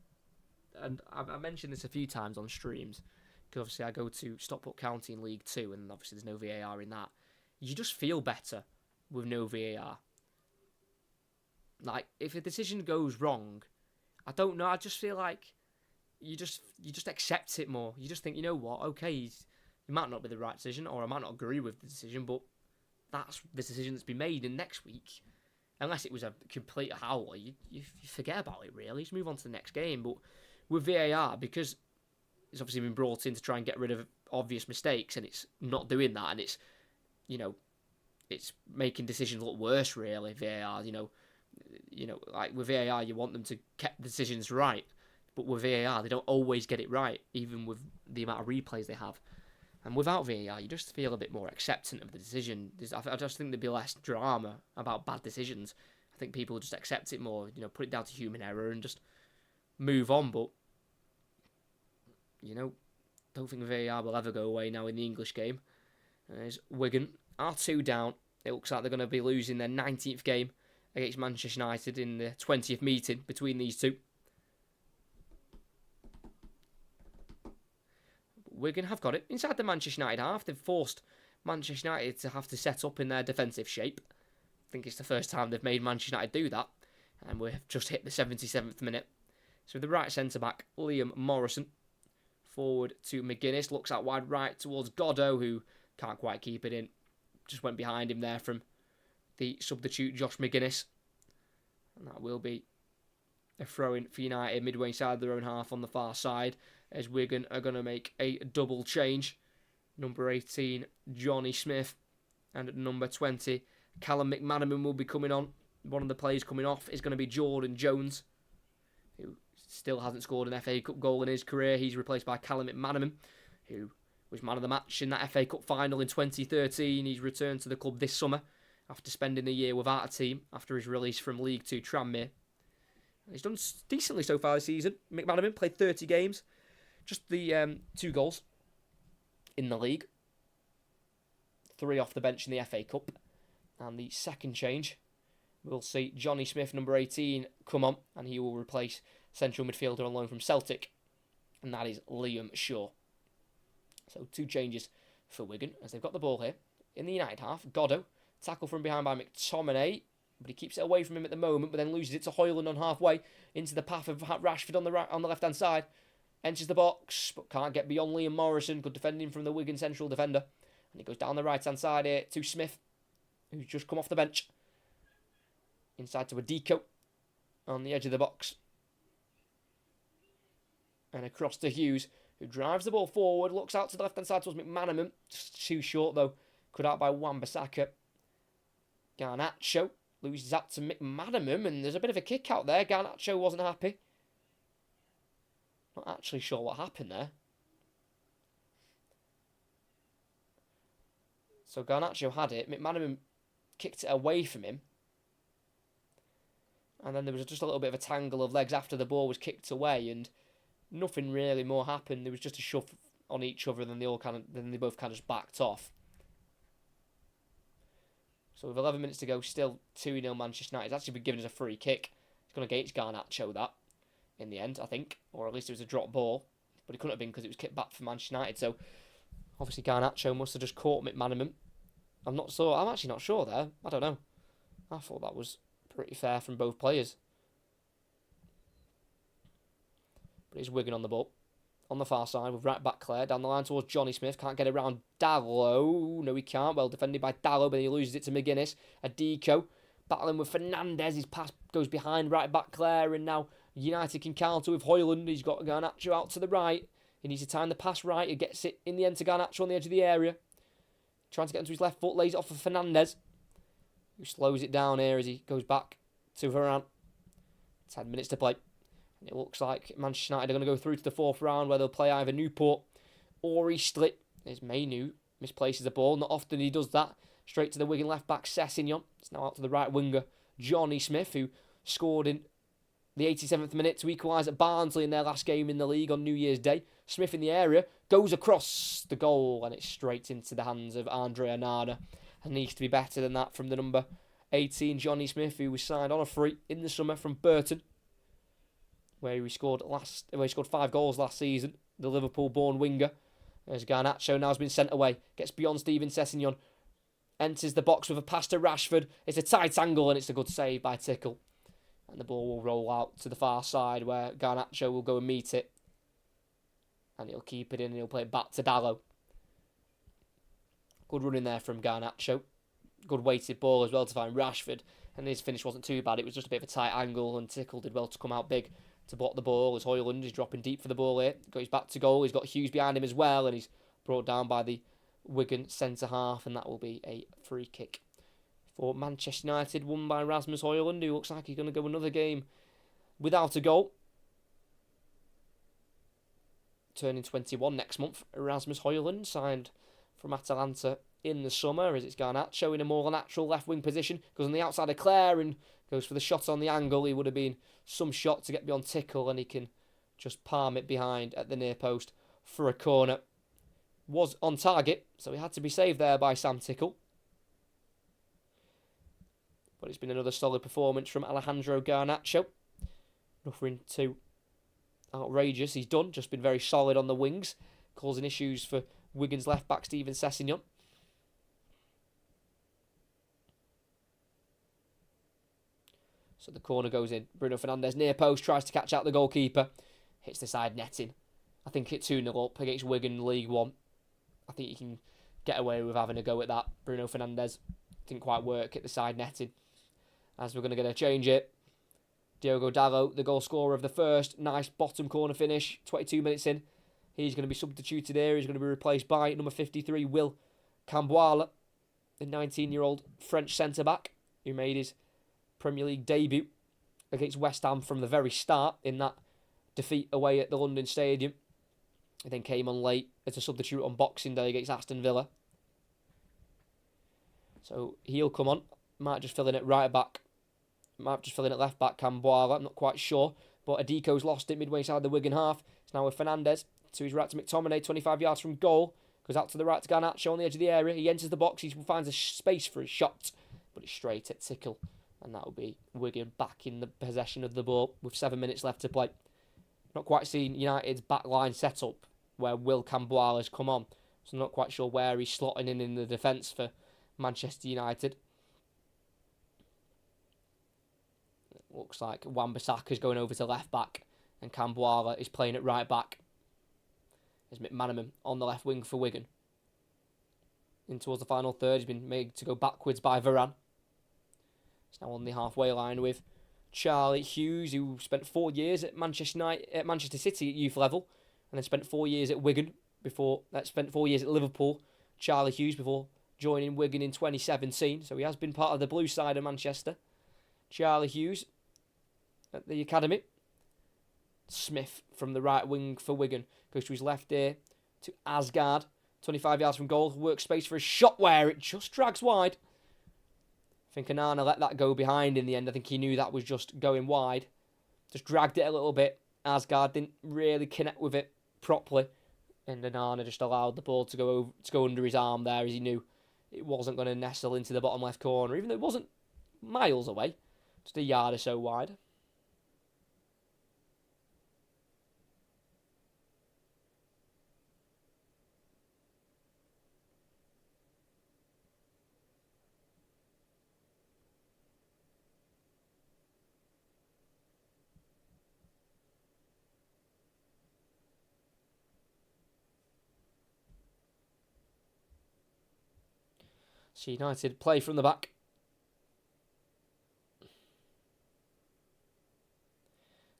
and I mentioned this a few times on streams, because obviously I go to Stockport County in League 2, and obviously there's no VAR in that. You just feel better with no VAR. Like, if a decision goes wrong, I don't know, I just feel like you just accept it more. You just think, you know what, okay, it might not be the right decision, or I might not agree with the decision, but that's the decision that's been made, and next week, unless it was a complete howler, you forget about it, really. Just move on to the next game. But with VAR, because it's obviously been brought in to try and get rid of obvious mistakes, and it's not doing that, and it's it's making decisions look worse. Really, VAR. Like with VAR, you want them to get the decisions right, but with VAR, they don't always get it right, even with the amount of replays they have. And without VAR, you just feel a bit more acceptant of the decision. I just think there'd be less drama about bad decisions. I think people just accept it more, put it down to human error and just move on. But, don't think VAR will ever go away now in the English game. As Wigan are 2 down. It looks like they're going to be losing their 19th game against Manchester United in the 20th meeting between these two. Wigan have got it inside the Manchester United half. They've forced Manchester United to have to set up in their defensive shape. I think it's the first time they've made Manchester United do that. And we've just hit the 77th minute. So the right centre-back, Liam Morrison. Forward to McGuinness. Looks out wide right towards Goddo, who can't quite keep it in. Just went behind him there from the substitute Josh McGuinness. And that will be a throw-in for United midway inside their own half on the far side, as Wigan are going to make a double change. Number 18, Johnny Smith, and number 20, Callum McManaman will be coming on. One of the players coming off is going to be Jordan Jones, who still hasn't scored an FA Cup goal in his career. He's replaced by Callum McManaman, who was man of the match in that FA Cup final in 2013. He's returned to the club this summer after spending the year without a team after his release from League 2 Tranmere. He's done decently so far this season. McManaman played 30 games, just the 2 goals in the league. 3 off the bench in the FA Cup. And the second change, we'll see Johnny Smith, number 18, come on, and he will replace central midfielder on loan from Celtic, and that is Liam Shaw. So 2 changes for Wigan as they've got the ball here in the United half. Goddo, tackle from behind by McTominay, but he keeps it away from him at the moment, but then loses it to Højlund on halfway into the path of Rashford on the left-hand side. Enters the box, but can't get beyond Liam Morrison. Good defending from the Wigan central defender. And he goes down the right-hand side here to Smith, who's just come off the bench. Inside to Adiko on the edge of the box. And across to Hughes, who drives the ball forward, looks out to the left-hand side towards McManaman. Just too short, though. Cut out by Wan-Bissaka. Garnacho loses that to McManaman, and there's a bit of a kick out there. Garnacho wasn't happy. Not actually sure what happened there. So Garnacho had it. McManaman kicked it away from him. And then there was just a little bit of a tangle of legs after the ball was kicked away, and nothing really more happened. There was just a shove on each other, and then they both kind of just backed off. So with 11 minutes to go, still 2-0 Manchester United. It's actually been given as a free kick. It's going to gauge Garnacho that in the end, I think. Or at least it was a drop ball. But it couldn't have been because it was kicked back for Manchester United. So obviously Garnacho must have just caught McManaman. I'm actually not sure there. I don't know. I thought that was pretty fair from both players. But it's Wigan on the ball. On the far side with right back Clare. Down the line towards Johnny Smith. Can't get around Dallo. No, he can't. Well defended by Dallo, but he loses it to McGuinness. Adiko battling with Fernandez. His pass goes behind right back Clare, and now United can counter with Højlund. He's got Garnacho out to the right. He needs to time the pass right. He gets it in the end to Garnacho on the edge of the area. Trying to get into his left foot. Lays it off for Fernandez, who slows it down here as he goes back to Varane. 10 minutes to play. And it looks like Manchester United are going to go through to the 4th round, where they'll play either Newport or Eastleigh. There's Mainu. Misplaces the ball. Not often he does that. Straight to the Wigan left back, Sessegnon. It's now out to the right winger, Johnny Smith, who scored in the 87th minute to equalise at Barnsley in their last game in the league on New Year's Day. Smith in the area, goes across the goal, and it's straight into the hands of Andre Onana. And needs to be better than that from the number 18, Johnny Smith, who was signed on a free in the summer from Burton, where he scored 5 goals last season. The Liverpool-born winger. As Garnacho now has been sent away, gets beyond Steven Sessegnon, enters the box with a pass to Rashford. It's a tight angle, and it's a good save by Tickle. And the ball will roll out to the far side, where Garnacho will go and meet it. And he'll keep it in, and he'll play it back to Dallo. Good run in there from Garnacho. Good weighted ball as well to find Rashford. And his finish wasn't too bad. It was just a bit of a tight angle, and Tickle did well to come out big to block the ball, as Højlund is dropping deep for the ball here. Goes back to goal. He's got Hughes behind him as well, and he's brought down by the Wigan centre-half, and that will be a free kick for Manchester United, won by Rasmus Højlund, who looks like he's going to go another game without a goal. Turning 21 next month, Rasmus Højlund signed from Atalanta in the summer, as it's Garnacho in a more natural left-wing position, goes on the outside of Clare and goes for the shot on the angle. He would have been some shot to get beyond Tickle, and he can just palm it behind at the near post for a corner. Was on target, so he had to be saved there by Sam Tickle. But it's been another solid performance from Alejandro Garnacho. Nothing too outrageous he's done, just been very solid on the wings, causing issues for Wigan's left-back Steven Sessegnon. So the corner goes in. Bruno Fernandes near post, tries to catch out the goalkeeper. Hits the side netting. I think hit 2-0 up against Wigan League One. I think you can get away with having a go at that. Bruno Fernandes didn't quite work at the side netting. As we're going to get a change it. Diogo Dalot, the goal scorer of the first. Nice bottom corner finish. 22 minutes in. He's going to be substituted here. He's going to be replaced by number 53, Will Camboire, the 19-year-old French centre-back who made his Premier League debut against West Ham from the very start in that defeat away at the London Stadium. He then came on late as a substitute on Boxing Day against Aston Villa. So he'll come on. Might just fill in at right back. Might just fill in at left back, Camboire. I'm not quite sure. But Adiko's lost it midway inside the Wigan half. It's now with Fernandes. To his right to McTominay, 25 yards from goal. Goes out to the right to Garnacho on the edge of the area. He enters the box. He finds a space for his shot. But it's straight at Tickle. And that will be Wigan back in the possession of the ball with 7 minutes left to play. Not quite seen United's backline set up where Will Camboire has come on. So I'm not quite sure where he's slotting in the defence for Manchester United. It looks like Wan-Bissaka's going over to left back and Camboire is playing at right back. There's McManaman on the left wing for Wigan. In towards the final third, he's been made to go backwards by Varane. He's now on the halfway line with Charlie Hughes, who spent 4 years at Manchester City at youth level, and then spent 4 years at Wigan spent 4 years at Liverpool. Charlie Hughes before joining Wigan in 2017, so he has been part of the blue side of Manchester. Charlie Hughes at the academy. Smith from the right wing for Wigan goes to his left here to Asgard, 25 yards from goal, works space for a shot where it just drags wide. I think Onana let that go behind in the end. I think he knew that was just going wide. Just dragged it a little bit. Asgard didn't really connect with it properly. And Onana just allowed the ball to go under his arm there as he knew it wasn't going to nestle into the bottom left corner. Even though it wasn't miles away. Just a yard or so wide. So United play from the back.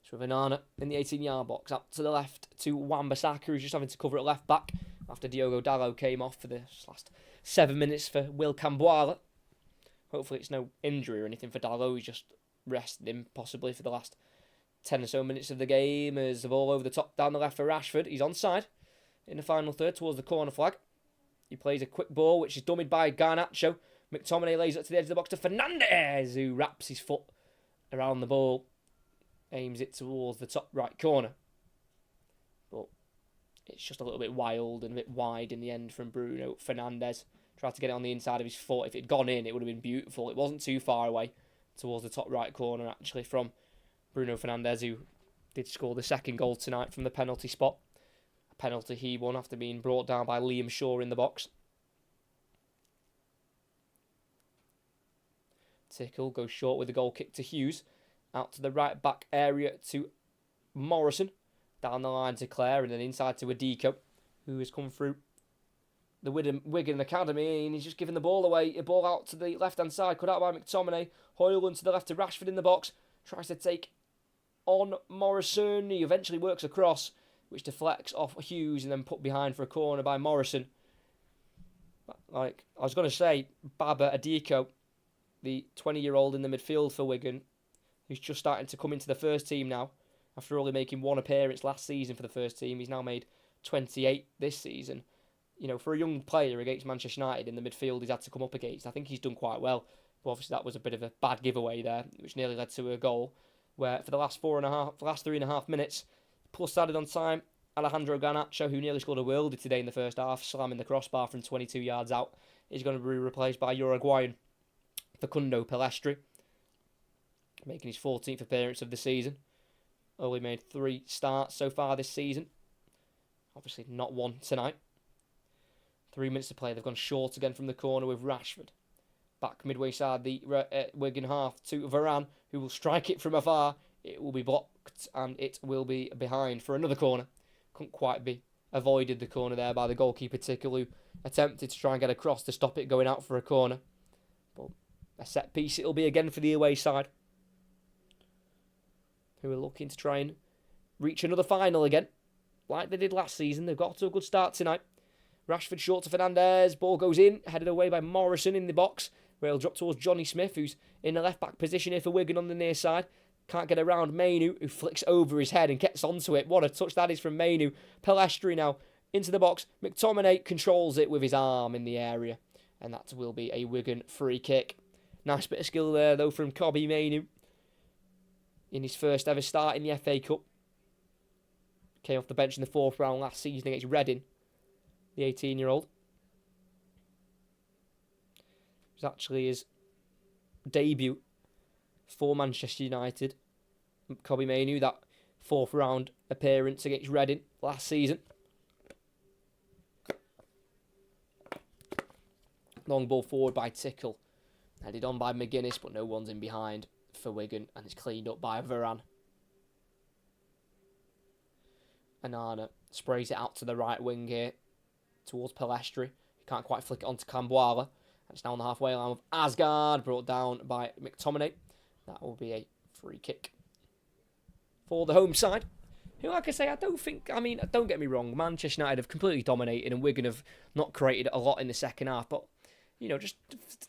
So with Onana in the 18-yard box, up to the left to Wan-Bissaka, who's just having to cover at left back after Diogo Dalot came off for the last 7 minutes for Will Camboire. Hopefully it's no injury or anything for Dalot. He's just rested him possibly for the last 10 or so minutes of the game as the ball over the top down the left for Rashford. He's onside in the final third towards the corner flag. He plays a quick ball, which is dummied by Garnacho. McTominay lays it to the edge of the box to Fernandes, who wraps his foot around the ball. Aims it towards the top right corner. But it's just a little bit wild and a bit wide in the end from Bruno Fernandes. Tried to get it on the inside of his foot. If it had gone in, it would have been beautiful. It wasn't too far away towards the top right corner, actually, from Bruno Fernandes, who did score the second goal tonight from the penalty spot. A penalty he won after being brought down by Liam Shaw in the box. Tickle goes short with the goal kick to Hughes. Out to the right back area to Morrison. Down the line to Clare and then inside to Adiko, who has come through the Wigan Academy and he's just given the ball away. A ball out to the left-hand side, cut out by McTominay. Højlund to the left to Rashford in the box. Tries to take on Morrison. He eventually works across, which deflects off Hughes and then put behind for a corner by Morrison. Like I was going to say, Baba Adiko the 20-year-old in the midfield for Wigan, who's just starting to come into the first team now. After only making one appearance last season for the first team, he's now made 28 this season. You know, for a young player against Manchester United in the midfield he's had to come up against, I think he's done quite well. But obviously that was a bit of a bad giveaway there, which nearly led to a goal, where for the last 3.5 minutes, plus added on time, Alejandro Garnacho, who nearly scored a worldie today in the first half, slamming the crossbar from 22 yards out, is going to be replaced by Uruguayan Facundo Pelestri, making his 14th appearance of the season. Only made 3 starts so far this season. Obviously not one tonight. 3 minutes to play. They've gone short again from the corner with Rashford. Back midway side the Wigan half to Varane, who will strike it from afar. It will be blocked and it will be behind for another corner. Couldn't quite be avoided the corner there by the goalkeeper Tickle, who attempted to try and get across to stop it going out for a corner. But a set piece it'll be again for the away side, who are looking to try and reach another final again, like they did last season. They've got to a good start tonight. Rashford short to Fernandes. Ball goes in, headed away by Morrison in the box, where he'll drop towards Johnny Smith, who's in the left-back position here for Wigan on the near side. Can't get around Mainu, who flicks over his head and gets onto it. What a touch that is from Mainu. Pelestri now into the box. McTominay controls it with his arm in the area, and that will be a Wigan free kick. Nice bit of skill there, though, from Kobbie Mainu in his first ever start in the FA Cup. Came off the bench in the 4th round last season against Reading, the 18-year-old. It was actually his debut for Manchester United. Kobbie Mainu, that 4th round appearance against Reading last season. Long ball forward by Tickle. Headed on by McGuinness, but no one's in behind for Wigan, and it's cleaned up by Varane. Anana sprays it out to the right wing here, towards Pelestri. He can't quite flick it onto Camboire. And it's now on the halfway line with Asgard, brought down by McTominay. That will be a free kick for the home side, who, like I say, don't get me wrong, Manchester United have completely dominated and Wigan have not created a lot in the second half, but, you know, just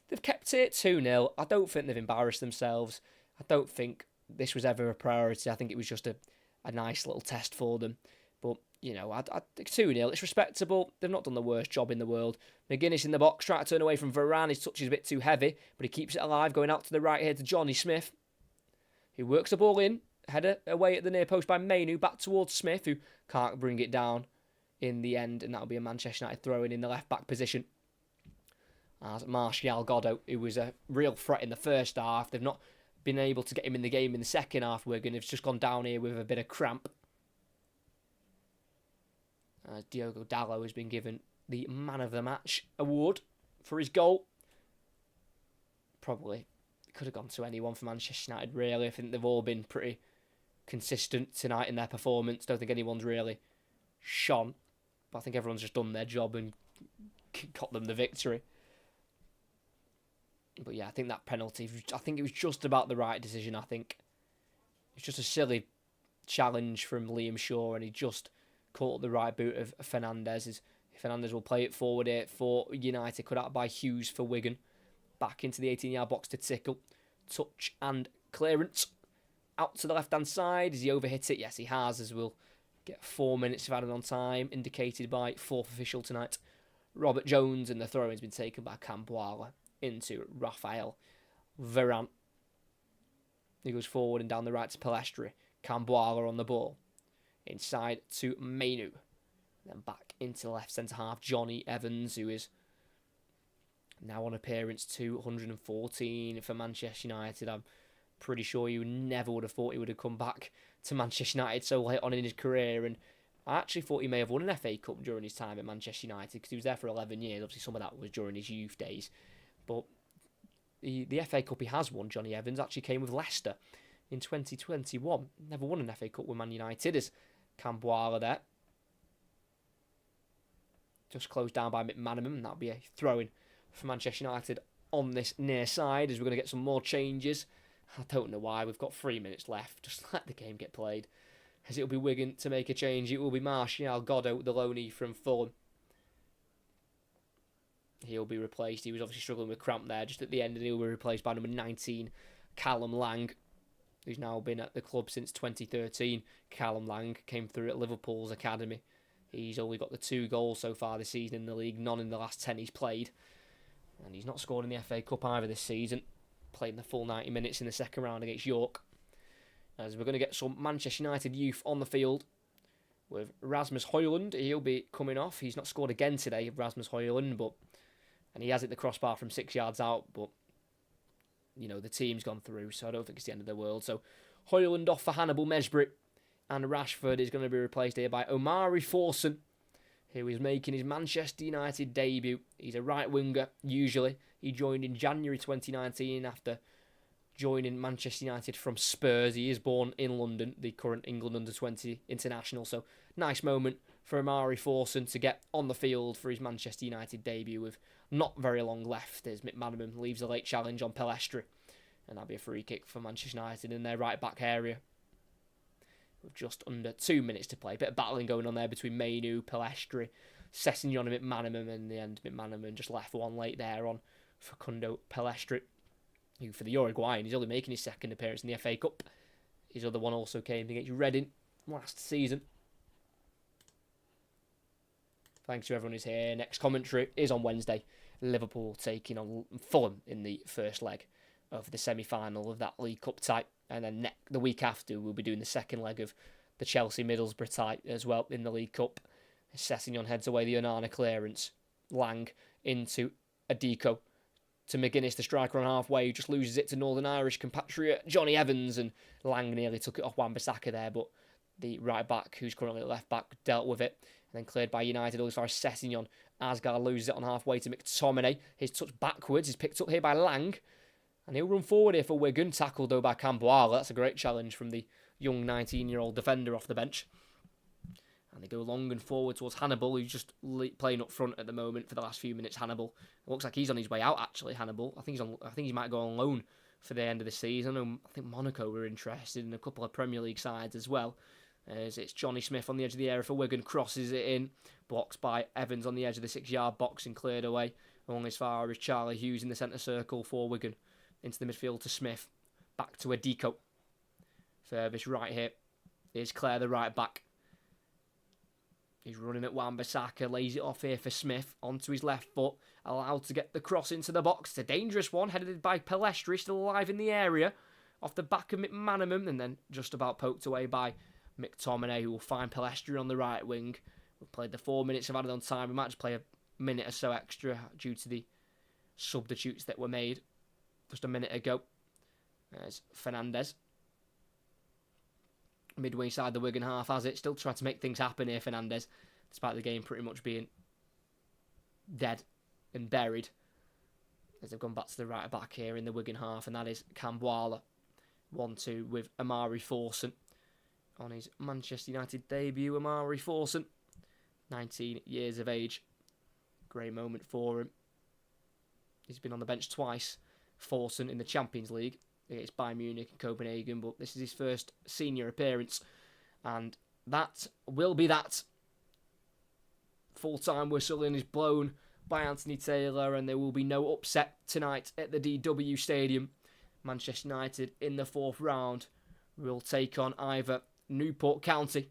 they've kept it 2-0. I don't think they've embarrassed themselves. I don't think this was ever a priority. I think it was just a nice little test for them. But, you know, 2-0, it's respectable. They've not done the worst job in the world. McGuinness in the box, trying to turn away from Varane. His touch is a bit too heavy, but he keeps it alive, going out to the right here to Johnny Smith, who works the ball in. Header away at the near post by Mainu, back towards Smith, who can't bring it down in the end, and that'll be a Manchester United throw-in in the left-back position. As Martial Godot, who was a real threat in the first half, they've not been able to get him in the game in the second half. Wigan have just gone down here with a bit of cramp. Diogo Dalot has been given the Man of the Match award for his goal. Probably could have gone to anyone for Manchester United, really. I think they've all been pretty consistent tonight in their performance. Don't think anyone's really shone, but I think everyone's just done their job and got them the victory. But yeah, I think that penalty, I think it was just about the right decision. I think it's just a silly challenge from Liam Shaw, and he just caught the right boot of Fernandes. Fernandes will play it forward here for United, cut out by Hughes for Wigan. Back into the 18-yard box to Tickle. Touch and clearance. Out to the left-hand side. Has he overhit it? Yes, he has, as we'll get 4 minutes of added on time, indicated by 4th official tonight, Robert Jones, and the throw-in's been taken by Camboire into Raphael Varane. He goes forward and down the right to Pelestri. Camboire on the ball. Inside to Mainu. Then back into the left centre-half, Johnny Evans, who is now on appearance 214 for Manchester United. I'm pretty sure you never would have thought he would have come back to Manchester United so late on in his career. And I actually thought he may have won an FA Cup during his time at Manchester United, because he was there for 11 years. Obviously, some of that was during his youth days. But the FA Cup he has won, Johnny Evans, actually came with Leicester in 2021. Never won an FA Cup with Man United, as Camboire there. Just closed down by McManaman, and that'll be a throw-in for Manchester United on this near side, as we're going to get some more changes. I don't know why. We've got 3 minutes left. Just let the game get played, as it'll be Wigan to make a change. It will be Martial Godot, the loanee from Fulham. He'll be replaced. He was obviously struggling with cramp there just at the end, and he'll be replaced by number 19, Callum Lang, who's now been at the club since 2013. Callum Lang came through at Liverpool's academy. He's only got the 2 goals so far this season in the league, none in the last 10 he's played. And he's not scored in the FA Cup either this season. Played in the full 90 minutes in the second round against York. As we're going to get some Manchester United youth on the field with Rasmus Højlund. He'll be coming off. He's not scored again today, Rasmus Højlund, and he has hit the crossbar from 6 yards out, but the team's gone through, so I don't think it's the end of the world. So Højlund off for Hannibal Mesbrit, and Rashford is going to be replaced here by Omari Forson, who is making his Manchester United debut. He's a right winger, usually. He joined in January 2019 after joining Manchester United from Spurs. He is born in London, the current England under-20 international, so nice moment for Omari Forson to get on the field for his Manchester United debut with not very long left as McManaman leaves a late challenge on Pelestri, and that'll be a free kick for Manchester United in their right back area with just under 2 minutes to play. Bit of battling going on there between Mainu, Pelestri, Sessegnon and McManaman, and in the end McManaman just left one late there on Facundo Pelestri, who for the Uruguayan, he's only making his second appearance in the FA Cup. His other one also came against Reading last season. Thanks to everyone who's here. Next commentary is on Wednesday. Liverpool taking on Fulham in the first leg of the semi-final of that League Cup tie. And then the week after, we'll be doing the second leg of the Chelsea-Middlesbrough tie as well in the League Cup. Sessegnon heads away the Onana clearance. Lang into Adiko. To McGuinness, the striker on halfway, who just loses it to Northern Irish compatriot Johnny Evans. And Lang nearly took it off Wan-Bissaka there, but the right back, who's currently at left back, dealt with it. And then cleared by United all as far as Sessegnon. Asgard loses it on halfway to McTominay. His touch backwards is picked up here by Lang. And he'll run forward here for Wigan, tackled though by Camboala. That's a great challenge from the young 19-year-old defender off the bench. And they go long and forward towards Hannibal, who's just playing up front at the moment for the last few minutes. Hannibal, it looks like he's on his way out actually. Hannibal, I think he might go on loan for the end of the season. I think Monaco were interested in a couple of Premier League sides as well. As it's Johnny Smith on the edge of the area for Wigan, crosses it in, blocked by Evans on the edge of the 6-yard box and cleared away along as far as Charlie Hughes in the centre circle for Wigan. Into the midfield to Smith, back to Adiko. Furthest right here is Claire, the right back. He's running at Wan-Bissaka, lays it off here for Smith, onto his left foot, allowed to get the cross into the box. It's a dangerous one, headed by Pelestri, still alive in the area, off the back of McManaman, and then just about poked away by McTominay, who will find Pelestri on the right wing. We've played the 4 minutes of added on time. We might just play a minute or so extra due to the substitutes that were made just a minute ago. There's Fernandez. Midway side the Wigan half has it. Still trying to make things happen here, Fernandez, despite the game pretty much being dead and buried. As they've gone back to the right back here in the Wigan half, and that is Camboala. 1-2 with Omari Forson. On his Manchester United debut, Omari Forson, 19 years of age. Great moment for him. He's been on the bench twice. Forson in the Champions League against Bayern Munich and Copenhagen, but this is his first senior appearance, and that will be that. Full-time whistling is blown by Anthony Taylor, and there will be no upset tonight at the DW Stadium. Manchester United in the 4th round will take on either Newport County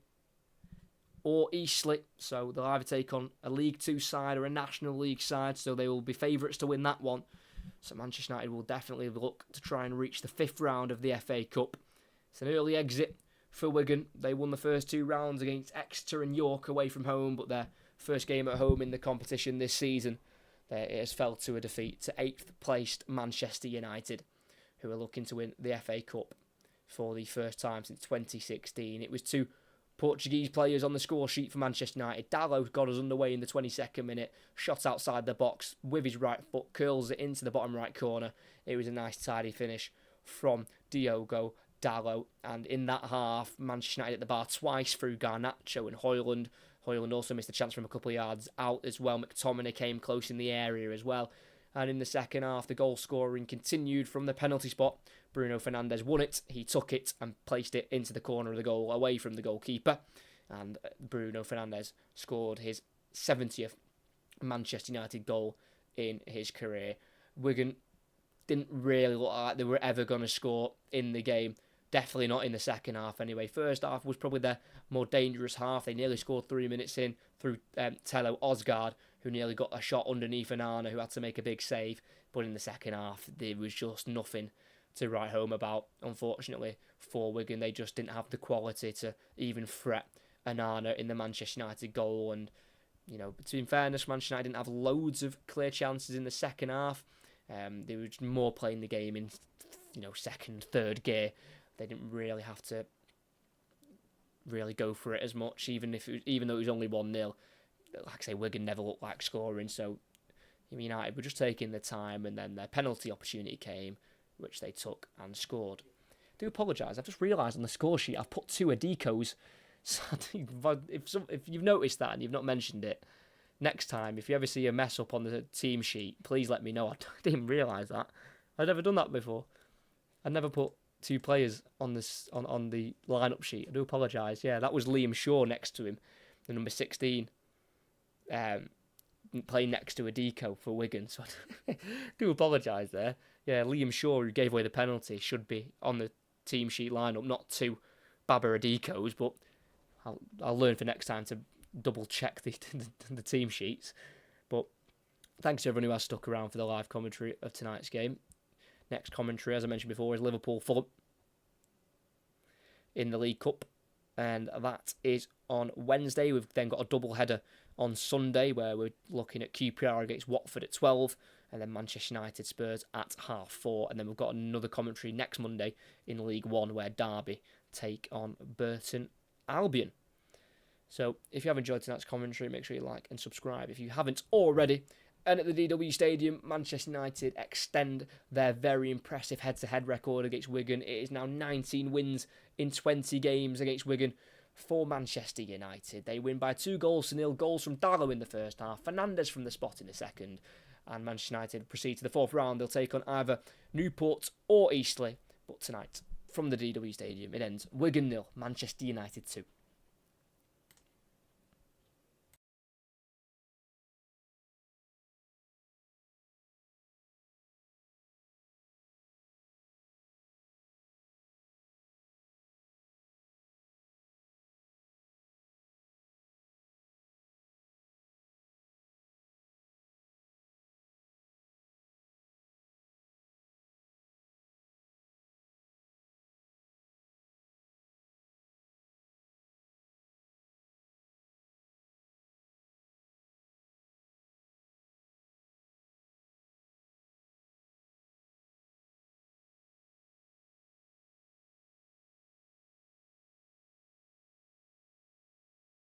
or Eastleigh, so they'll either take on a League 2 side or a National League side, so they will be favourites to win that one. So Manchester United will definitely look to try and reach the 5th round of the FA Cup. It's an early exit for Wigan. They won the first 2 rounds against Exeter and York away from home, but their first game at home in the competition this season, it has fell to a defeat to 8th placed Manchester United, who are looking to win the FA Cup for the first time since 2016. It was 2 Portuguese players on the score sheet for Manchester United. Dalot got us underway in the 22nd minute, shot outside the box with his right foot, curls it into the bottom right corner. It was a nice tidy finish from Diogo Dalot. And in that half, Manchester United at the bar twice through Garnacho and Højlund. Højlund also missed a chance from a couple of yards out as well. McTominay came close in the area as well. And in the second half, the goal scoring continued from the penalty spot. Bruno Fernandes won it. He took it and placed it into the corner of the goal away from the goalkeeper. And Bruno Fernandes scored his 70th Manchester United goal in his career. Wigan didn't really look like they were ever going to score in the game. Definitely not in the second half anyway. First half was probably their more dangerous half. They nearly scored 3 minutes in through Tello Osgaard, who nearly got a shot underneath Onana, who had to make a big save. But in the second half, there was just nothing to write home about, unfortunately, for Wigan. They just didn't have the quality to even threat Onana in the Manchester United goal. And, you know, in fairness, Manchester United didn't have loads of clear chances in the second half. They were more playing the game in, you know, second, third gear. They didn't really have to really go for it as much, even though it was only 1-0. Like I say, Wigan never looked like scoring, so United were just taking their time, and then their penalty opportunity came, which they took and scored. I do apologise, I've just realised on the score sheet I've put 2 Adikos. So if you've noticed that and you've not mentioned it, next time, if you ever see a mess up on the team sheet, please let me know. I didn't realise that. I'd never done that before. I'd never put 2 players on this on the lineup sheet. I do apologise. Yeah, that was Liam Shaw next to him, the number 16, playing next to Adiko for Wigan. So I do apologise there. Yeah, Liam Shaw, who gave away the penalty, should be on the team sheet lineup, not 2 Baba Adikos. But I'll learn for next time to double check the team sheets. But thanks to everyone who has stuck around for the live commentary of tonight's game. Next commentary, as I mentioned before, is Liverpool-Fulham in the League Cup, and that is on Wednesday. We've then got a double header on Sunday where we're looking at QPR against Watford at 12, and then Manchester United Spurs at 4:30, and then we've got another commentary next Monday in League One where Derby take on Burton Albion. So if you have enjoyed tonight's commentary, make sure you like and subscribe if you haven't already. And at the DW Stadium, Manchester United extend their very impressive head-to-head record against Wigan. It is now 19 wins in 20 games against Wigan for Manchester United. They win by 2-0. Goals from Darlow in the first half, Fernandes from the spot in the second. And Manchester United proceed to the 4th round. They'll take on either Newport or Eastleigh. But tonight, from the DW Stadium, it ends Wigan 0, Manchester United 2.